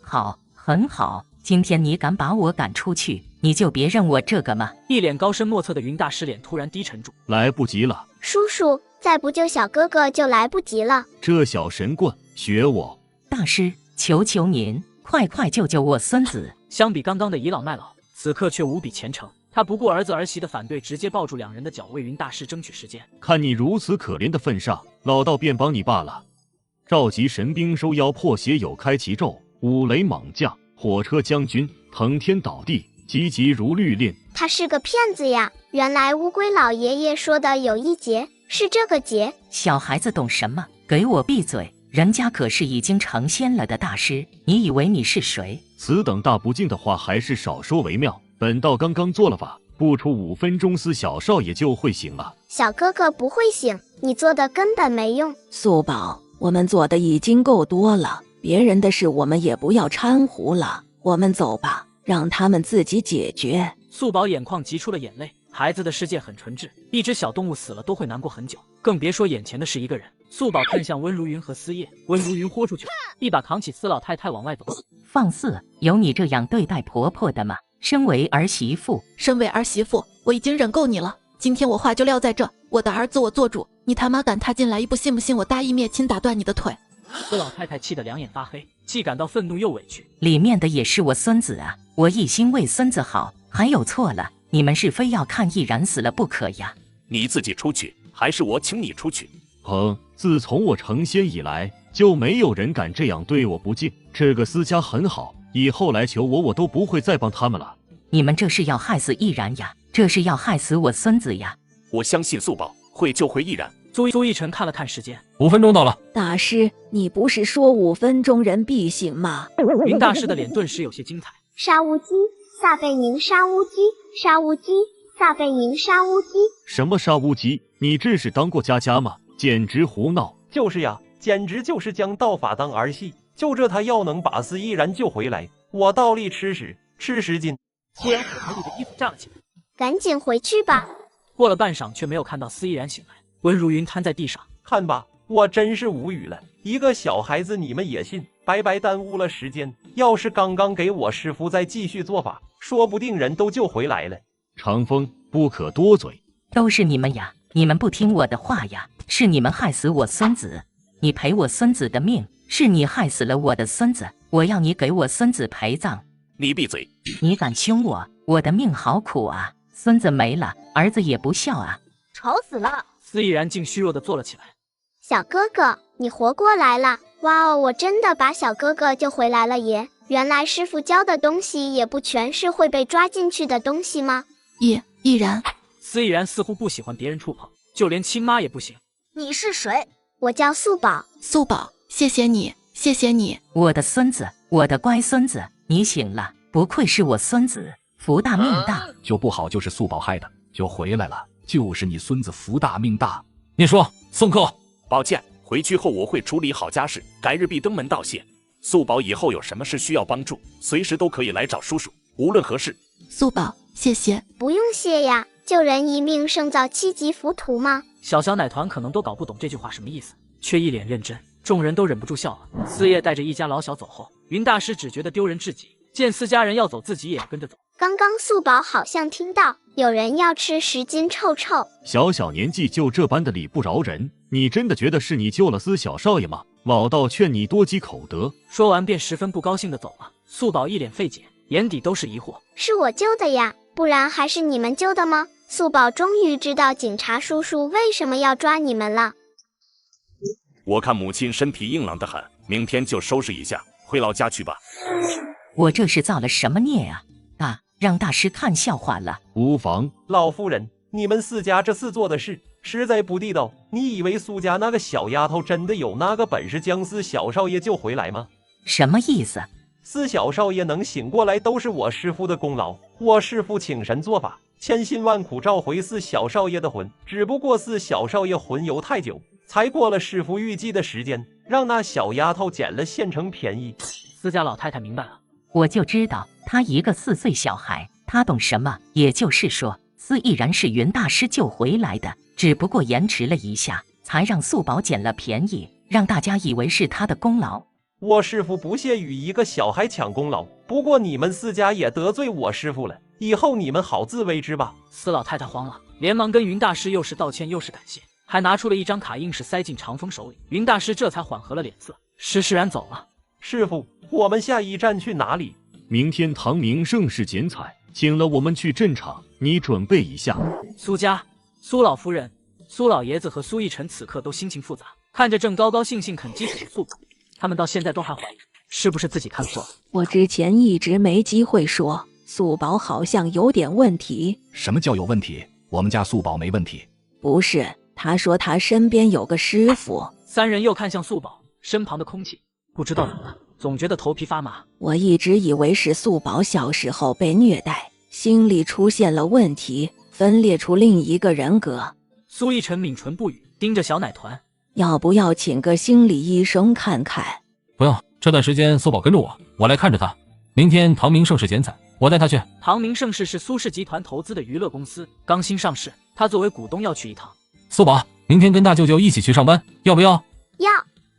好，很好。今天你敢把我赶出去，你就别认我这个嘛！一脸高深莫测的云大师脸突然低沉住。来不及了，叔叔，再不救小哥哥就来不及了。这小神棍，学我！大师，求求您，快救救我孙子！相比刚刚的倚老卖老，此刻却无比虔诚。他不顾儿子儿媳的反对，直接抱住两人的脚，为云大师争取时间。看你如此可怜的份上，老道便帮你罢了。召集神兵收妖破邪有开奇咒，五雷猛将，火车将军，腾天倒地，急急如律令。他是个骗子呀！原来乌龟老爷爷说的有一劫，是这个劫。小孩子懂什么？给我闭嘴！人家可是已经成仙了的大师，你以为你是谁？此等大不敬的话还是少说为妙。本道刚刚做了法，不出5分钟，司小少爷就会醒了。小哥哥不会醒，你做的根本没用。素宝，我们做的已经够多了，别人的事我们也不要掺和了。我们走吧，让他们自己解决。素宝眼眶急出了眼泪。孩子的世界很纯质，一只小动物死了都会难过很久，更别说眼前的是一个人。素宝看向温如云和司夜，温如云豁出去，一把扛起司老太太往外走。放肆！有你这样对待婆婆的吗？身为儿媳妇，我已经忍够你了。今天我话就撂在这，我的儿子我做主，你他妈敢踏进来一步，信不信我大义灭亲，打断你的腿？司老太太气得两眼发黑，既感到愤怒又委屈。里面的也是我孙子啊，我一心为孙子好，还有错了？你们是非要看易然死了不可呀？你自己出去，还是我请你出去？自从我成仙以来，就没有人敢这样对我不敬。这个司家很好，以后来求我都不会再帮他们了。你们这是要害死易然呀？这是要害死我孙子呀！我相信素宝会救回易然。苏奕晨看了看时间，5分钟到了。大师，你不是说5分钟人必醒吗？云大师的脸顿时有些精彩。杀乌鸡，撒贝宁杀乌鸡，杀乌鸡，撒贝宁杀乌鸡。什么杀乌鸡？你这是当过家家吗？简直胡闹！就是呀，简直就是将道法当儿戏。就这他要能把司依然救回来，我倒立吃10斤。突然火盆里的衣服站了起来，赶紧回去吧。过了半晌，却没有看到司依然醒来。温如云瘫在地上，看吧，我真是无语了。一个小孩子你们也信，白白耽误了时间。要是刚刚给我师傅再继续做法，说不定人都救回来了。长风，不可多嘴。都是你们呀，你们不听我的话呀，是你们害死我孙子。你赔我孙子的命，是你害死了我的孙子，我要你给我孙子陪葬。你闭嘴！你敢凶我，我的命好苦啊！孙子没了，儿子也不孝啊！吵死了！司依然竟虚弱地坐了起来。小哥哥，你活过来了！哇哦，我真的把小哥哥救回来了耶！原来师傅教的东西也不全是会被抓进去的东西吗？易然，司依然似乎不喜欢别人触碰，就连亲妈也不行。你是谁？我叫素宝。素宝，谢谢你，谢谢你，我的孙子，我的乖孙子，你醒了，不愧是我孙子，福大命大。就不好就是素宝害的，就回来了，就是你孙子福大命大。你说，送客。抱歉，回去后我会处理好家事，改日必登门道谢。素宝以后有什么事需要帮助，随时都可以来找叔叔，无论何事。素宝，谢谢。不用谢呀，救人一命胜造7级浮屠吗？小奶团可能都搞不懂这句话什么意思，却一脸认真，众人都忍不住笑了。四叶带着一家老小走后，云大师只觉得丢人至极，见四家人要走，自己也跟着走。刚刚素宝好像听到有人要吃10斤臭臭，小年纪就这般的理不饶人，你真的觉得是你救了司小少爷吗？老道劝你多积口德。说完便十分不高兴的走了。素宝一脸费解，眼底都是疑惑。是我救的呀，不然还是你们救的吗？素宝终于知道警察叔叔为什么要抓你们了。我看母亲身体硬朗的很，明天就收拾一下，回老家去吧。我这是造了什么孽啊？让大师看笑话了。无妨，老夫人，你们四家这次做的事实在不地道。你以为苏家那个小丫头真的有那个本事将司小少爷救回来吗？什么意思？司小少爷能醒过来都是我师父的功劳，我师父请神做法，千辛万苦召回司小少爷的魂，只不过司小少爷魂游太久，才过了师父预计的时间，让那小丫头捡了现成便宜。司家老太太明白了。我就知道他一个4岁小孩，他懂什么？也就是说，司毅然是云大师救回来的，只不过延迟了一下，才让素宝捡了便宜，让大家以为是他的功劳。我师父不屑与一个小孩抢功劳，不过你们四家也得罪我师父了，以后你们好自为之吧。司老太太慌了，连忙跟云大师又是道歉又是感谢，还拿出了一张卡，硬是塞进长风手里。云大师这才缓和了脸色，施然走了。师父，我们下一站去哪里？明天唐明盛世剪彩，请了我们去镇场，你准备一下。苏家、苏老夫人、苏老爷子和苏奕晨此刻都心情复杂，看着正高高兴兴啃鸡腿的素宝，他们到现在都还怀疑是不是自己看错了。我之前一直没机会说，素宝好像有点问题。什么叫有问题？我们家素宝没问题。不是，他说他身边有个师傅。三人又看向素宝身旁的空气，不知道怎么了，总觉得头皮发麻。我一直以为是素宝小时候被虐待，心理出现了问题，分裂出另一个人格。苏奕晨抿唇不语，盯着小奶团。要不要请个心理医生看看？不用，这段时间素宝跟着我，我来看着他。明天唐明盛世剪彩，我带他去。唐明盛世是苏氏集团投资的娱乐公司，刚新上市，他作为股东要去一趟。素宝，明天跟大舅舅一起去上班，要不要？要。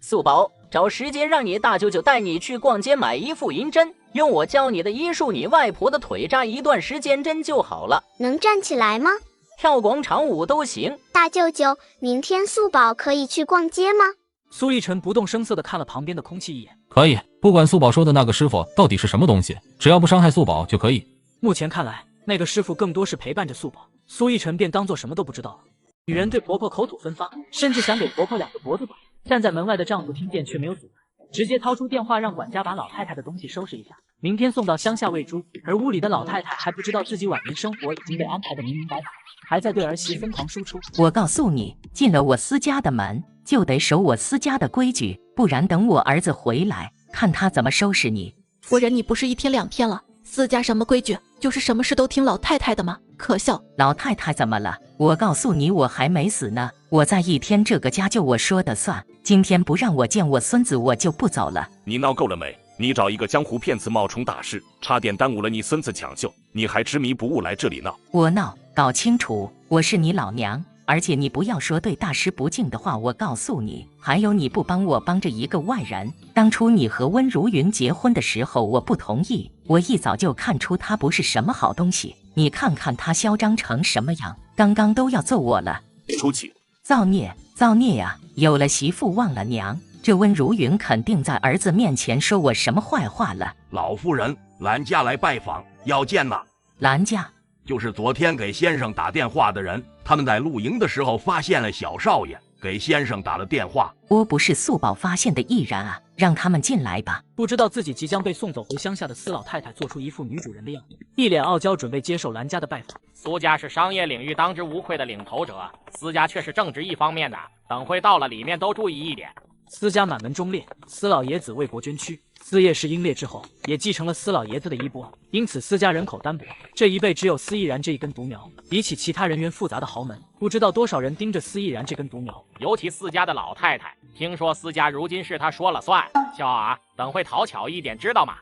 素宝，找时间让你大舅舅带你去逛街买一副银针，用我教你的医术，你外婆的腿扎一段时间针就好了。能站起来吗？跳广场舞都行。大舅舅，明天素宝可以去逛街吗？苏奕晨不动声色地看了旁边的空气一眼。可以，不管素宝说的那个师傅到底是什么东西，只要不伤害素宝就可以。目前看来，那个师傅更多是陪伴着素宝，苏奕晨便当做什么都不知道了。女人对婆婆口吐芬芳，甚至想给婆婆2个脖子拐。站在门外的丈夫听见却没有阻拦，直接掏出电话让管家把老太太的东西收拾一下，明天送到乡下喂猪。而屋里的老太太还不知道自己晚年生活已经被安排得明明白白，还在对儿媳疯狂输出。我告诉你，进了我私家的门，就得守我私家的规矩，不然等我儿子回来，看他怎么收拾你。夫人，你不是1天2天了，私家什么规矩？就是什么事都听老太太的吗？可笑！老太太怎么了？我告诉你，我还没死呢，我在1天这个家就我说的算，今天不让我见我孙子，我就不走了。你闹够了没？你找一个江湖骗子冒充大师，差点耽误了你孙子抢救，你还执迷不悟来这里闹？我闹？搞清楚，我是你老娘。而且你不要说对大师不敬的话，我告诉你，还有你不帮我帮着一个外人。当初你和温如云结婚的时候，我不同意，我一早就看出他不是什么好东西。你看看他嚣张成什么样，刚刚都要揍我了。出去！造孽，造孽呀！有了媳妇忘了娘，这温如云肯定在儿子面前说我什么坏话了。老夫人，兰家来拜访，要见呐。兰家？就是昨天给先生打电话的人，他们在露营的时候发现了小少爷，给先生打了电话。我不是素宝发现的易然啊，让他们进来吧。不知道自己即将被送走回乡下的司老太太做出一副女主人的样子，一脸傲娇，准备接受兰家的拜访。苏家是商业领域当之无愧的领头者，司家却是正直一方面的，等会到了里面都注意一点。司家满门忠烈，司老爷子为国捐躯，司叶氏英烈之后，也继承了司老爷子的衣钵，因此司家人口单薄，这一辈只有司毅然这一根独苗。比起其他人员复杂的豪门，不知道多少人盯着司毅然这根独苗。尤其司家的老太太，听说司家如今是他说了算。笑啊，等会讨巧一点，知道吗？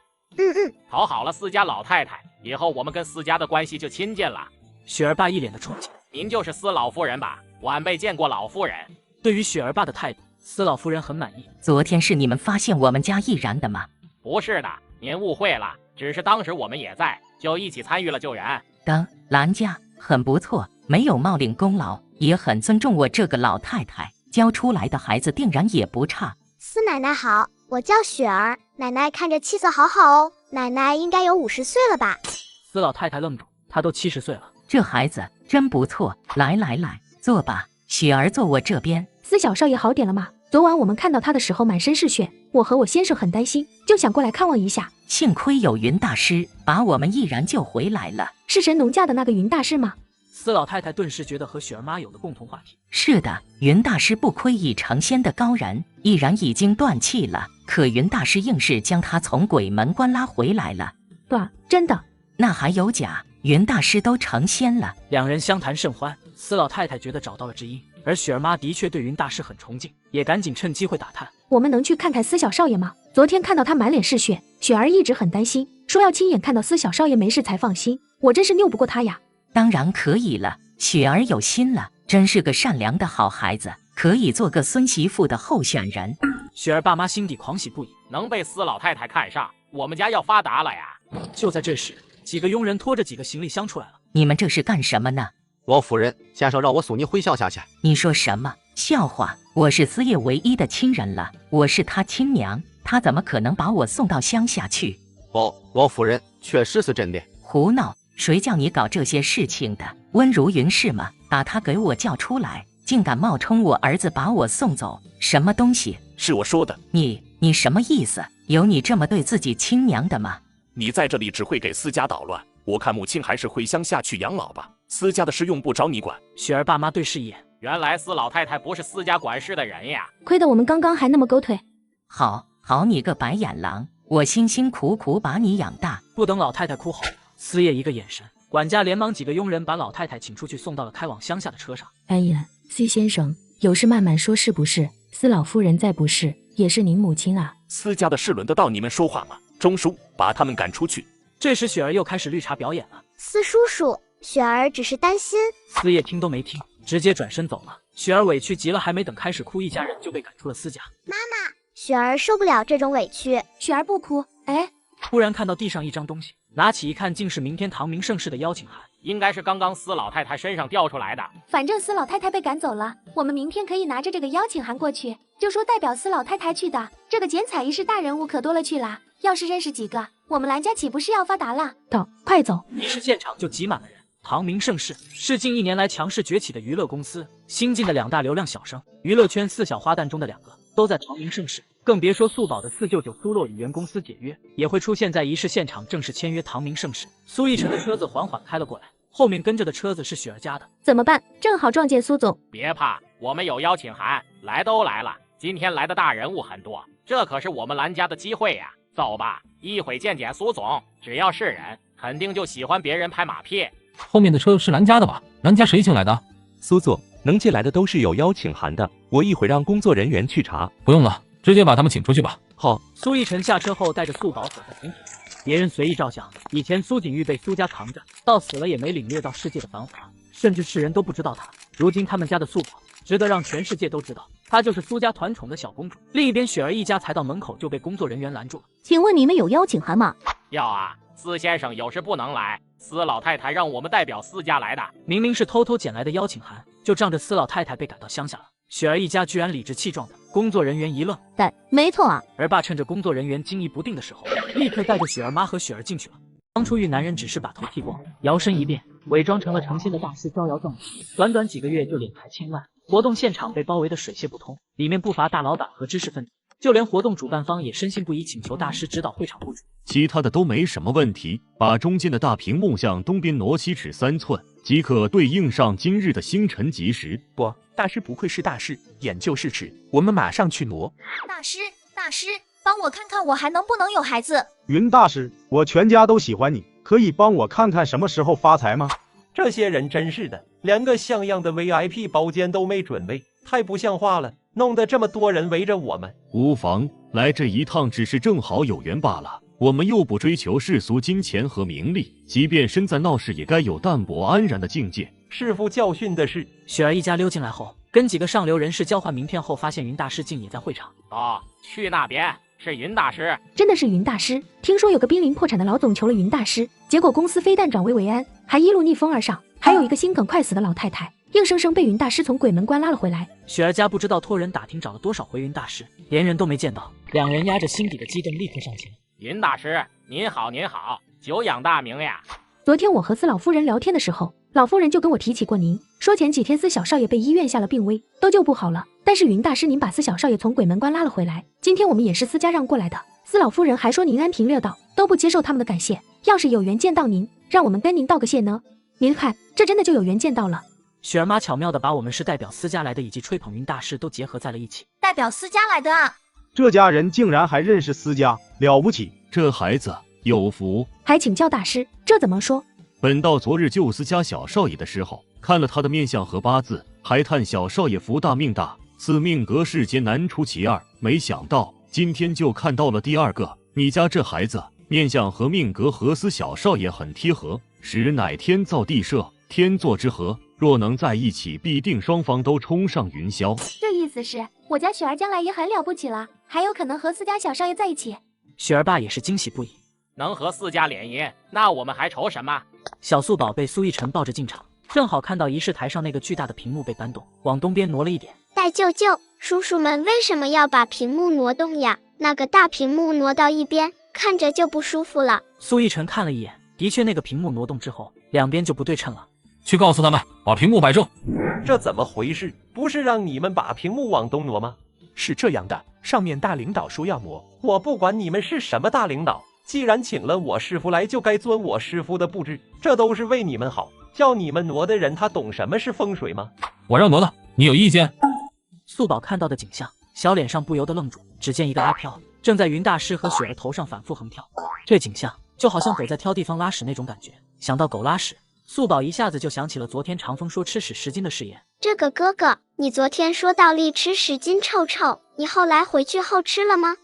讨好了司家老太太，以后我们跟司家的关系就亲近了。雪儿爸一脸的憧憬。您就是司老夫人吧？晚辈见过老夫人。对于雪儿爸的态度，司老夫人很满意。昨天是你们发现我们家易然的吗？不是的，您误会了，只是当时我们也在，就一起参与了救援。兰家很不错，没有冒领功劳，也很尊重我这个老太太，教出来的孩子定然也不差。司奶奶好，我叫雪儿，奶奶看着气色好好哦，奶奶应该有50岁了吧？司老太太愣住，她都70岁了。这孩子真不错，来，坐吧，雪儿坐我这边。司小少爷好点了吗？昨晚我们看到他的时候满身是血，我和我先生很担心，就想过来看望一下。幸亏有云大师把我们毅然救回来了。是神农架的那个云大师吗？司老太太顿时觉得和雪儿妈有了共同话题。是的，云大师不亏已成仙的高人，毅然已经断气了，可云大师硬是将他从鬼门关拉回来了。真的？那还有假？云大师都成仙了。两人相谈甚欢，司老太太觉得找到了知音，而雪儿妈的确对云大师很崇敬，也赶紧趁机会打探。我们能去看看司小少爷吗？昨天看到他满脸是血，雪儿一直很担心，说要亲眼看到司小少爷没事才放心，我真是拗不过他呀。当然可以了，雪儿有心了，真是个善良的好孩子，可以做个孙媳妇的候选人。雪儿爸妈心底狂喜不已，能被司老太太看上，我们家要发达了呀！就在这时，几个佣人拖着几个行李箱出来了。你们这是干什么呢？王夫人，先生让我送你回乡下去。你说什么笑话？我是司爷唯一的亲人了，我是他亲娘，他怎么可能把我送到乡下去？王夫人，确实是真的。胡闹！谁叫你搞这些事情的？温如云是吗？把他给我叫出来，竟敢冒充我儿子把我送走，什么东西？是我说的。你什么意思？有你这么对自己亲娘的吗？你在这里只会给司家捣乱，我看母亲还是回乡下去养老吧，司家的事用不着你管。雪儿爸妈对视一眼，原来司老太太不是司家管事的人呀，亏得我们刚刚还那么狗腿。好你个白眼狼，我辛辛苦苦把你养大。不等老太太哭吼，司爷一个眼神，管家连忙几个佣人把老太太请出去，送到了开往乡下的车上。安言，司先生有事慢慢说，是不是？司老夫人再不是也是您母亲啊。司家的事轮得到你们说话吗？钟叔，把他们赶出去。这时雪儿又开始绿茶表演了。司叔叔，雪儿只是担心。司爷听都没听，直接转身走了。雪儿委屈极了，还没等开始哭，一家人就被赶出了司家。妈妈，雪儿受不了这种委屈。雪儿不哭。突然看到地上一张东西，拿起一看，竟是明天唐明盛世的邀请函，应该是刚刚司老太太身上掉出来的。反正司老太太被赶走了，我们明天可以拿着这个邀请函过去，就说代表司老太太去的。这个剪彩仪式大人物可多了去了，要是认识几个，我们兰家岂不是要发达了？快走！仪式现场就挤满了人。唐明盛世是近1年来强势崛起的娱乐公司，新进的2大流量小生，娱乐圈4小花旦中的2个都在唐明盛世，更别说素宝的4舅舅苏洛与原公司解约，也会出现在仪式现场，正式签约唐明盛世。苏逸晨的车子缓缓开了过来，后面跟着的车子是雪儿家的。怎么办？正好撞见苏总。别怕，我们有邀请函，来都来了。今天来的大人物很多，这可是我们兰家的机会呀！走吧，一会见苏总，只要是人，肯定就喜欢别人拍马屁。后面的车是兰家的吧？兰家谁请来的？苏总，能进来的都是有邀请函的，我一会让工作人员去查。不用了，直接把他们请出去吧。好。苏逸晨下车后带着素宝走在红毯，别人随意照相。以前苏景玉被苏家扛着，到死了也没领略到世界的繁华，甚至世人都不知道他。如今他们家的素宝值得让全世界都知道，她就是苏家团宠的小公主。另一边，雪儿一家才到门口就被工作人员拦住了。请问你们有邀请函吗？要啊，司先生有事不能来，司老太太让我们代表司家来的。明明是偷偷捡来的邀请函，就仗着司老太太被赶到乡下了，雪儿一家居然理直气壮的。工作人员一愣，对，没错啊。而爸趁着工作人员惊疑不定的时候，立刻带着雪儿妈和雪儿进去了。当初遇男人只是把头剃光，摇身一变，伪装成了成仙的大师，招摇撞骗，短短几个月就敛财千万。活动现场被包围的水泄不通，里面不乏大老板和知识分子，就连活动主办方也深信不疑，请求大师指导会场布局。其他的都没什么问题，把中间的大屏幕向东边挪7尺3寸，即可对应上今日的星辰吉时。不，大师不愧是大师，眼就是尺，我们马上去挪。大师，帮我看看我还能不能有孩子。云大师，我全家都喜欢你，可以帮我看看什么时候发财吗？这些人真是的，连个像样的 VIP 包间都没准备，太不像话了，弄得这么多人围着我们。无妨，来这一趟只是正好有缘罢了。我们又不追求世俗金钱和名利，即便身在闹市，也该有淡泊安然的境界。师傅教训的是。雪儿一家溜进来后，跟几个上流人士交换名片后，发现云大师竟也在会场。哦，去那边是云大师，真的是云大师。听说有个濒临破产的老总求了云大师，结果公司非但转危为安，还一路逆风而上。还有一个心梗快死的老太太，硬生生被云大师从鬼门关拉了回来。雪儿家不知道托人打听找了多少回云大师，连人都没见到。两人压着心底的激动，立刻上前。云大师，您好，您好，久仰大名呀。昨天我和司老夫人聊天的时候，老夫人就跟我提起过您，说前几天司小少爷被医院下了病危，都救不好了。但是云大师您把司小少爷从鬼门关拉了回来，今天我们也是司家让过来的。司老夫人还说您安贫乐道，都不接受他们的感谢。要是有缘见到您，让我们跟您道个谢呢。您看，这真的就有缘见到了。雪儿妈巧妙地把我们是代表司家来的以及吹捧云大师都结合在了一起。代表司家来的啊！这家人竟然还认识司家，了不起！这孩子有福。还请教大师，这怎么说？本道昨日救司家小少爷的时候，看了他的面相和八字，还叹小少爷福大命大，此命格世间难出其二。没想到今天就看到了第二个，你家这孩子面相和命格和司小少爷很贴合，实乃天造地设，天作之合。若能在一起，必定双方都冲上云霄。这意思是我家雪儿将来也很了不起了，还有可能和司家小少爷在一起。雪儿爸也是惊喜不已，能和四家联姻，那我们还愁什么？小素宝被苏逸晨抱着进场，正好看到仪式台上那个巨大的屏幕被搬动，往东边挪了一点。大舅舅，叔叔们为什么要把屏幕挪动呀？那个大屏幕挪到一边，看着就不舒服了。苏逸晨看了一眼，的确那个屏幕挪动之后，两边就不对称了。去告诉他们把屏幕摆正。这怎么回事？不是让你们把屏幕往东挪吗？是这样的，上面大领导说要挪。我不管你们是什么大领导，既然请了我师傅来，就该遵我师傅的布置，这都是为你们好。叫你们挪的人，他懂什么是风水吗？我让挪的，你有意见？素宝看到的景象，小脸上不由得愣住。只见一个阿飘正在云大师和雪儿头上反复横跳，这景象就好像狗在挑地方拉屎那种感觉。想到狗拉屎，素宝一下子就想起了昨天长风说吃屎10斤的誓言。这个哥哥，你昨天说倒立吃10斤臭臭，你后来回去后吃了吗？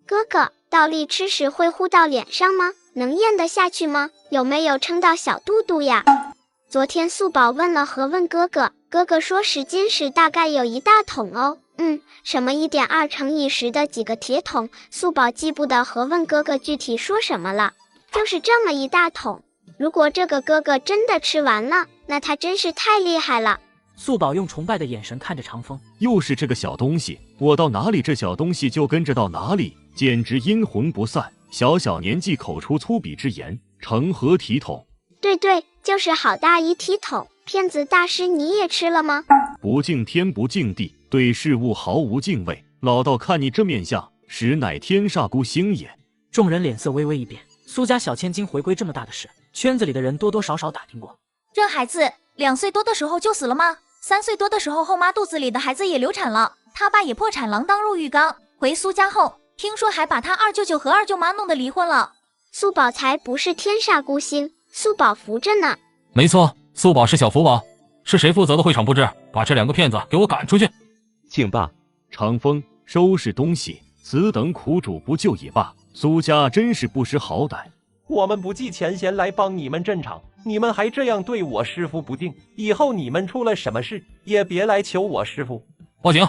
哥哥，倒立吃屎会糊到脸上吗？能咽得下去吗？有没有撑到小肚肚呀？昨天素宝问了何问哥哥，哥哥说10斤屎大概有1大桶哦。什么1.2乘以10的几个铁桶，素宝记不得何问哥哥具体说什么了，就是这么1大桶。如果这个哥哥真的吃完了，那他真是太厉害了。素宝用崇拜的眼神看着长风，又是这个小东西，我到哪里这小东西就跟着到哪里，简直阴魂不散。小小年纪口出粗鄙之言，成何体统？对对，就是好大一体统。骗子大师你也吃了吗？不敬天不敬地，对事物毫无敬畏。老道看你这面相，实乃天煞孤星也。众人脸色微微一变，苏家小千金回归这么大的事，圈子里的人多多少少打听过。这孩子2岁多的时候就死了吗？3岁多的时候后妈肚子里的孩子也流产了，他爸也破产锒铛入狱缸。回苏家后，听说还把他二舅舅和二舅妈弄得离婚了。素宝才不是天煞孤星，素宝福着呢。没错，素宝是小福宝。是谁负责的会场布置？把这2个骗子给我赶出去！敬罢。长风，收拾东西，此等苦主不救也罢。苏家真是不识好歹。我们不计前嫌来帮你们镇场，你们还这样对我师傅不敬，以后你们出了什么事也别来求我师傅。报警！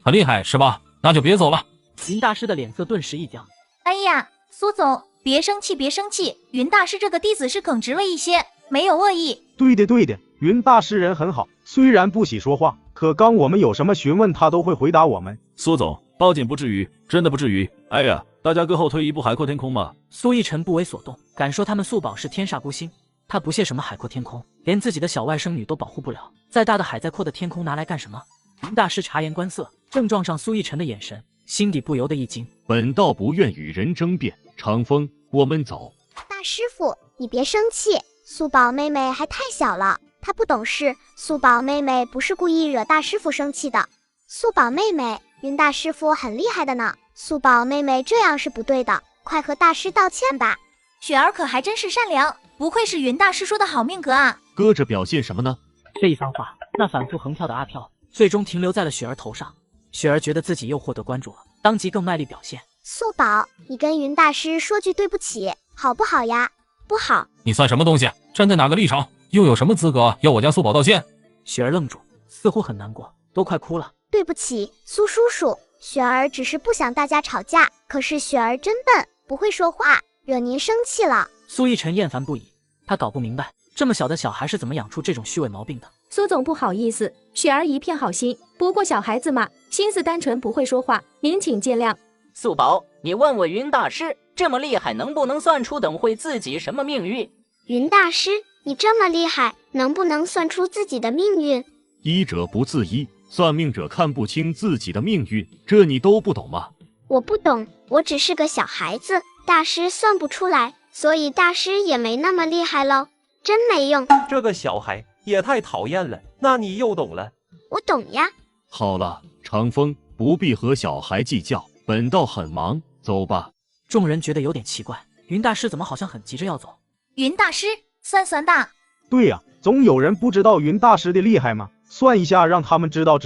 很厉害是吧？那就别走了。云大师的脸色顿时一僵。哎呀，苏总，别生气别生气，云大师这个弟子是耿直了一些，没有恶意。对的对的，云大师人很好，虽然不喜说话，可刚我们有什么询问他都会回答我们。苏总，报警不至于，真的不至于。哎呀，大家各后退一步，海阔天空嘛。苏逸晨不为所动，敢说他们素宝是天煞孤星，他不屑什么海阔天空，连自己的小外甥女都保护不了，再大的海再阔的天空拿来干什么？云大师察言观色，正撞上苏逸晨的眼神，心底不由得一惊。本道不愿与人争辩，长风，我们走。大师傅，你别生气，素宝妹妹还太小了，她不懂事。素宝妹妹不是故意惹大师傅生气的。素宝妹妹，云大师傅很厉害的呢，素宝妹妹这样是不对的，快和大师道歉吧。雪儿可还真是善良，不愧是云大师说的好命格啊。哥这表现什么呢？这一番话，那反复横跳的阿飘最终停留在了雪儿头上。雪儿觉得自己又获得关注了，当即更卖力表现。素宝，你跟云大师说句对不起好不好呀？不好。你算什么东西？站在哪个立场？又有什么资格要我家素宝道歉？雪儿愣住，似乎很难过，都快哭了。对不起，苏叔叔，雪儿只是不想大家吵架，可是雪儿真笨，不会说话，惹您生气了。苏一晨厌烦不已，他搞不明白这么小的小孩是怎么养出这种虚伪毛病的。苏总不好意思，雪儿一片好心，不过小孩子嘛，心思单纯，不会说话，您请见谅。素宝，你问问云大师，这么厉害，能不能算出等会自己什么命运？云大师，你这么厉害，能不能算出自己的命运？医者不自医，算命者看不清自己的命运，这你都不懂吗？我不懂，我只是个小孩子，大师算不出来，所以大师也没那么厉害喽，真没用。这个小孩也太讨厌了，那你又懂了？我懂呀。好了，长风，不必和小孩计较，本道很忙，走吧。众人觉得有点奇怪，云大师怎么好像很急着要走？云大师，算大。对呀，总有人不知道云大师的厉害吗？算一下，让他们知道。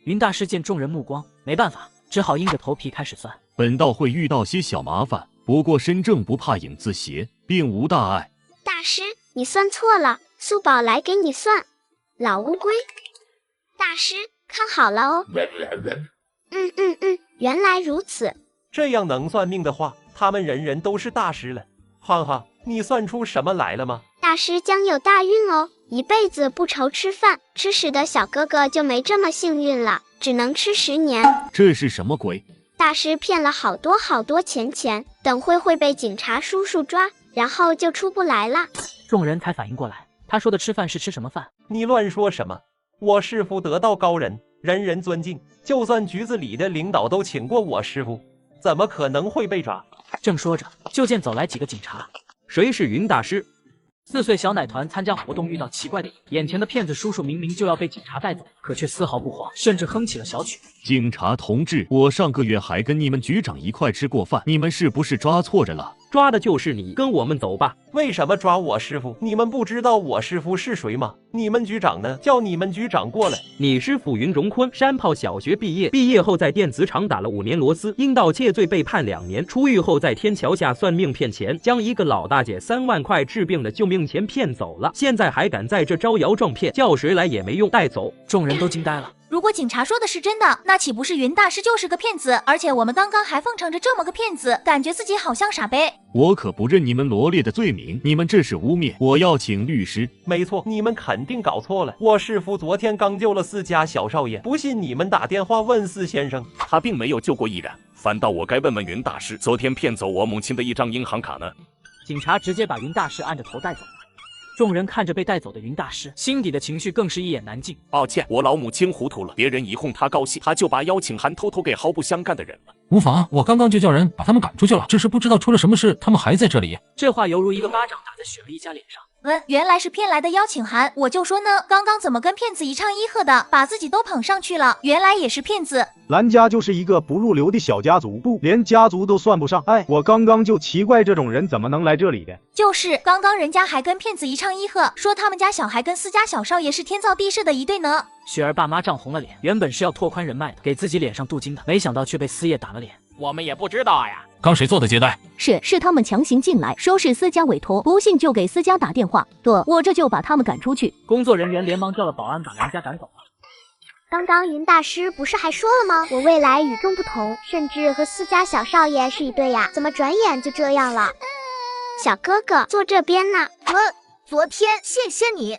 云大师见众人目光，没办法，只好硬着头皮开始算。本道会遇到些小麻烦，不过身正不怕影子斜，并无大碍。大师，你算错了，素宝来给你算。老乌龟，大师看好了哦。原来如此。这样能算命的话，他们人人都是大师了。哈哈，你算出什么来了吗？大师将有大运哦，一辈子不愁吃饭，吃屎的小哥哥就没这么幸运了，只能吃10年。这是什么鬼？大师骗了好多钱，等会被警察叔叔抓，然后就出不来了。众人才反应过来，他说的吃饭是吃什么饭？你乱说什么？我师父得道高人，人人尊敬，就算局子里的领导都请过我师父，怎么可能会被抓？正说着，就见走来几个警察。谁是云大师？4岁小奶团参加活动遇到奇怪的眼前的骗子叔叔明明就要被警察带走，可却丝毫不慌，甚至哼起了小曲。警察同志，我上个月还跟你们局长一块吃过饭，你们是不是抓错人了？抓的就是你，跟我们走吧。为什么抓我师父？你们不知道我师父是谁吗？你们局长呢？叫你们局长过来。你师父云荣坤，山炮小学毕业，毕业后在电子厂打了5年螺丝，因盗窃罪被判2年，出狱后在天桥下算命骗钱，将一个老大姐3万块治病的救命钱骗走了，现在还敢在这招摇撞骗，叫谁来也没用，带走。众人都惊呆了。如果警察说的是真的，那岂不是云大师就是个骗子？而且我们刚刚还奉承着这么个骗子，感觉自己好像傻呗。我可不认你们罗列的罪名，你们这是污蔑，我要请律师。没错，你们肯定搞错了，我师父昨天刚救了4家小少爷，不信你们打电话问4先生，他并没有救过易然，反倒我该问问云大师，昨天骗走我母亲的一张银行卡呢？警察直接把云大师按着头带走了。众人看着被带走的云大师，心底的情绪更是一言难尽。抱歉，我老母亲糊涂了，别人一哄她高兴，她就把邀请函偷偷给毫不相干的人了。无妨，我刚刚就叫人把他们赶出去了，只是不知道出了什么事，他们还在这里。这话犹如一个巴掌打在雪儿一家脸上。原来是骗来的邀请函，我就说呢，刚刚怎么跟骗子一唱一和的，把自己都捧上去了，原来也是骗子。兰家就是一个不入流的小家族，不，连家族都算不上。哎，我刚刚就奇怪这种人怎么能来这里的。就是刚刚人家还跟骗子一唱一和，说他们家小孩跟4家小少爷是天造地设的一对呢。雪儿爸妈涨红了脸，原本是要拓宽人脉的，给自己脸上镀金的，没想到却被4爷打了脸。我们也不知道呀。刚谁做的接待？是他们强行进来，说是4家委托，不信就给4家打电话，我这就把他们赶出去。工作人员连忙叫了保安把梁家赶走了。刚刚云大师不是还说了吗？我未来与众不同，甚至和4家小少爷是一对呀，怎么转眼就这样了？小哥哥坐这边呢。昨天谢谢你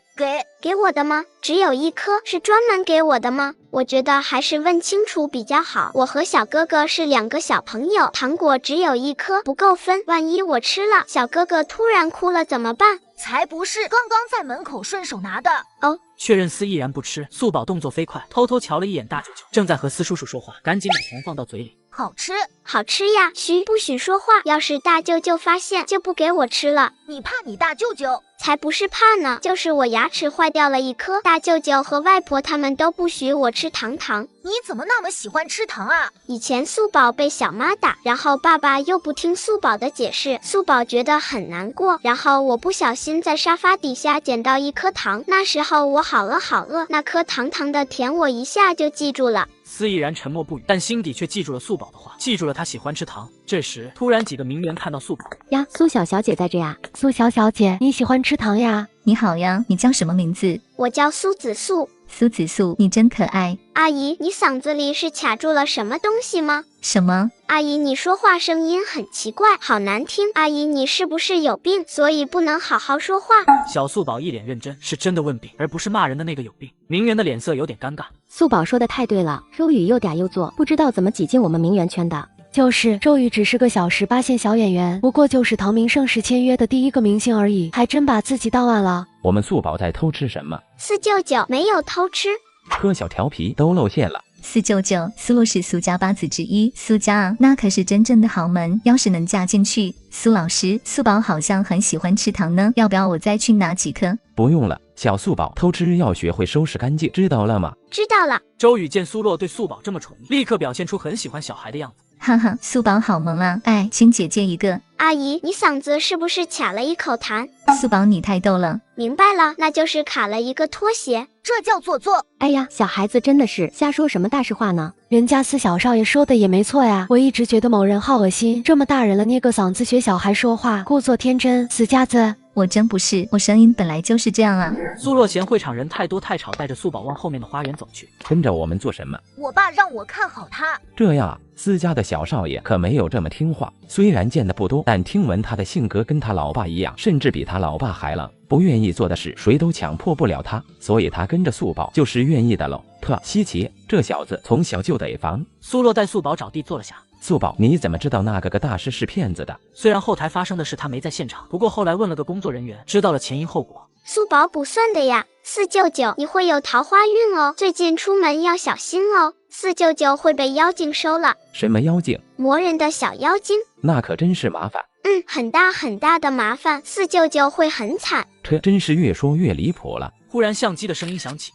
给我的吗？只有1颗，是专门给我的吗？我觉得还是问清楚比较好。我和小哥哥是2个小朋友，糖果只有1颗，不够分。万一我吃了，小哥哥突然哭了怎么办？才不是，刚刚在门口顺手拿的。哦，确认司毅然不吃，素宝动作飞快，偷偷瞧了一眼大舅舅，正在和司叔叔说话，赶紧把糖放到嘴里。好吃，好吃呀！嘘，不许说话，要是大舅舅发现，就不给我吃了。你怕你大舅舅？才不是怕呢，就是我牙齿坏掉了1颗，大舅舅和外婆他们都不许我吃糖。你怎么那么喜欢吃糖啊？以前素宝被小妈打，然后爸爸又不听素宝的解释，素宝觉得很难过，然后我不小心在沙发底下捡到1颗糖，那时候我好饿，那颗糖的甜我一下就记住了。司毅然沉默不语，但心底却记住了素宝的话，记住了他喜欢吃糖。这时，突然几个名媛看到素宝呀，苏小小姐在这呀。苏小小姐，你喜欢吃糖呀？你好呀，你叫什么名字？我叫苏子素。苏子素，你真可爱。阿姨，你嗓子里是卡住了什么东西吗？什么？阿姨，你说话声音很奇怪，好难听。阿姨，你是不是有病，所以不能好好说话？小素宝一脸认真，是真的问病，而不是骂人的那个有病。名媛的脸色有点尴尬。素宝说的太对了，周宇又嗲又作，不知道怎么挤进我们名媛圈的。就是周宇只是个小18线小演员，不过就是唐明盛世签约的第一个明星而已，还真把自己当完了。我们素宝在偷吃什么？四舅舅没有偷吃，柯小调皮都露馅了。四舅舅，苏洛是苏家八子之一，苏家啊，那可是真正的豪门，要是能嫁进去，苏老师，素宝好像很喜欢吃糖呢，要不要我再去拿几颗？不用了，小素宝偷吃要学会收拾干净，知道了吗？知道了。周宇见苏洛对素宝这么宠溺，立刻表现出很喜欢小孩的样子。哈哈，素宝好萌啊！哎，亲姐姐一个。阿姨，你嗓子是不是卡了一口痰？素宝你太逗了。明白了，那就是卡了一个拖鞋，这叫做作。哎呀，小孩子真的是瞎说什么大实话呢？人家司小少爷说的也没错呀。我一直觉得某人好恶心，这么大人了捏个嗓子学小孩说话，故作天真，死家子。我真不是，我声音本来就是这样啊。苏洛嫌会场人太多太吵，带着素宝往后面的花园走去。跟着我们做什么？我爸让我看好他。这样啊，私家的小少爷可没有这么听话。虽然见得不多，但听闻他的性格跟他老爸一样，甚至比他老爸还冷。不愿意做的事，谁都强迫不了他，所以他跟着素宝就是愿意的喽。特稀奇，这小子从小就得防。苏洛带素宝找地坐了下。素宝，你怎么知道那个大师是骗子的？虽然后台发生的事他没在现场，不过后来问了个工作人员，知道了前因后果。素宝不算的呀，四舅舅，你会有桃花运哦，最近出门要小心哦。四舅舅会被妖精收了。什么妖精？魔人的小妖精。那可真是麻烦。很大很大的麻烦，四舅舅会很惨。这真是越说越离谱了。忽然相机的声音响起。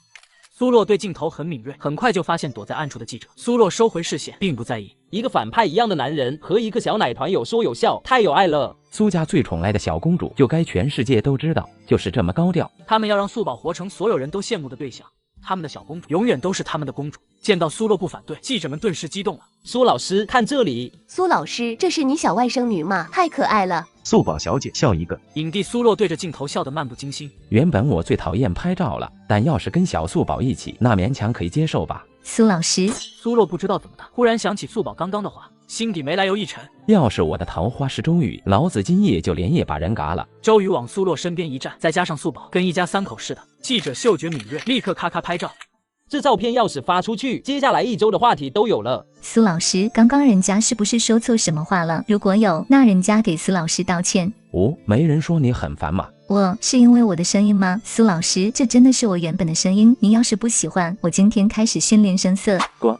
苏洛对镜头很敏锐，很快就发现躲在暗处的记者。苏洛收回视线，并不在意。一个反派一样的男人和一个小奶团有说有笑，太有爱了。苏家最宠爱的小公主，就该全世界都知道，就是这么高调。他们要让素宝活成所有人都羡慕的对象，他们的小公主永远都是他们的公主。见到苏洛不反对，记者们顿时激动了。苏老师，看这里。苏老师，这是你小外甥女吗？太可爱了。素宝小姐笑一个。影帝苏洛对着镜头笑得漫不经心。原本我最讨厌拍照了，但要是跟小素宝一起，那勉强可以接受吧。苏老师，苏洛不知道怎么的，忽然想起素宝刚刚的话，心底没来由一沉。要是我的桃花是周宇，老子今夜就连夜把人嘎了。周宇往苏洛身边一站，再加上素宝跟一家三口似的，记者嗅觉敏锐，立刻咔咔拍照。这照片要是发出去，接下来1周的话题都有了。苏老师，刚刚人家是不是说错什么话了？如果有，那人家给苏老师道歉。没人说你很烦吗？我是因为我的声音吗？苏老师，这真的是我原本的声音。你要是不喜欢，我今天开始训练声色。滚！